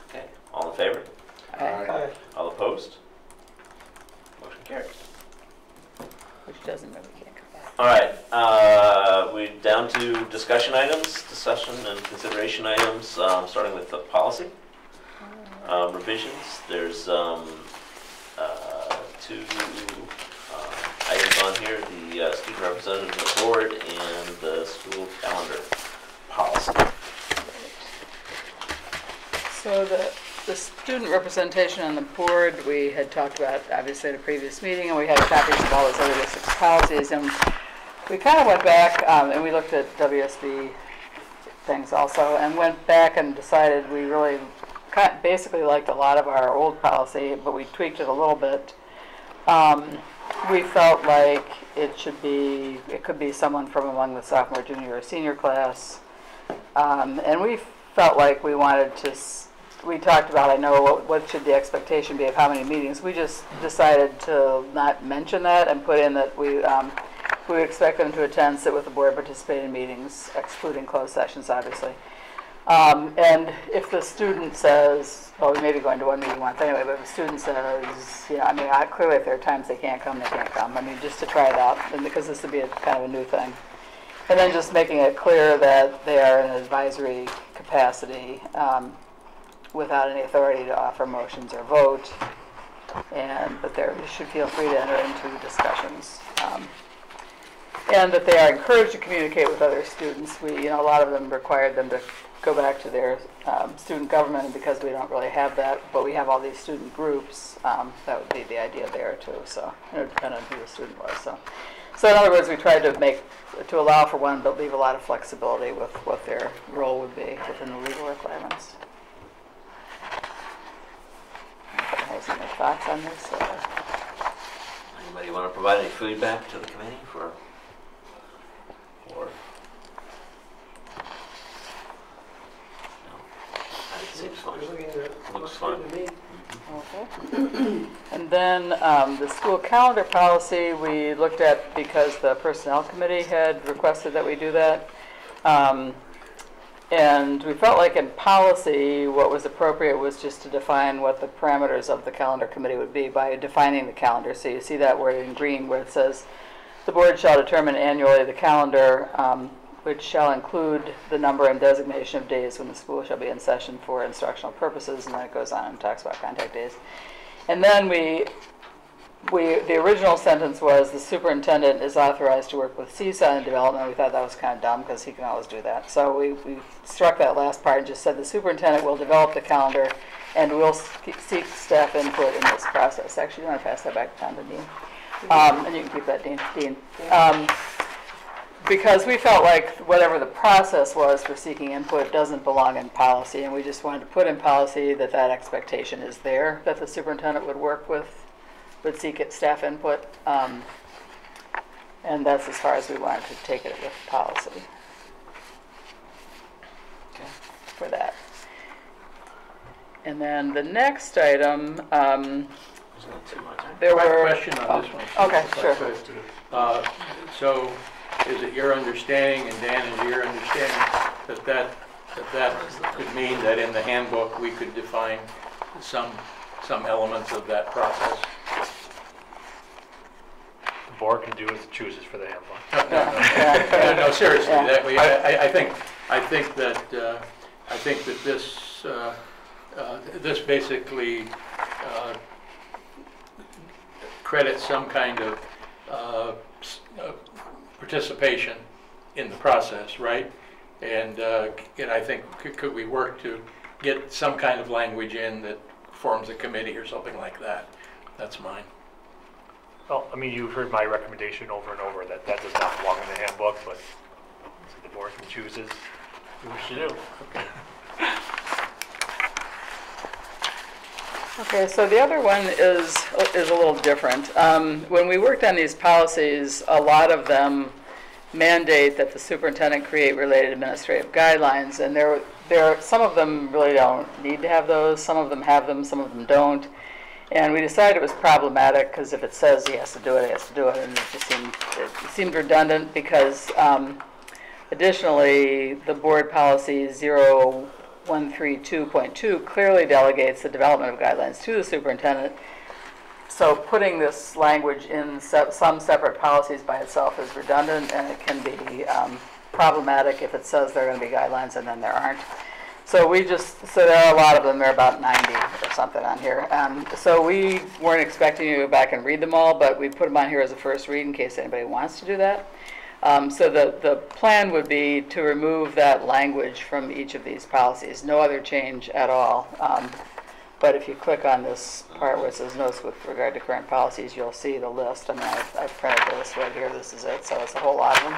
Okay, all in favor? Aye. All opposed? Motion carries. Which doesn't mean we can't come back. All right, we're down to discussion items, discussion and consideration items, starting with the policy revisions. There's 2 items on here: the student representative of the board and the school calendar policy. So the student representation on the board, we had talked about obviously at a previous meeting, and we had copies of all those other districts' policies, and we kind of went back and we looked at WSB things also, and went back and decided we really basically liked a lot of our old policy, but we tweaked it a little bit. We felt like it could be someone from among the sophomore, junior, or senior class, and we felt like we wanted to. We talked about, what should the expectation be of how many meetings. We just decided to not mention that and put in that we expect them to attend, sit with the board, participate in meetings, excluding closed sessions, obviously. And if the student says, well, we may be going to one meeting once anyway, but if the student says, clearly if there are times they can't come, they can't come. Just to try it out, and because this would be kind of a new thing. And then just making it clear that they are in an advisory capacity without any authority to offer motions or vote, and that they should feel free to enter into discussions. And that they are encouraged to communicate with other students. A lot of them required them to go back to their student government, and because we don't really have that, but we have all these student groups, that would be the idea there too, so, depending on who the student was. So in other words, we tried to allow for one, but leave a lot of flexibility with what their role would be within the legal requirements. Has any thoughts on this? Anybody want to provide any feedback to the committee for? Or no? That seems fine. Looks fine. Okay. And then the school calendar policy we looked at because the personnel committee had requested that we do that. And we felt like in policy what was appropriate was just to define what the parameters of the calendar committee would be by defining the calendar. So you see that word in green where it says the board shall determine annually the calendar, which shall include the number and designation of days when the school shall be in session for instructional purposes, and then it goes on and talks about contact days. And then the original sentence was the superintendent is authorized to work with CSA in development. We thought that was kind of dumb because he can always do that. So we struck that last part and just said the superintendent will develop the calendar and will seek staff input in this process. Actually, you want to pass that back down to Dean. And you can keep that, Dean. Because we felt like whatever the process was for seeking input doesn't belong in policy, and we just wanted to put in policy that that expectation is there, that the superintendent would seek staff input, and that's as far as we wanted to take it with policy. Okay. For that. And then the next item, there were... Question on this one. Okay, sure. So is it your understanding, and Dan, is it your understanding that could mean that in the handbook we could define some elements of that process? The board can do as it chooses for the handbook. No, seriously. Yeah. That we, I think that this basically credits some kind of participation in the process, right? And I think could we work to get some kind of language in that forms a committee or something like that? That's mine. Well, I mean, you've heard my recommendation over and over that does not belong in the handbook, but the board can choose as you wish to do. Okay, so the other one is a little different. When we worked on these policies, a lot of them mandate that the superintendent create related administrative guidelines, and some of them really don't need to have those. Some of them have them, some of them don't. And we decided it was problematic because if it says he has to do it, he has to do it, and it seemed redundant because additionally, the board policy 0132.2 clearly delegates the development of guidelines to the superintendent. So putting this language in some separate policies by itself is redundant, and it can be problematic if it says there are going to be guidelines and then there aren't. So there are a lot of them. There are about 90 or something on here. So we weren't expecting you to go back and read them all, but we put them on here as a first read in case anybody wants to do that. So the plan would be to remove that language from each of these policies. No other change at all. But if you click on this part where it says notes with regard to current policies, you'll see the list. I mean, I've printed this right here. This is it. So it's a whole lot of them.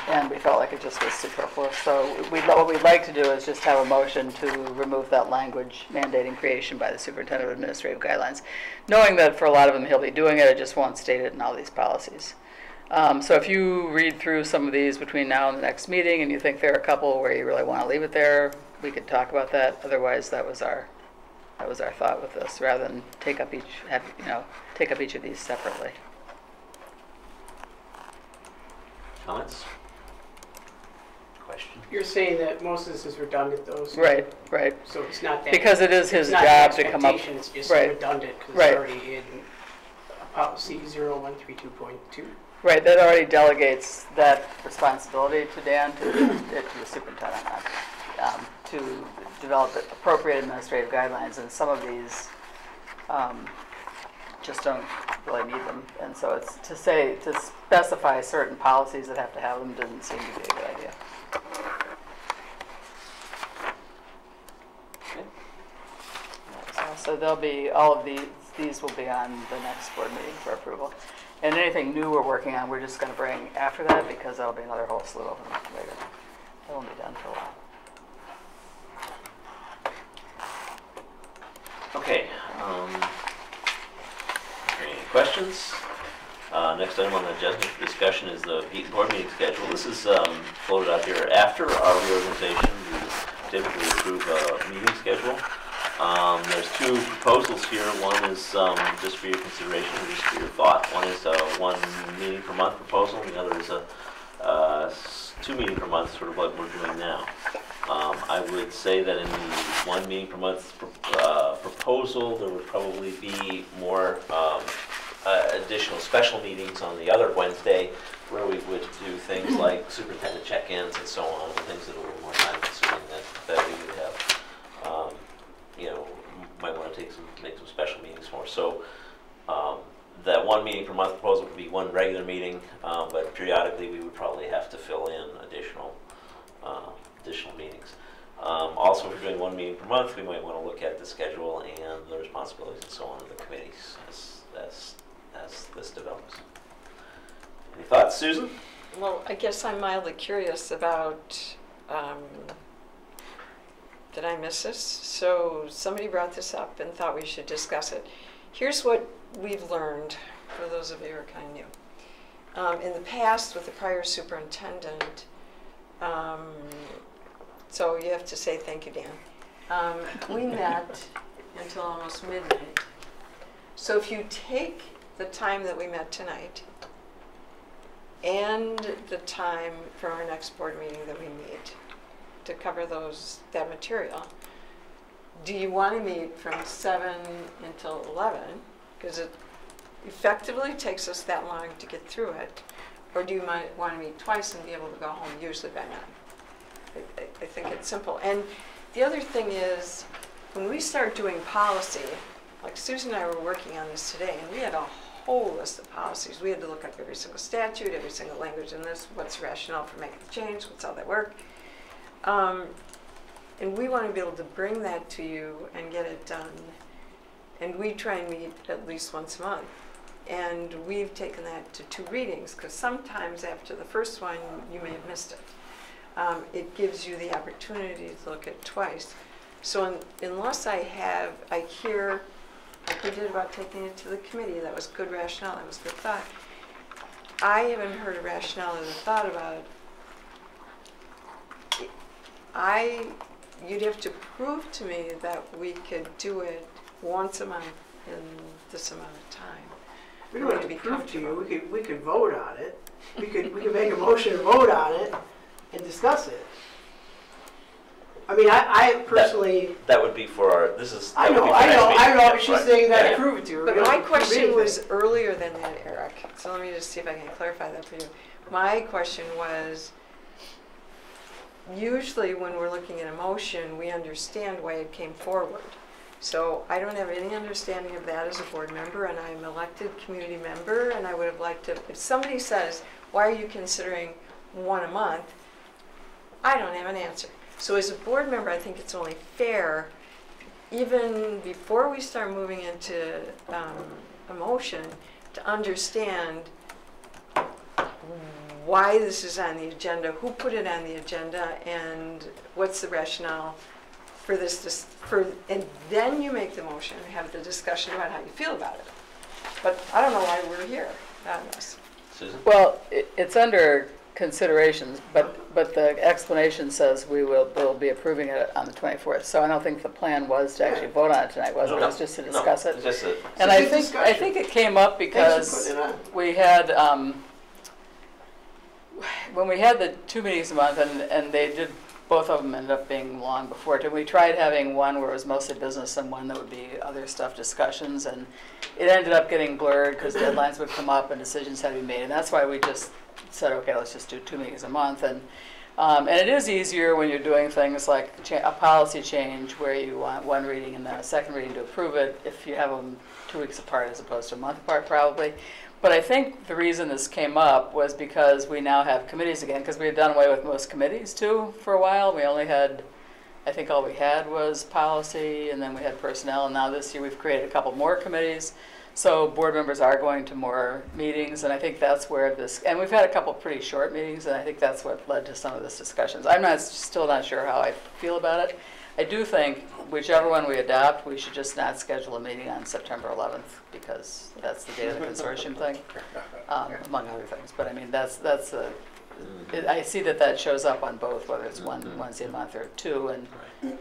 And we felt like it just was superfluous. So what we'd like to do is just have a motion to remove that language mandating creation by the superintendent of administrative guidelines, knowing that for a lot of them he'll be doing it, it just won't state it in all these policies. So if you read through some of these between now and the next meeting and you think there are a couple where you really want to leave it there, we could talk about that. Otherwise, that was our thought with this, rather than take up each of these separately. Comments? Question? You're saying that most of this is redundant, though? So Right. So it's not that. Because it is his it's not job an to come up. expectation, It's just Right. redundant because Right. it's already in policy 0132.2. Right, that already delegates that responsibility to Dan, to the superintendent, to develop appropriate administrative guidelines, and some of these just don't really need them. And so it's to specify certain policies that have to have them doesn't seem to be a good idea. So there'll be, all of these will be on the next board meeting for approval. And anything new we're working on, we're just going to bring after that, because that'll be another whole slew of them later. That won't be done for a while. Okay. Any questions? Next item on the agenda for discussion is the board meeting schedule. This is floated out here after our reorganization. We typically approve a meeting schedule. There's two proposals here. One is just for your consideration, just for your thought. One is a 1 meeting per month proposal, and the other is a 2 meeting per month, sort of like we're doing now. I would say that in the 1 meeting per month proposal, there would probably be more additional special meetings on the other Wednesday, where we would do things like superintendent check-ins and so on, things that are a little more time consuming that we would have. You know, might want to make some special meetings for. So that 1 meeting per month proposal would be 1 regular meeting, but periodically we would probably have to fill in additional meetings. Also, if we're doing 1 meeting per month, we might want to look at the schedule and the responsibilities and so on of the committees as this develops. Any thoughts, Susan? Well, I guess I'm mildly curious about, did I miss this? So somebody brought this up and thought we should discuss it. Here's what we've learned, for those of you who are kind of new. In the past, with the prior superintendent, so you have to say thank you, Dan. We met until almost midnight. So if you take the time that we met tonight and the time for our next board meeting that we meet to cover that material, do you want to meet from 7 until 11? Because it effectively takes us that long to get through it. Or do you want to meet twice and be able to go home usually by 9? I think it's simple. And the other thing is, when we start doing policy, like Susan and I were working on this today, and we had a whole list of policies. We had to look up every single statute, every single language in this, what's the rationale for making the change, what's how they work. And we want to be able to bring that to you and get it done. And we try and meet at least once a month. And we've taken that to 2 readings, because sometimes after the first one, you may have missed it. It gives you the opportunity to look at twice. So unless I hear, like we did about taking it to the committee, that was good rationale, that was good thought. I haven't heard a rationale or a thought about it. You'd have to prove to me that we could do it once a month in this amount of time. We don't have to prove to you, we could vote on it. We could make a motion to vote on it and discuss it. I mean, I personally. That would be for our, this is. I know, she's saying that prove it to her. But my question was earlier than that, Eric. So let me just see if I can clarify that for you. My question was, usually when we're looking at a motion, we understand why it came forward. So I don't have any understanding of that as a board member, and I'm an elected community member, and I would have liked to, if somebody says, why are you considering 1 a month? I don't have an answer. So as a board member, I think it's only fair, even before we start moving into a motion, to understand why this is on the agenda, who put it on the agenda, and what's the rationale for this, and then you make the motion, have the discussion about how you feel about it. But I don't know why we're here on this. Susan? Well, it's under considerations, but the explanation says we'll be approving it on the 24th. So I don't think the plan was to actually vote on it tonight, was it? It was just to discuss it. Just a, and I think it came up because we had when we had the 2 meetings a month, and they did both of them ended up being long before it. And we tried having one where it was mostly business and one that would be other stuff, discussions, and it ended up getting blurred because deadlines would come up and decisions had to be made. And that's why we just said, okay, let's just do 2 meetings a month. And it is easier when you're doing things like a policy change where you want one reading and then a second reading to approve it if you have them 2 weeks apart as opposed to a month apart probably. But I think the reason this came up was because we now have committees again, because we had done away with most committees too for a while. We only had, I think all we had was policy, and then we had personnel, and now this year we've created a couple more committees. So board members are going to more meetings, and I think that's where this, and we've had a couple pretty short meetings, and I think that's what led to some of this discussions. I'm still not sure how I feel about it. I do think whichever one we adopt, we should just not schedule a meeting on September 11th because that's the date of the consortium thing, among other things. But I mean, I see that shows up on both, whether it's one Wednesday a month or 2, and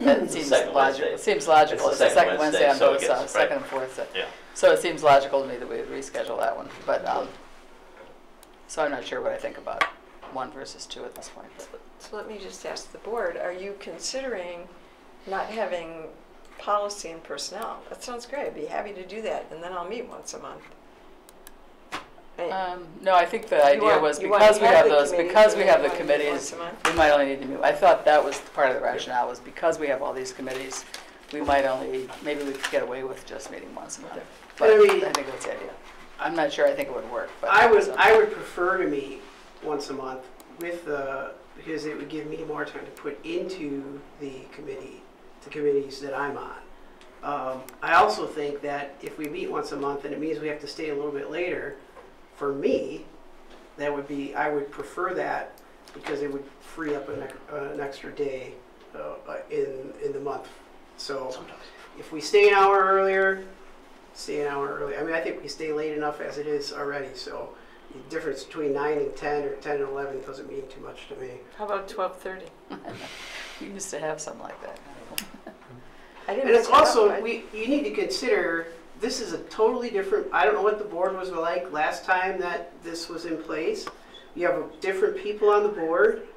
that seems logical. It seems logical. It's the second Wednesday on both sides, second and fourth. Yeah. So it seems logical to me that we would reschedule that one. But so I'm not sure what I think about 1 versus 2 at this point. So let me just ask the board, are you considering not having policy and personnel? That sounds great. I'd be happy to do that, and then I'll meet once a month. No, I think the idea was because we have those, because we have the committees, we might only need to meet. I thought that was part of the rationale, was because we have all these committees, we might only, maybe we could get away with just meeting once a month. But I think that's the idea. I'm not sure I think it would work. But I would prefer to meet once a month with because it would give me more time to put into the committees that I'm on. I also think that if we meet once a month and it means we have to stay a little bit later, for me, that would be, I would prefer that because it would free up an extra day in the month. So if we stay an hour earlier, stay an hour earlier. I mean, I think we stay late enough as it is already. So the difference between 9 and 10 or 10 and 11 doesn't mean too much to me. How about 12:30? We used to have something like that. I didn't. And it's also, you need to consider, this is a totally different, I don't know what the board was like last time that this was in place. You have different people on the board.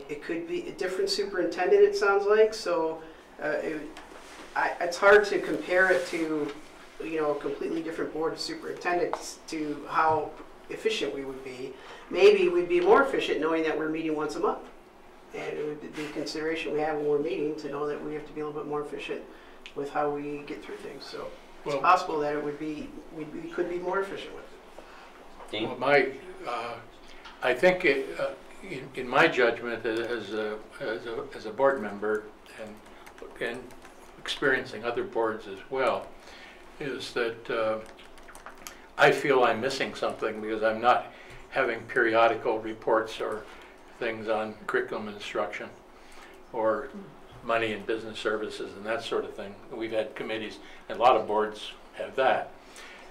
It could be a different superintendent, it sounds like. So it's hard to compare it to, a completely different board of superintendents to how efficient we would be. Maybe we'd be more efficient knowing that we're meeting once a month. And it would be a consideration we have when we're meeting to know that we have to be a little bit more efficient with how we get through things. So it's possible that we could be more efficient with it. Well, I think in my judgment as a board member and experiencing other boards as well, is that I feel I'm missing something because I'm not having periodical reports or things on curriculum instruction or money and business services and that sort of thing. We've had committees, and a lot of boards have that.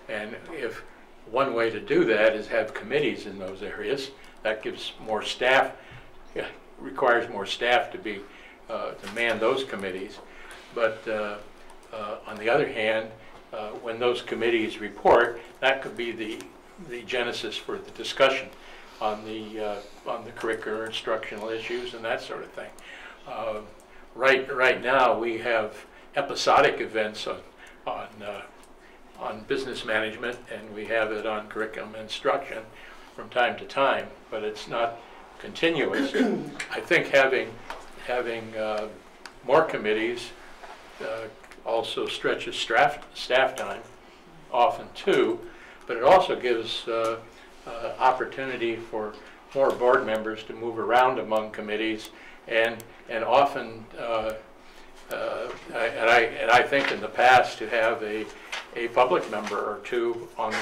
And if one way to do that is have committees in those areas, that gives more staff, requires more staff to man those committees. But on the other hand, when those committees report, that could be the genesis for the discussion on the curricular instructional issues and that sort of thing. Right now we have episodic events on business management, and we have it on curriculum instruction from time to time, but it's not continuous. I think having more committees also stretches staff time often too, but it also gives opportunity for more board members to move around among committees, and often I think in the past to have a public member or two on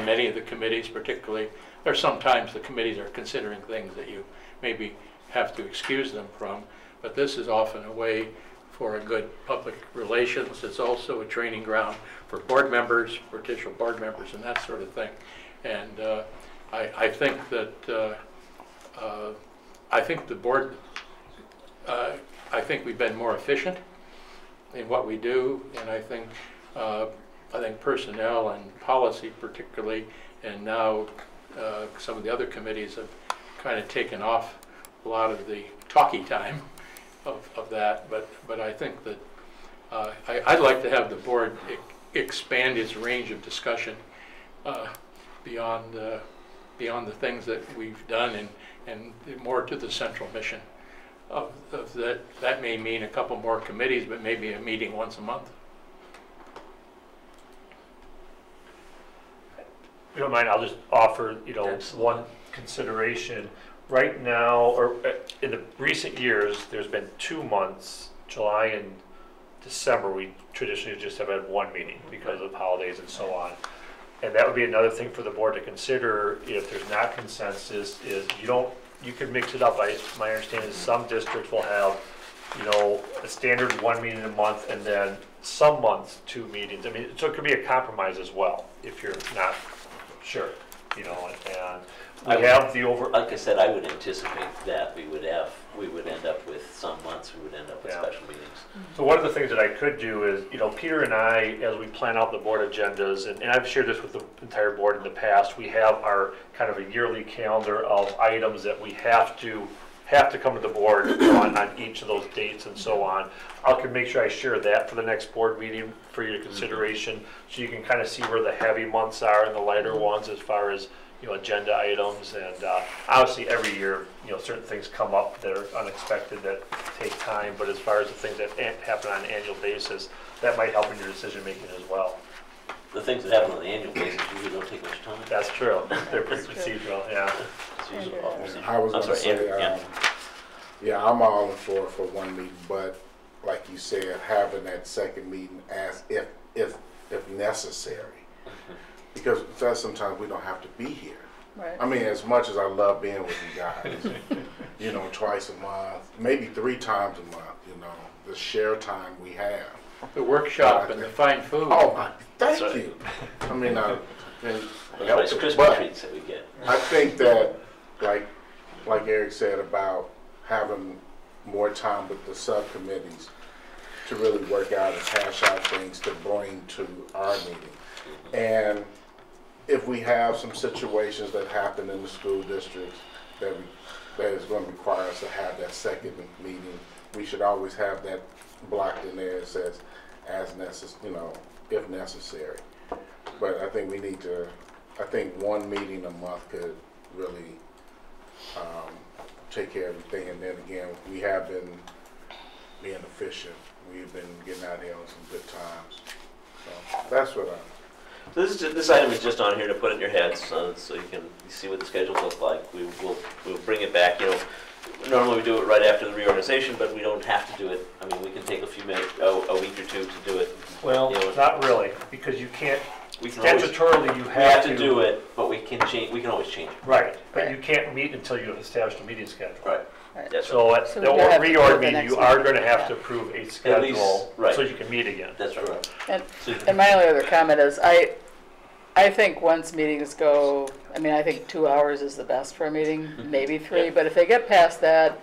many of the committees. Particularly, there's sometimes the committees are considering things that you maybe have to excuse them from, but this is often a way for a good public relations. It's also a training ground for board members, potential board members, and that sort of thing. And I think that I think the board, I think we've been more efficient in what we do, and I think personnel and policy particularly, and now some of the other committees have kind of taken off a lot of the talky time of that, but I think that I'd like to have the board expand its range of discussion beyond the things that we've done and more to the central mission of that. That may mean a couple more committees, but maybe a meeting once a month. If you don't mind, I'll just offer, one consideration. Right now, or in the recent years, there's been 2 months, July and December, we traditionally just have had one meeting because of holidays and so on. And that would be another thing for the board to consider if there's not consensus, is you could mix it up. My understanding is some districts will have, a standard one meeting a month and then some months 2 meetings. I mean, so it could be a compromise as well if you're not sure, and we have the Like I said, I would anticipate that we would end up with some months, we would end up with special meetings. So one of the things that I could do is, Peter and I, as we plan out the board agendas, and I've shared this with the entire board in the past, we have our kind of a yearly calendar of items that we have to come to the board on each of those dates and so on. I can make sure I share that for the next board meeting for your consideration, so you can kind of see where the heavy months are and the lighter ones as far as agenda items. And obviously every year, certain things come up that are unexpected that take time, but as far as the things that happen on an annual basis, that might help in your decision making as well. The things that happen on the annual basis usually don't take much time. That's true. They're pretty procedural, yeah. It's usually all procedural. I was I'm going to sorry, say, Andrew, yeah, I'm all for one meeting, but like you said, having that second meeting as if necessary. Because sometimes we don't have to be here. Right. I mean, as much as I love being with you guys, twice a month, maybe 3 times a month, the share time we have. The workshop and the fine food. Oh, my, thank you. I mean, nice Christmas treats that we get. I think that, like Eric said about having more time with the subcommittees to really work out and hash out things to bring to our meeting. And if we have some situations that happen in the school districts that is going to require us to have that second meeting, we should always have that blocked in there. It says if necessary. But I think I think one meeting a month could really take care of everything. And then again, we have been being efficient. We've been getting out here on some good times. So that's what This item is just on here to put it in your heads, so you can see what the schedules look like. We'll bring it back. Normally we do it right after the reorganization, but we don't have to do it. I mean, we can take a few minutes, a week or 2 to do it. Well, not really, because you can't. We can Statutorily, you have to do it, but we can change. We can always change it. Right, but you can't meet until you have established a meeting schedule. Right. That's so at the reorg meeting, you are going to have to approve a schedule so you can meet again. That's right. And my only other comment is, I think once meetings go, I think 2 hours is the best for a meeting, maybe 3, but if they get past that,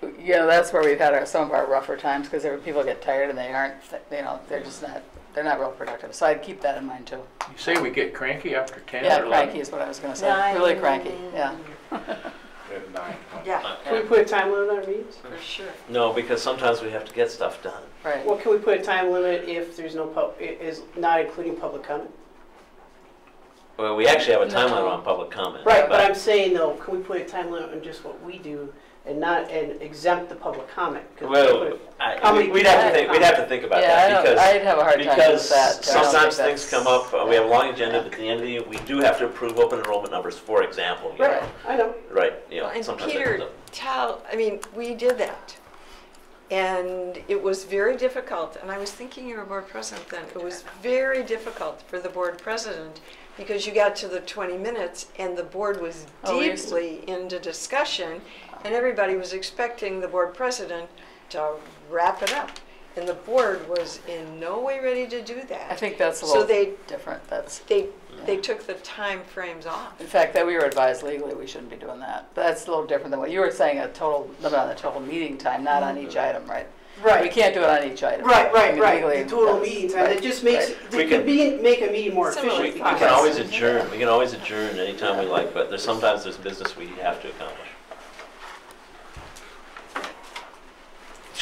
that's where we've had some of our rougher times, because people get tired and they aren't, they're not real productive. So I'd keep that in mind too. You say we get cranky after 10 Yeah, or 11? cranky is what I was going to say. Really cranky, yeah. At 9. Yeah, Can we put a time limit on our meetings? for sure. No, because sometimes we have to get stuff done. Right. Well, can we put a time limit if there's no is not including public comment? Well, we actually have a time limit on public comment. Right, but I'm saying though, can we put a time limit on just what we do and exempt the public comment? Well, we'd have to think about that, because I'd have a hard time with that. Sometimes things come up. We have a long agenda, but at the end of the year, we do have to approve open enrollment numbers, for example. Right, I know. Right. And sometimes Peter, we did that. And it was very difficult, and I was thinking you were board president then, it was very difficult for the board president, because you got to the 20 minutes and the board was deeply into discussion, and everybody was expecting the board president to wrap it up. And the board was in no way ready to do that. I think that's a little different. They took the time frames off. In fact, that we were advised legally we shouldn't be doing that. But that's a little different than what you were saying, a total limit on the total meeting time, not on each item, right? Right. We can't do it on each item. Right. Legally, The total meeting time. It just makes make a meeting more efficient. We can always adjourn. We can always adjourn anytime we like, but sometimes there's business we have to accomplish.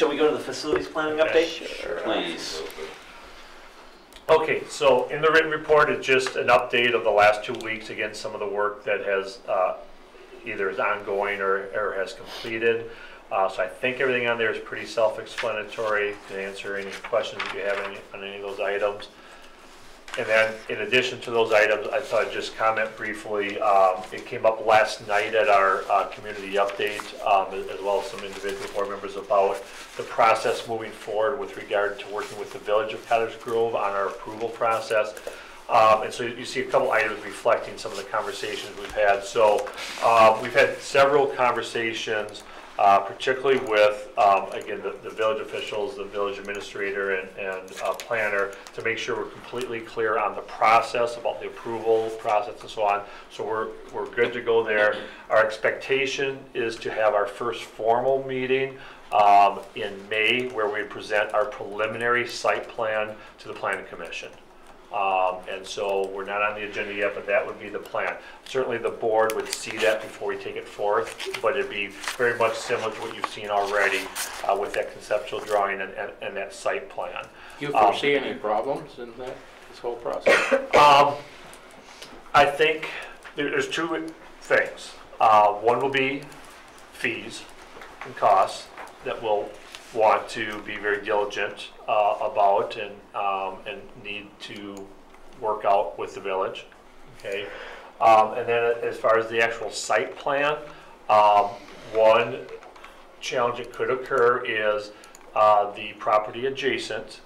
Shall we go to the facilities planning update? Sure. Please. Okay, so in the written report, it's just an update of the last 2 weeks. Again, some of the work that has either is ongoing or has completed. So I think everything on there is pretty self-explanatory. To answer any questions that you have on any of those items. And then in addition to those items, I thought I'd just comment briefly. It came up last night at our community update, as well as some individual board members, about the process moving forward with regard to working with the Village of Cottage Grove on our approval process. And so you see a couple items reflecting some of the conversations we've had. So we've had several conversations, particularly with, again, the village officials, the village administrator and planner, to make sure we're completely clear on the process, about the approval process and so on. So we're good to go there. Our expectation is to have our first formal meeting in May, where we present our preliminary site plan to the Planning Commission. And so we're not on the agenda yet, but that would be the plan. Certainly the board would see that before we take it forth, but it'd be very much similar to what you've seen already with that conceptual drawing and that site plan. Do you foresee any problems in this whole process? I think there's two things. One will be fees and costs that we'll want to be very diligent about and need to work out with the village. Okay, and then as far as the actual site plan, one challenge that could occur is the property adjacent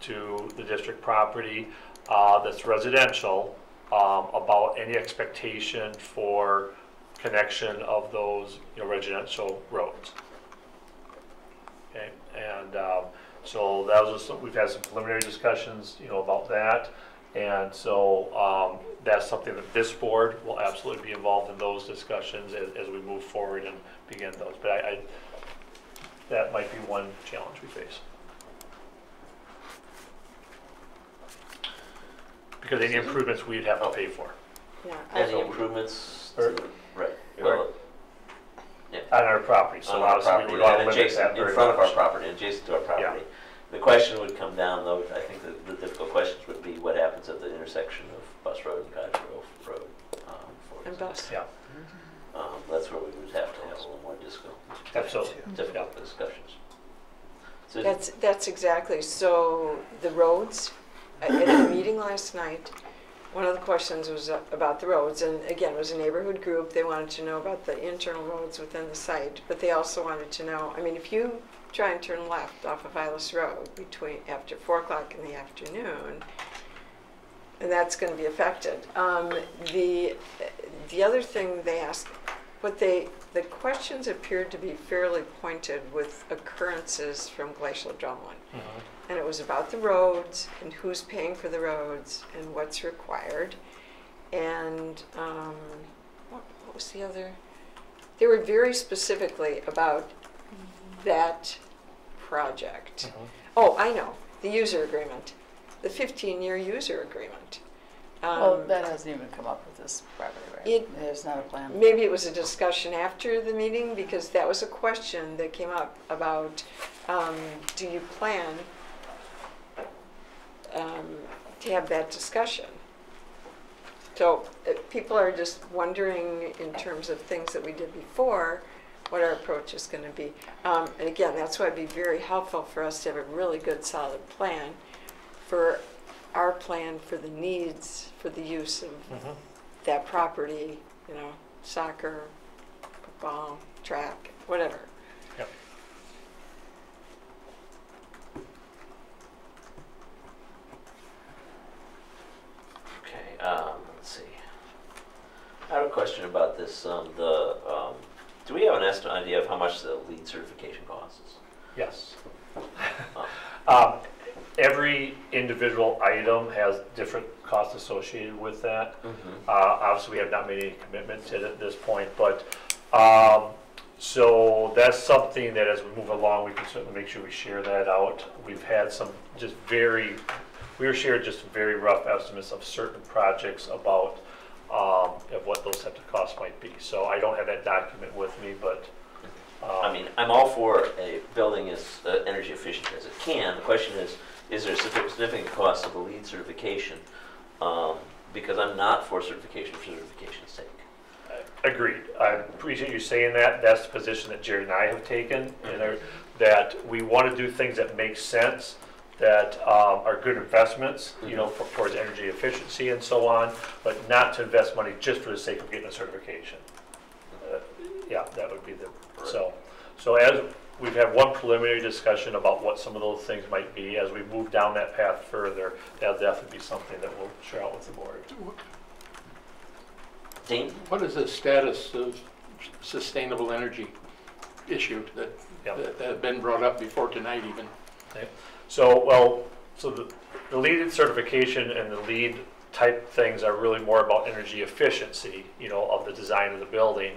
to the district property that's residential, about any expectation for connection of those residential roads. Okay, and so that was just, we've had some preliminary discussions, about that, and so that's something that this board will absolutely be involved in those discussions as we move forward and begin those. But that might be one challenge we face. Because any improvements we'd have to pay for. Yeah, Any improvements? Right. Well, on our property, so on our obviously property, we would want to and limit that adjacent, very in front of our much. property, adjacent to our property. Yeah. The question would come down, though, I think the difficult questions would be what happens at the intersection of Bus Road and Cottage Grove Road, for and example. bus. Yeah, That's where we would have to have a little more absolutely. difficult discussions. So That's exactly, so the roads, at the meeting last night, one of the questions was about the roads, and again, it was a neighborhood group. They wanted to know about the internal roads within the site, but they also wanted to know, if you try and turn left off of Vilas Road after 4 o'clock in the afternoon, and that's going to be affected. The other thing they asked, the questions appeared to be fairly pointed with occurrences from glacial drumlin. Mhm. And it was about the roads and who's paying for the roads and what's required. And what was the other? They were very specifically about that project. Mhm. Oh, I know, the user agreement, the 15-year user agreement. Well, that hasn't even come up with this property, right? There's not a plan. Maybe it was a discussion after the meeting, because that was a question that came up about, do you plan to have that discussion? So people are just wondering in terms of things that we did before, what our approach is going to be. And again, that's why it'd be very helpful for us to have a really good solid plan for our plan for the needs for the use of that property, soccer, football, track, whatever. Yep. Okay, let's see. I have a question about this. Do we have an idea of how much the LEED certification costs? Yes. Oh. Every individual item has different costs associated with that. Mm-hmm. Obviously, we have not made any commitments at this point, but so that's something that as we move along, we can certainly make sure we share that out. We've had some we were shared just very rough estimates of certain projects about of what those types of costs might be. So I don't have that document with me, but I mean, I'm all for a building as energy efficient as it can. The question is there a significant cost of the LEED certification? Because I'm not for certification for certification's sake. Agreed. I appreciate you saying that. That's the position that Jerry and I have taken, that we want to do things that make sense, that are good investments, you know, towards energy efficiency and so on, but not to invest money just for the sake of getting a certification. Yeah, that would be the, so as we've had one preliminary discussion about what some of those things might be, as we move down that path further, that'll definitely be something that we'll share out with the board. Dean? What is the status of sustainable energy issue that have been brought up before tonight even? Okay. So the LEED certification and the LEED type things are really more about energy efficiency, you know, of the design of the building.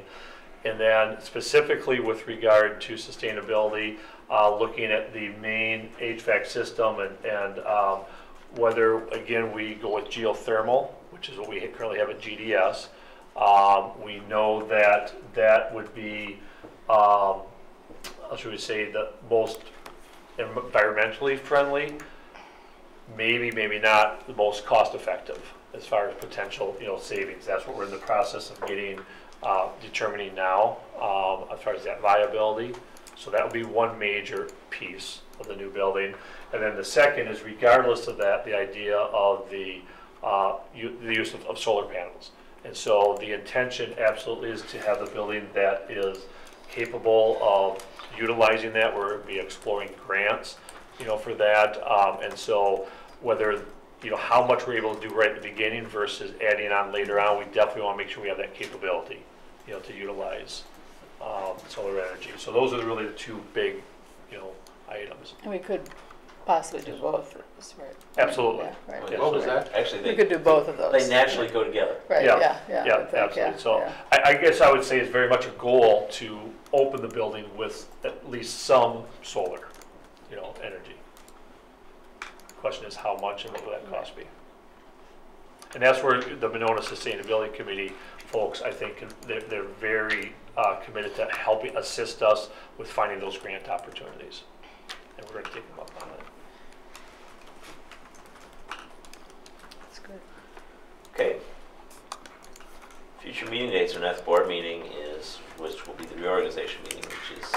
And then specifically with regard to sustainability, looking at the main HVAC system and whether, again, we go with geothermal, which is what we currently have at GDS. We know that that would be, how should we say, the most environmentally friendly, maybe not the most cost effective as far as potential, you know, savings. That's what we're in the process of getting, determining now, as far as that viability. So that would be one major piece of the new building. And then the second is, regardless of that, the idea of the use of solar panels. And so the intention absolutely is to have the building that is capable of utilizing that. We're be exploring grants, you know, for that. And so whether, you know, how much we're able to do right at the beginning versus adding on later on, we definitely want to make sure we have that capability, you know, to utilize solar energy. So those are really the two big, you know, items. And we could possibly do both, right? Absolutely. Yeah, right. Yeah. What was that? Actually, We could do both of those. they naturally go together. Right, yeah. Absolutely. So I guess I would say it's very much a goal to open the building with at least some solar, you know, energy. Question is how much and what will that cost be? And that's where the Monona Sustainability Committee folks, I think, they're very committed to helping assist us with finding those grant opportunities. And we're going to take them up on it. That's good. Okay. Future meeting dates, our next board meeting which will be the reorganization meeting, which is,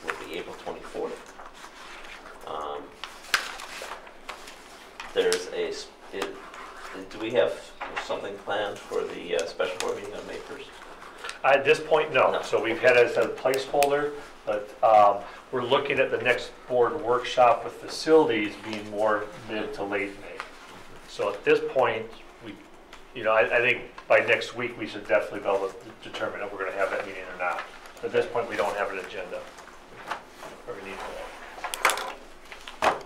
will be April 24th. Do we have something planned for the special board meeting on May 1st? At this point, no. So we've had it as a placeholder, but we're looking at the next board workshop with facilities being more mid to late May. So at this point, I think by next week we should definitely be able to determine if we're going to have that meeting or not. But at this point, we don't have an agenda. Or we need that.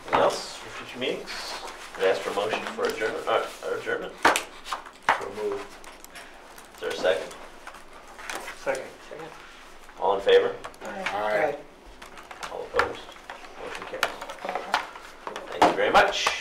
Anything else for future meetings? I'd ask for a motion for adjournment. Adjournment. So moved. Is there a second? Second. All in favor? Aye. All opposed? Motion carries. Thank you very much.